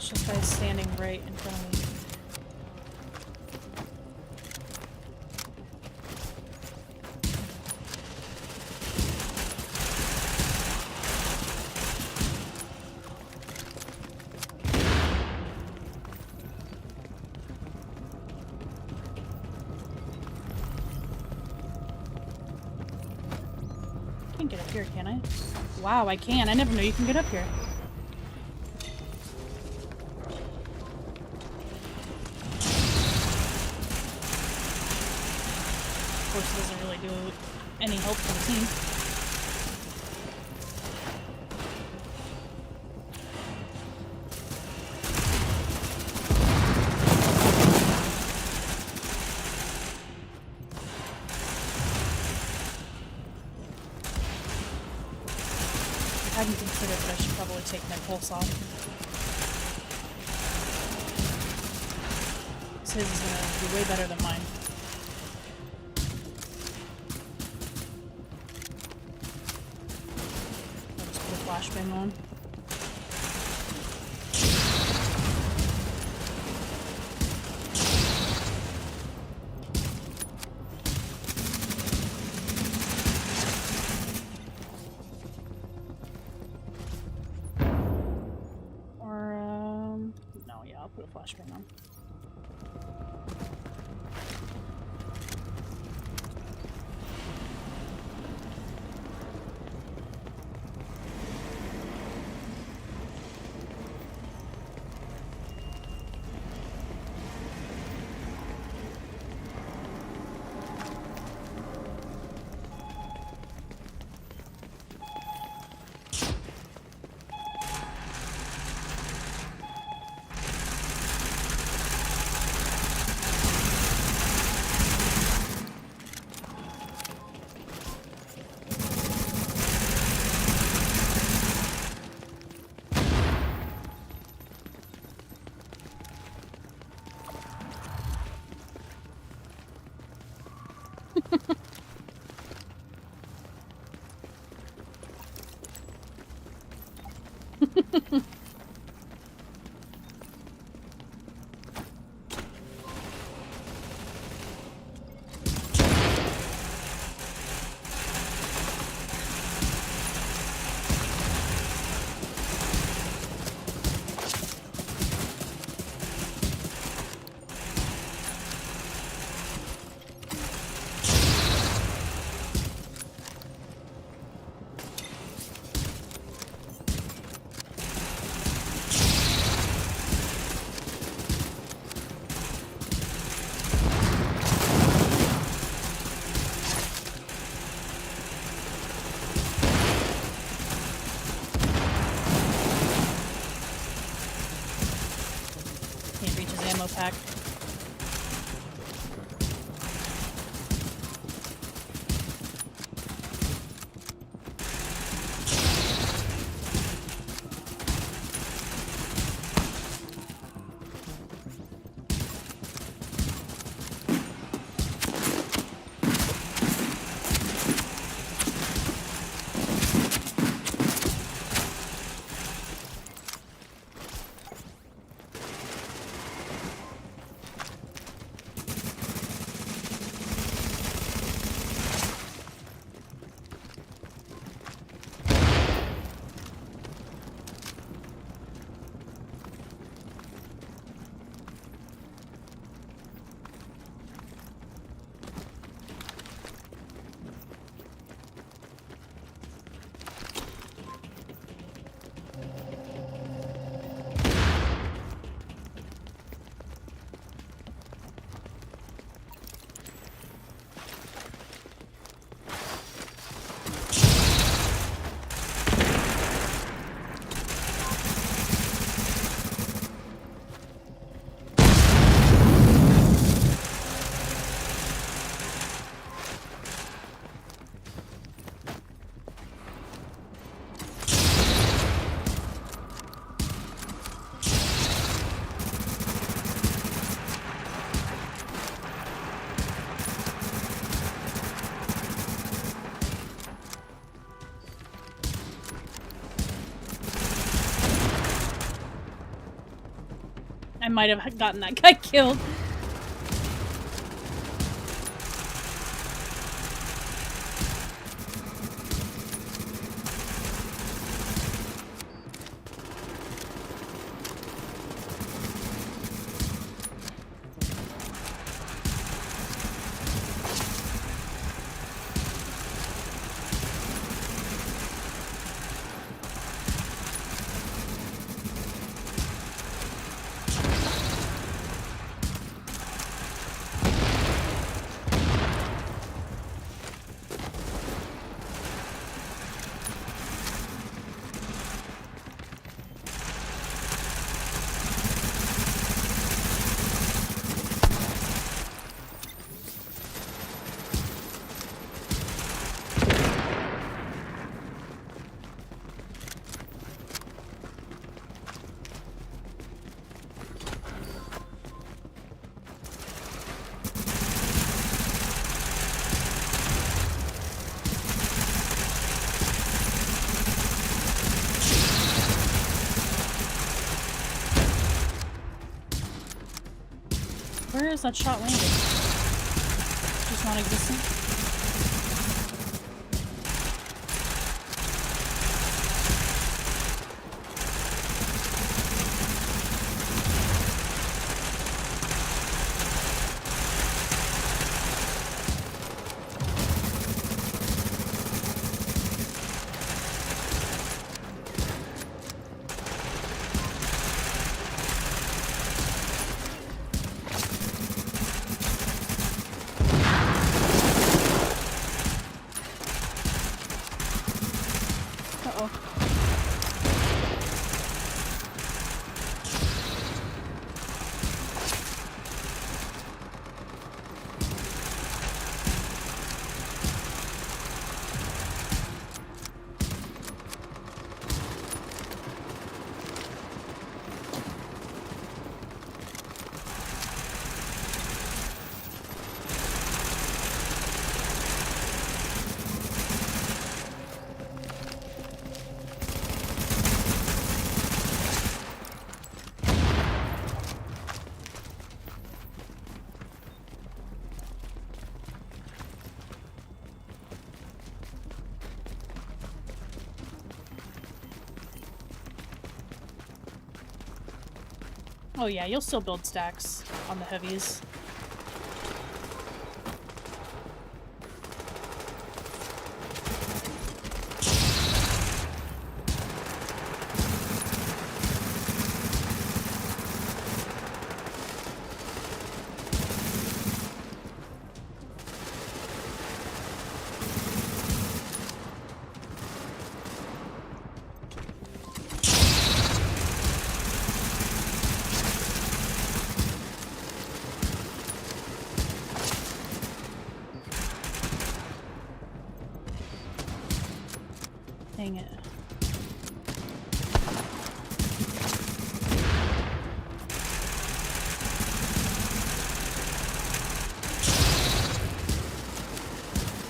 This guy's standing right in front of me. here, can I? Wow, I can. I never knew you can get up here. Of course, it doesn't really do any help for the team. I hadn't considered that I should probably take my pulse off. His is gonna be way better than mine. I'll just put a flashbang on. No, yeah, I'll put a flashbang on. Can't reach his ammo pack. I might have gotten that guy killed. Where is that shot landing? Just not existent? Uh-oh. Oh yeah, you'll still build stacks on the heavies. Dang it.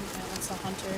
Okay, that's a hunter.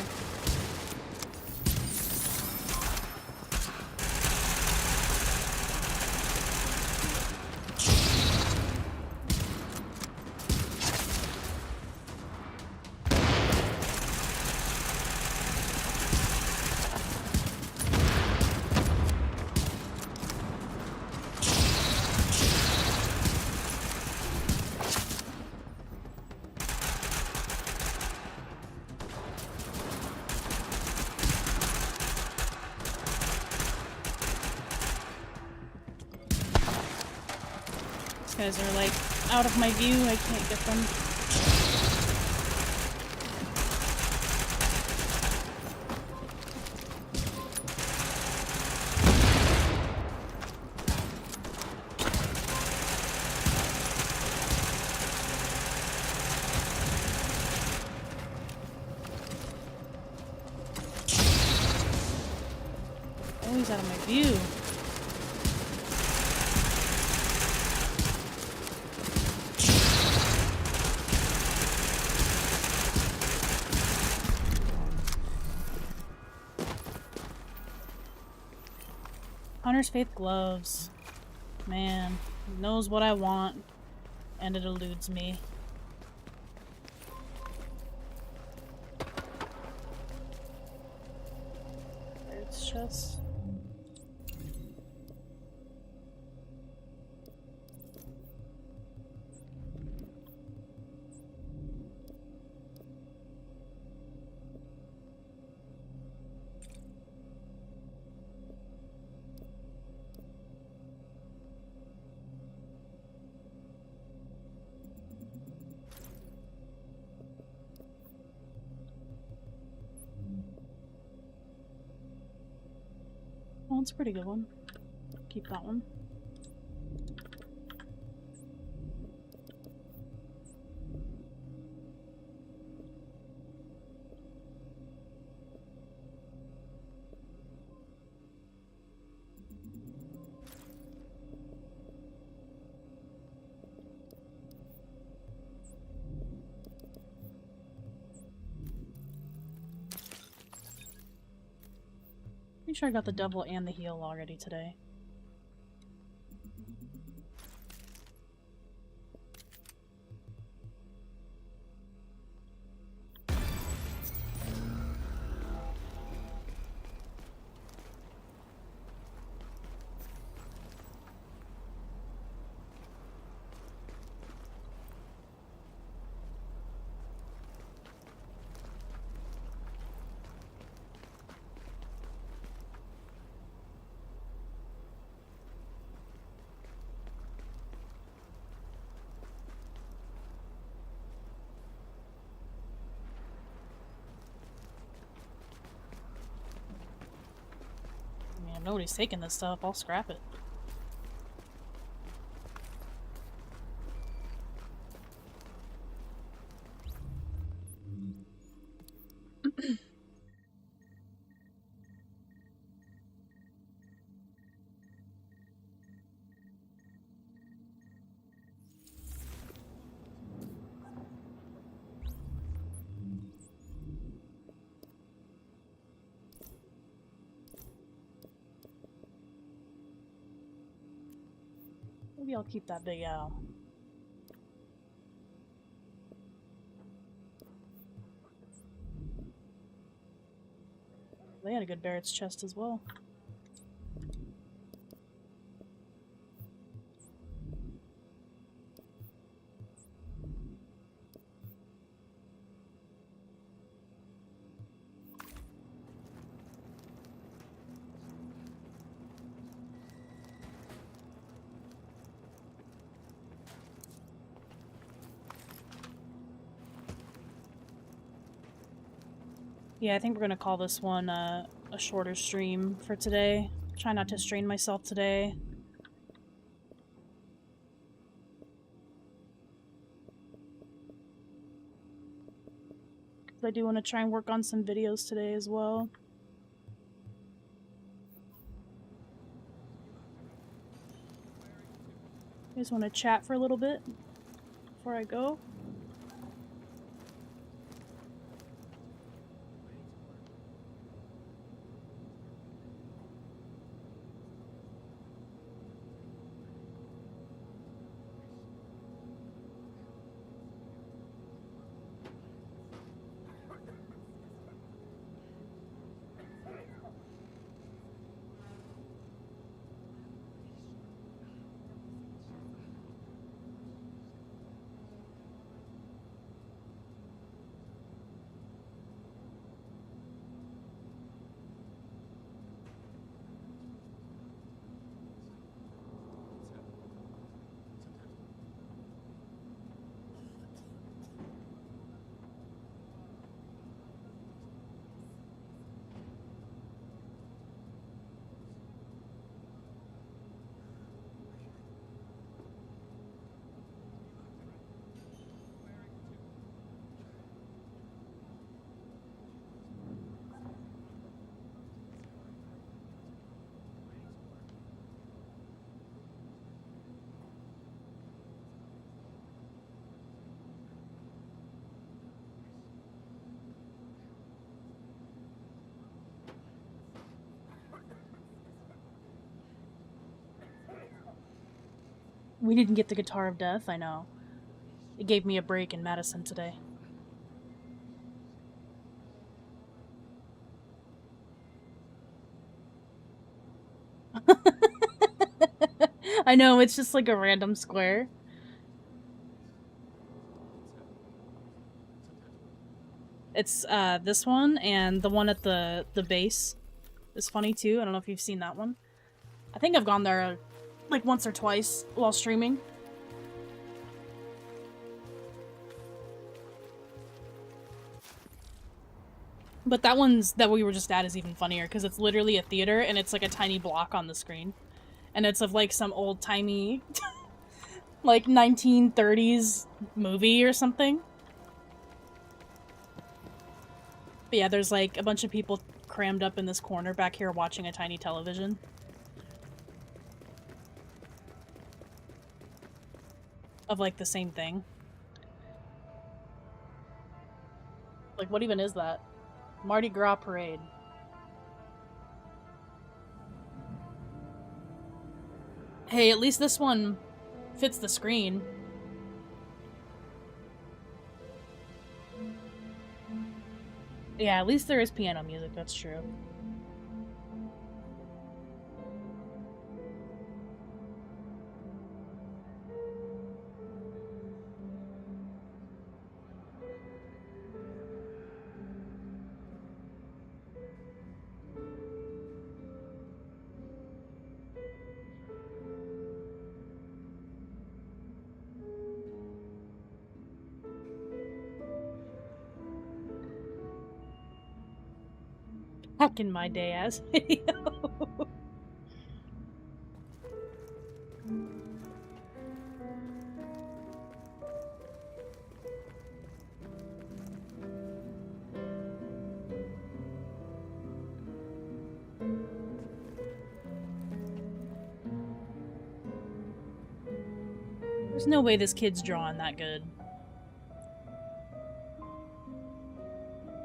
These guys are like out of my view, I can't get them. Always out of my view. Hunter's Faith gloves. Man, it knows what I want, and it eludes me. It's just... Oh, it's a pretty good one. Keep that one. Pretty sure I got the double and the heal already today. nobody's taking this stuff. I'll scrap it. Maybe I'll keep that big owl. They had a good Barrett's chest as well. Yeah, I think we're gonna call this one a shorter stream for today. Try not to strain myself today. I do want to try and work on some videos today as well. You guys want to chat for a little bit before I go? We didn't get the Guitar of Death, I know. It gave me a break in Madison today. I know, it's just like a random square. It's this one, and the one at the base is funny too. I don't know if you've seen that one. I think I've gone there like once or twice while streaming. But that one's that we were just at is even funnier because it's literally a theater and it's like a tiny block on the screen. And it's of like some old-timey like 1930s movie or something. But yeah, there's like a bunch of people crammed up in this corner back here watching a tiny television. Of like the same thing. Like, what even is that? Mardi Gras Parade. Hey, at least this one fits the screen. Yeah, at least there is piano music, that's true. Back in my day as video. There's no way this kid's drawing that good.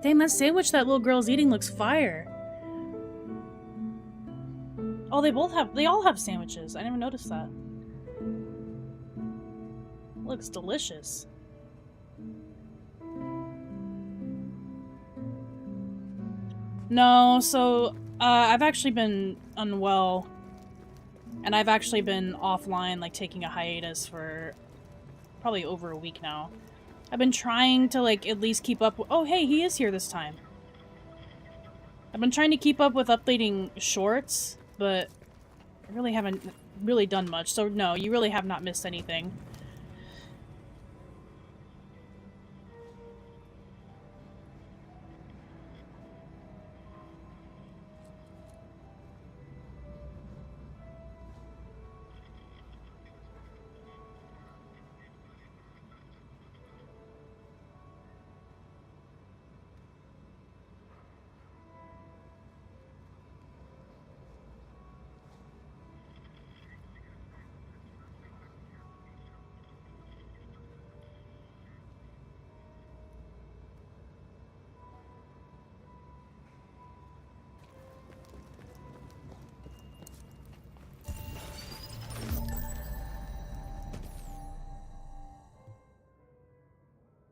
Dang, that sandwich that little girl's eating looks fire. Oh, they all have sandwiches. I never noticed that. Looks delicious. No, so, I've actually been unwell. And I've actually been offline, like, taking a hiatus for probably over a week now. I've been trying to, like, at least keep up with— oh, hey, he is here this time. I've been trying to keep up with updating shorts, but I really haven't really done much. So, no, you really have not missed anything.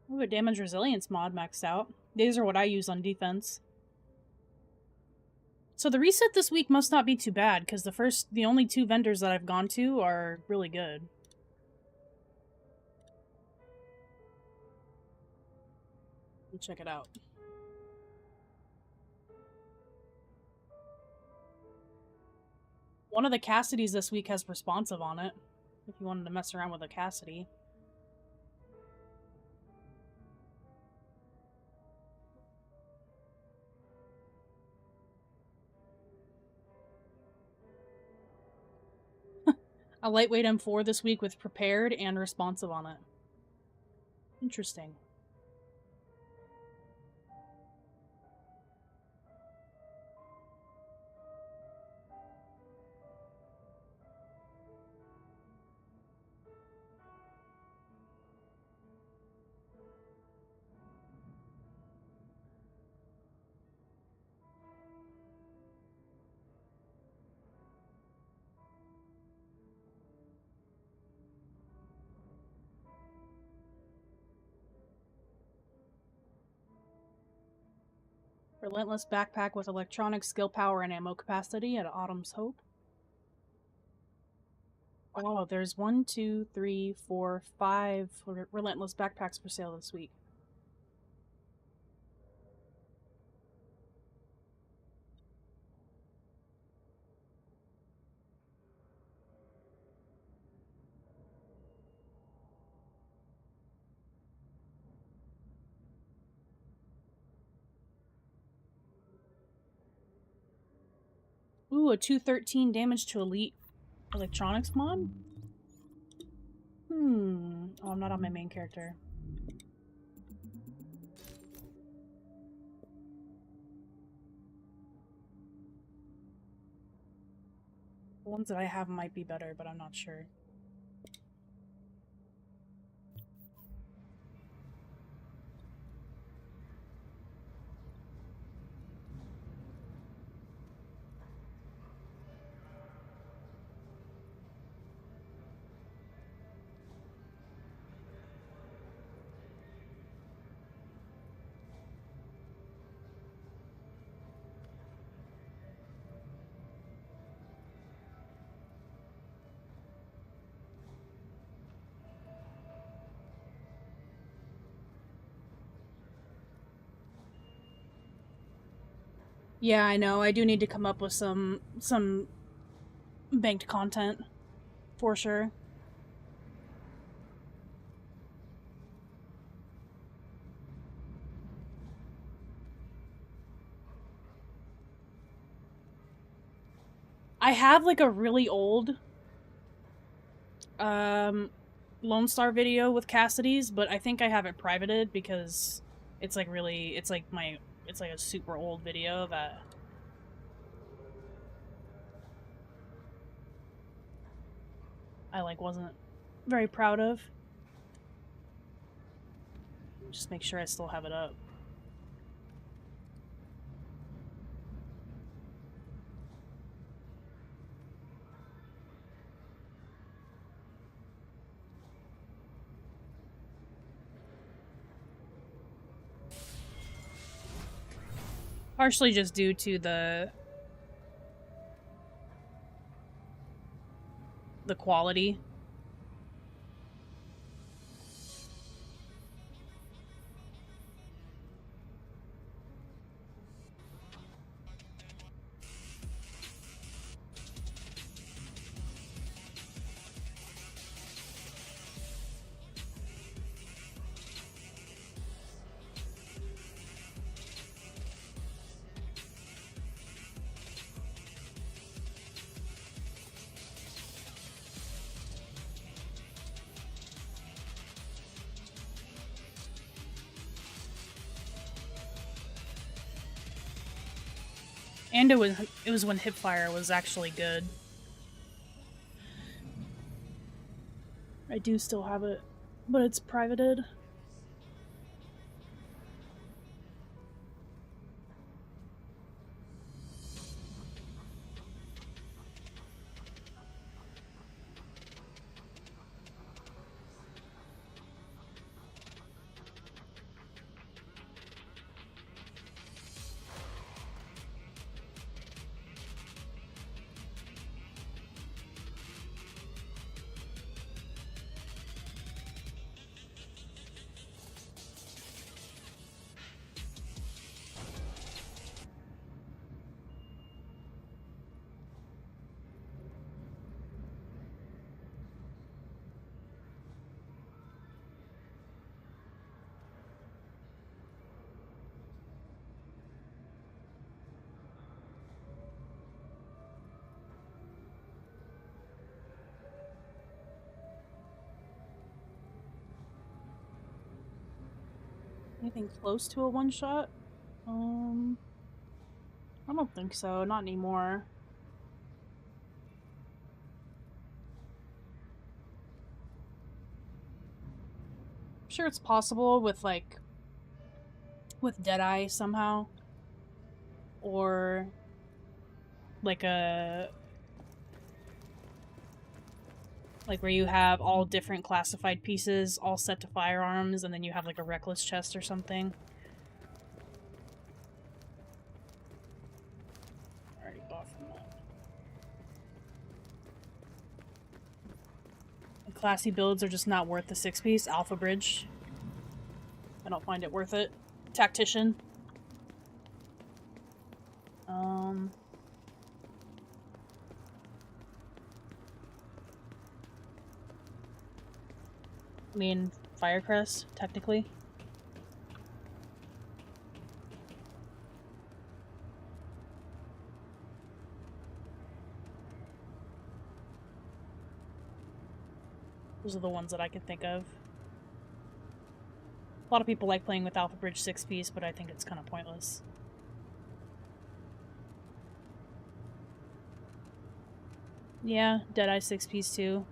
Ooh, a damage resilience mod maxed out. These are what I use on defense. So the reset this week must not be too bad, because the only 2 vendors that I've gone to are really good. Check it out. One of the Cassidys this week has responsive on it, if you wanted to mess around with a Cassidy. A lightweight M4 this week with prepared and responsive on it. Interesting. Relentless backpack with electronic skill power and ammo capacity at Autumn's Hope. Oh, there's 1, 2, 3, 4, 5 Relentless backpacks for sale this week. Ooh, a 213 damage to elite electronics mod? Oh, I'm not on my main character. The ones that I have might be better, but I'm not sure. Yeah, I know. I do need to come up with some banked content, for sure. I have like a really old Lone Star video with Cassidy's, but I think I have it privated because it's like really, it's like a super old video that I like wasn't very proud of. Just make sure I still have it up. Partially just due to the quality. And it was when Hipfire was actually good. I do still have it, but it's privated. Anything close to a one-shot? I don't think so. Not anymore. I'm sure it's possible with, like, with Deadeye somehow. Or, like, like, where you have all different classified pieces all set to firearms, and then you have, like, a reckless chest or something. Already bought from that. And classy builds are just not worth the 6-piece. Alpha Bridge. I don't find it worth it. Tactician. I mean, Firecrest, technically. Those are the ones that I can think of. A lot of people like playing with Alpha Bridge 6-piece, but I think it's kind of pointless. Yeah, Deadeye 6-piece too.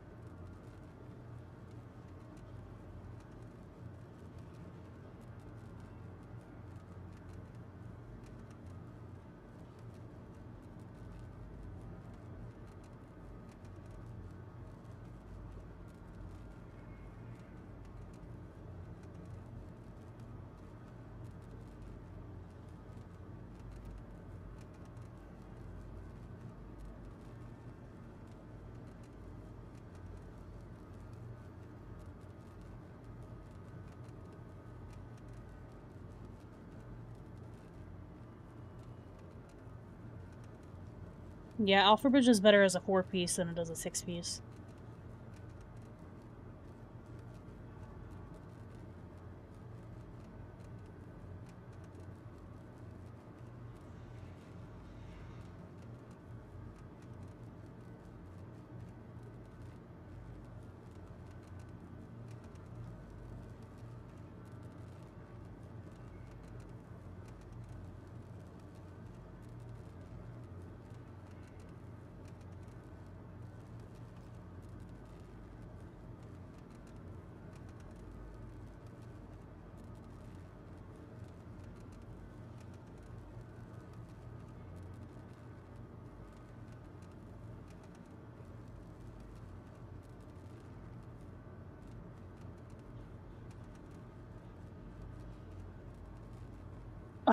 Yeah, Alpha Bridge is better as a 4-piece than it does a 6-piece.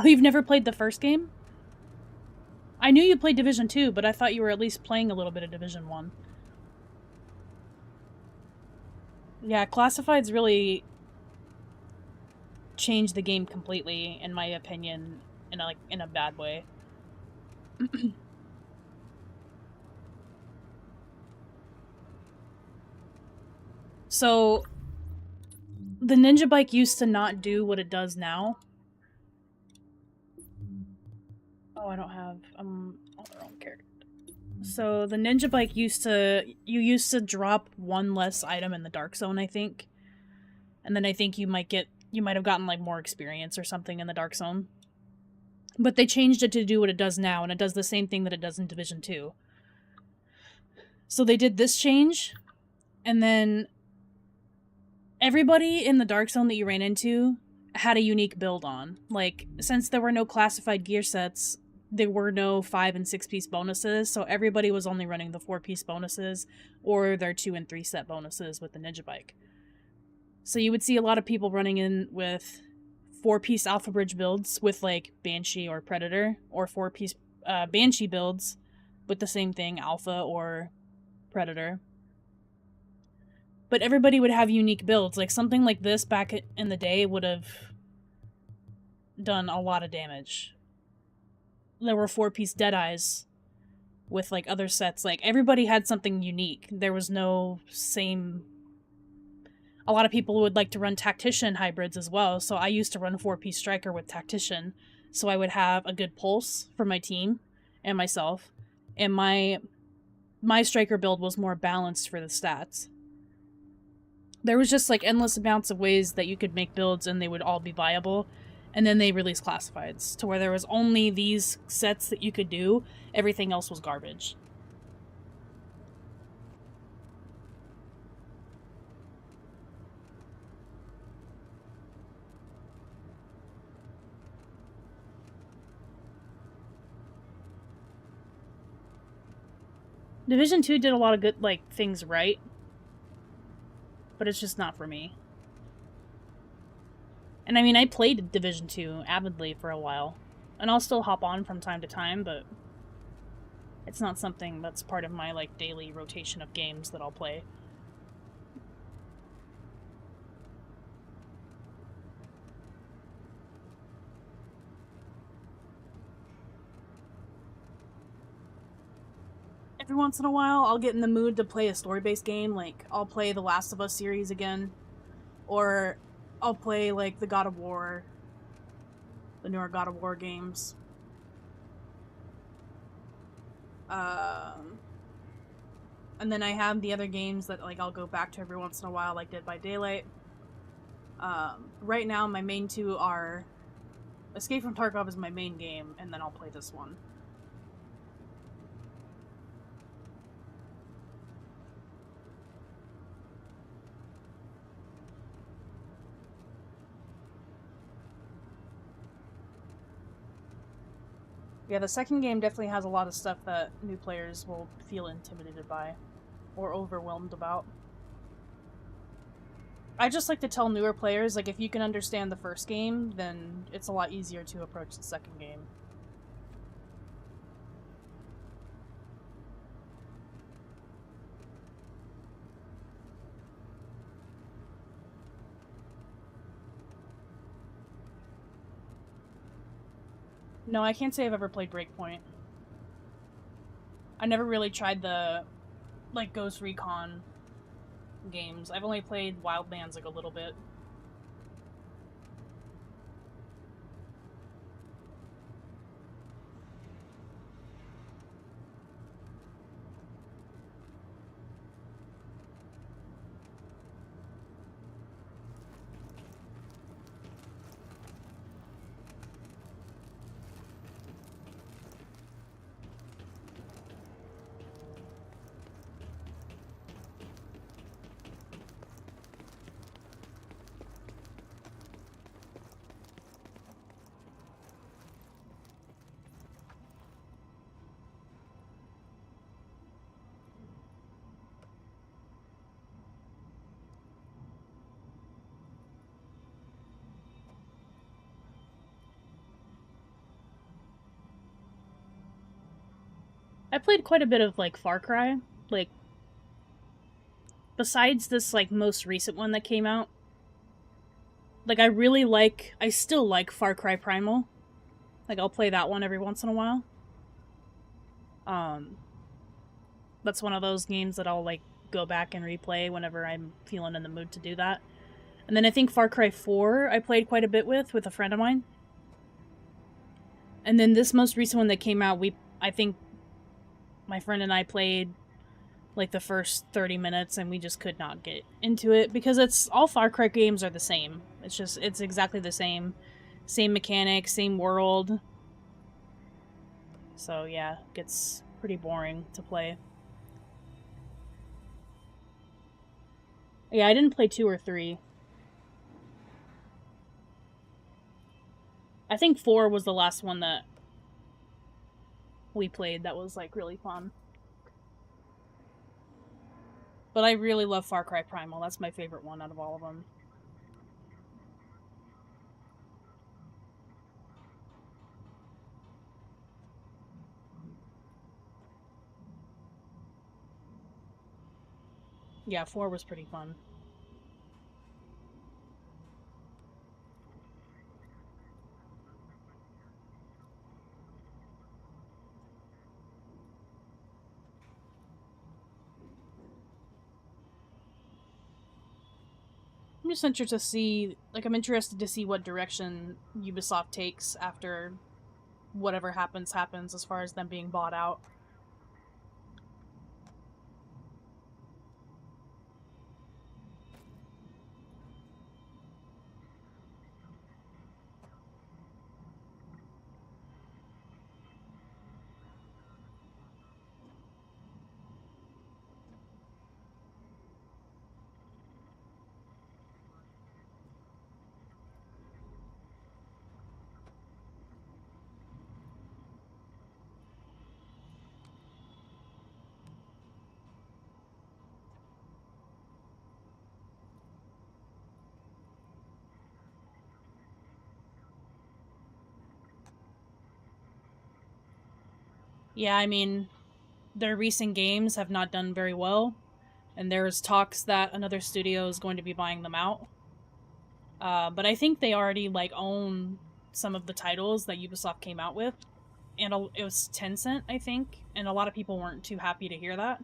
Oh, you've never played the first game? I knew you played Division 2, but I thought you were at least playing a little bit of Division 1. Yeah, Classified's really changed the game completely, in my opinion, in a bad way. So, the Ninja Bike used to not do what it does now. Oh, I don't have, on the wrong character. So, the Ninja Bike you used to drop one less item in the Dark Zone, I think. And then I think you might have gotten, like, more experience or something in the Dark Zone. But they changed it to do what it does now, and it does the same thing that it does in Division 2. So they did this change, and then everybody in the Dark Zone that you ran into had a unique build on. Like, since there were no classified gear sets, there were no 5 and 6 piece bonuses, so everybody was only running the 4 piece bonuses or their 2 and 3 set bonuses with the Ninja Bike. So you would see a lot of people running in with 4 piece Alpha Bridge builds with like Banshee or Predator, or 4 piece Banshee builds with the same thing, Alpha or Predator. But everybody would have unique builds. Like, something like this back in the day would have done a lot of damage. There were 4 piece Deadeyes with, like, other sets. Like, everybody had something unique. There was no same... A lot of people would like to run Tactician hybrids as well, so I used to run 4 piece Striker with Tactician, so I would have a good pulse for my team and myself, and my Striker build was more balanced for the stats. There was just, like, endless amounts of ways that you could make builds and they would all be viable. And then they released Classifieds, to where there was only these sets that you could do. Everything else was garbage. Division 2 did a lot of good, like, things right. But it's just not for me. And I mean, I played Division 2 avidly for a while. And I'll still hop on from time to time, but it's not something that's part of my, like, daily rotation of games that I'll play. Every once in a while, I'll get in the mood to play a story-based game, like, I'll play the Last of Us series again, or I'll play, like, the God of War, the newer God of War games. And then I have the other games that, like, I'll go back to every once in a while, like Dead by Daylight. Right now, my main 2 are... Escape from Tarkov is my main game, and then I'll play this one. Yeah, the second game definitely has a lot of stuff that new players will feel intimidated by, or overwhelmed about. I just like to tell newer players, like, if you can understand the first game, then it's a lot easier to approach the second game. No, I can't say I've ever played Breakpoint. I never really tried the, like, Ghost Recon games. I've only played Wildlands, like, a little bit. I played quite a bit of, like, Far Cry. Like, besides this, like, most recent one that came out. Like, I still like Far Cry Primal. Like, I'll play that one every once in a while. That's one of those games that I'll, like, go back and replay whenever I'm feeling in the mood to do that. And then I think Far Cry 4 I played quite a bit with a friend of mine. And then this most recent one that came out, I think my friend and I played like the first 30 minutes and we just could not get into it because all Far Cry games are the same. It's exactly the same. Same mechanics, same world. So yeah, it gets pretty boring to play. Yeah, I didn't play 2 or 3. I think 4 was the last one that we played that was, like, really fun. But I really love Far Cry Primal. That's my favorite one out of all of them. Yeah, 4 was pretty fun. I'm just I'm interested to see what direction Ubisoft takes after whatever happens as far as them being bought out. Yeah, I mean, their recent games have not done very well, and there's talks that another studio is going to be buying them out. But I think they already, like, own some of the titles that Ubisoft came out with, and it was Tencent, I think, and a lot of people weren't too happy to hear that.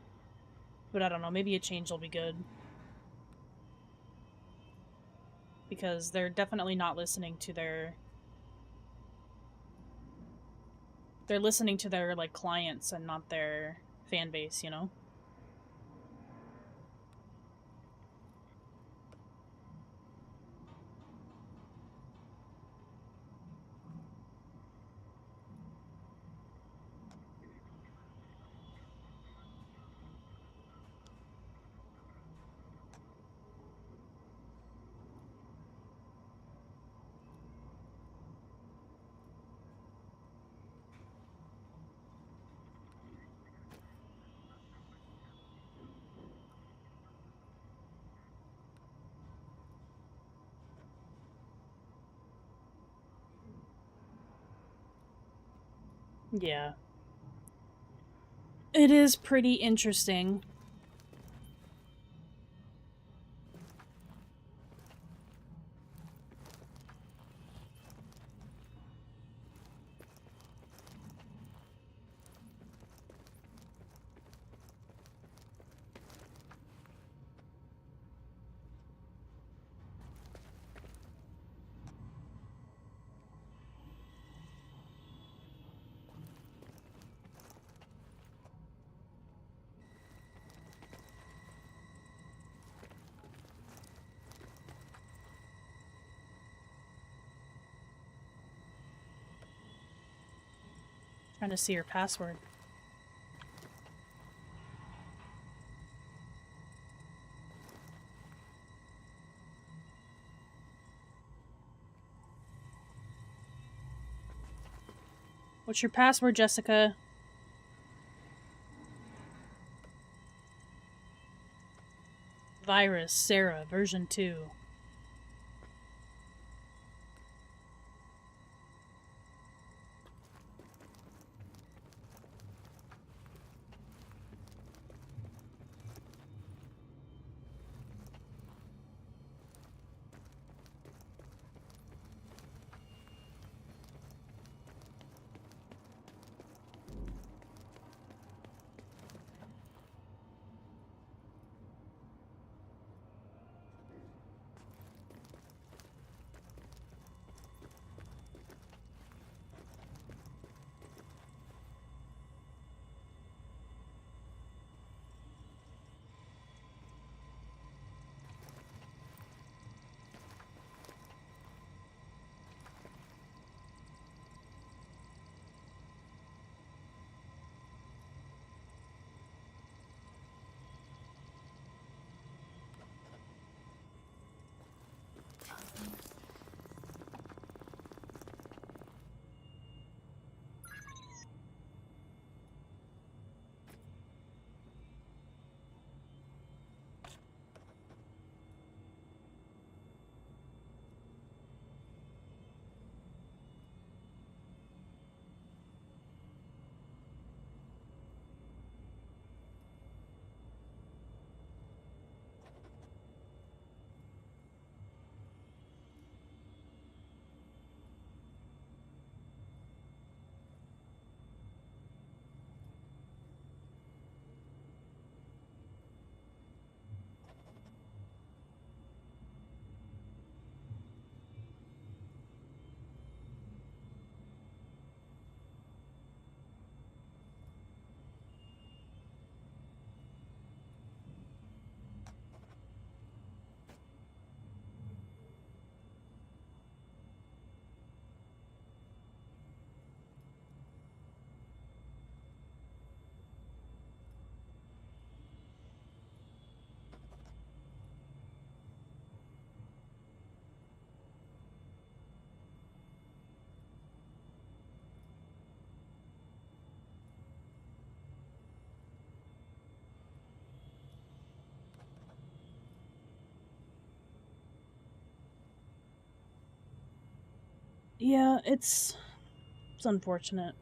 But I don't know, maybe a change will be good. Because they're definitely not listening to they're listening to their, like, clients and not their fan base, you know? Yeah. It is pretty interesting. Trying to see your password. What's your password, Jessica? Virus, Sarah, version 2. Yeah, it's unfortunate.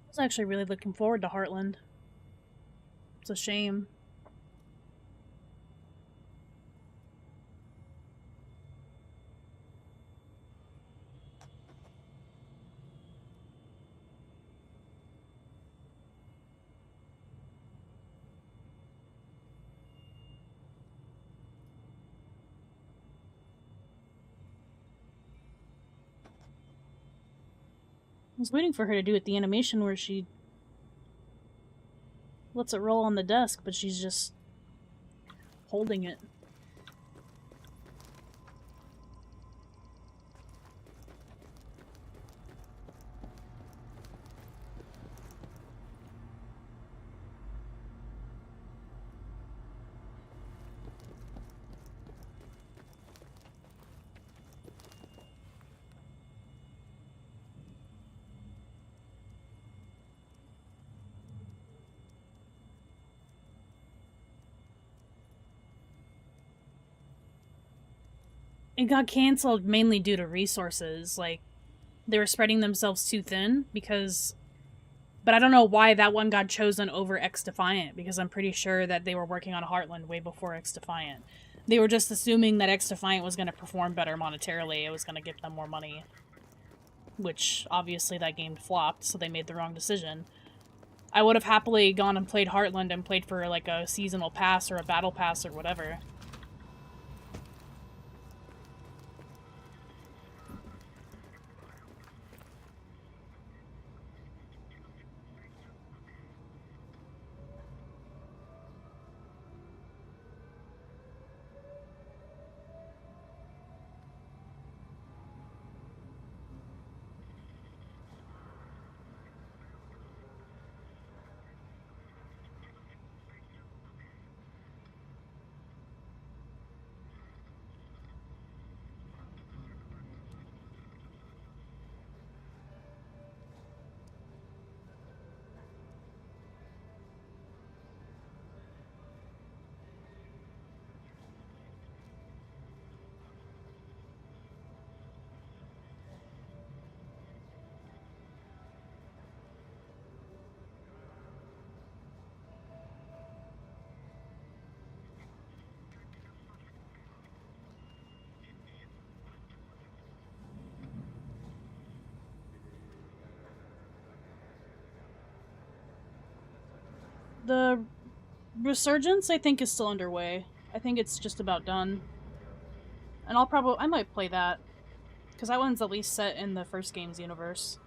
I was actually really looking forward to Heartland. It's a shame. I was waiting for her to do it the animation where she lets it roll on the desk, but she's just holding it. It got canceled mainly due to resources. Like, they were spreading themselves too thin because... But I don't know why that one got chosen over X Defiant, because I'm pretty sure that they were working on Heartland way before X Defiant. They were just assuming that X Defiant was going to perform better monetarily. It was going to give them more money. Which, obviously, that game flopped, so they made the wrong decision. I would have happily gone and played Heartland and played for, like, a seasonal pass or a battle pass or whatever. The Resurgence, I think, is still underway. I think it's just about done. And I might play that. Because that one's at least set in the first game's universe.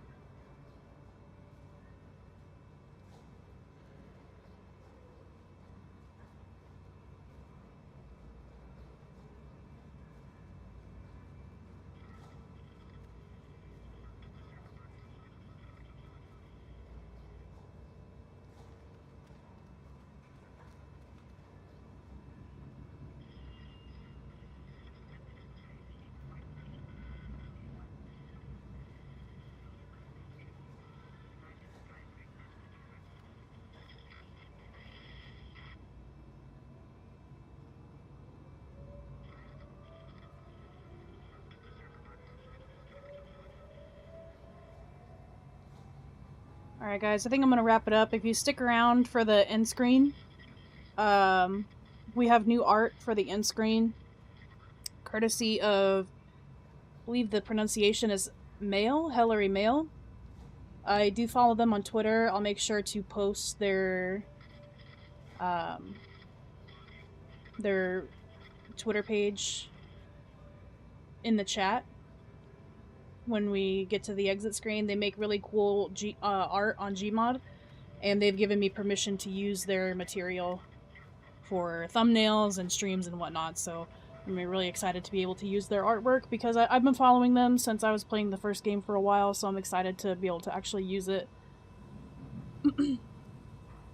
Alright guys, I think I'm gonna wrap it up. If you stick around for the end screen, We have new art for the end screen, courtesy of, I believe the pronunciation is Mail, Hillary Mail. I do follow them on Twitter. I'll make sure to post their Twitter page in the chat when we get to the exit screen. They make really cool art on Gmod, and they've given me permission to use their material for thumbnails and streams and whatnot, so I'm really excited to be able to use their artwork, because I've been following them since I was playing the first game for a while, so I'm excited to be able to actually use it.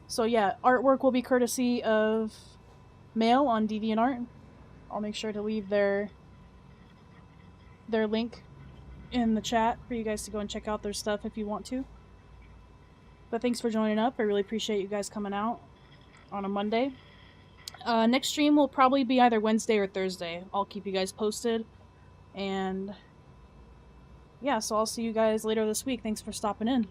So yeah, artwork will be courtesy of Mail on DeviantArt. I'll make sure to leave their link in the chat for you guys to go and check out their stuff if you want to. But thanks for joining up. I really appreciate you guys coming out on a Monday. Next stream will probably be either Wednesday or Thursday. I'll keep you guys posted. And yeah, so I'll see you guys later this week. Thanks for stopping in.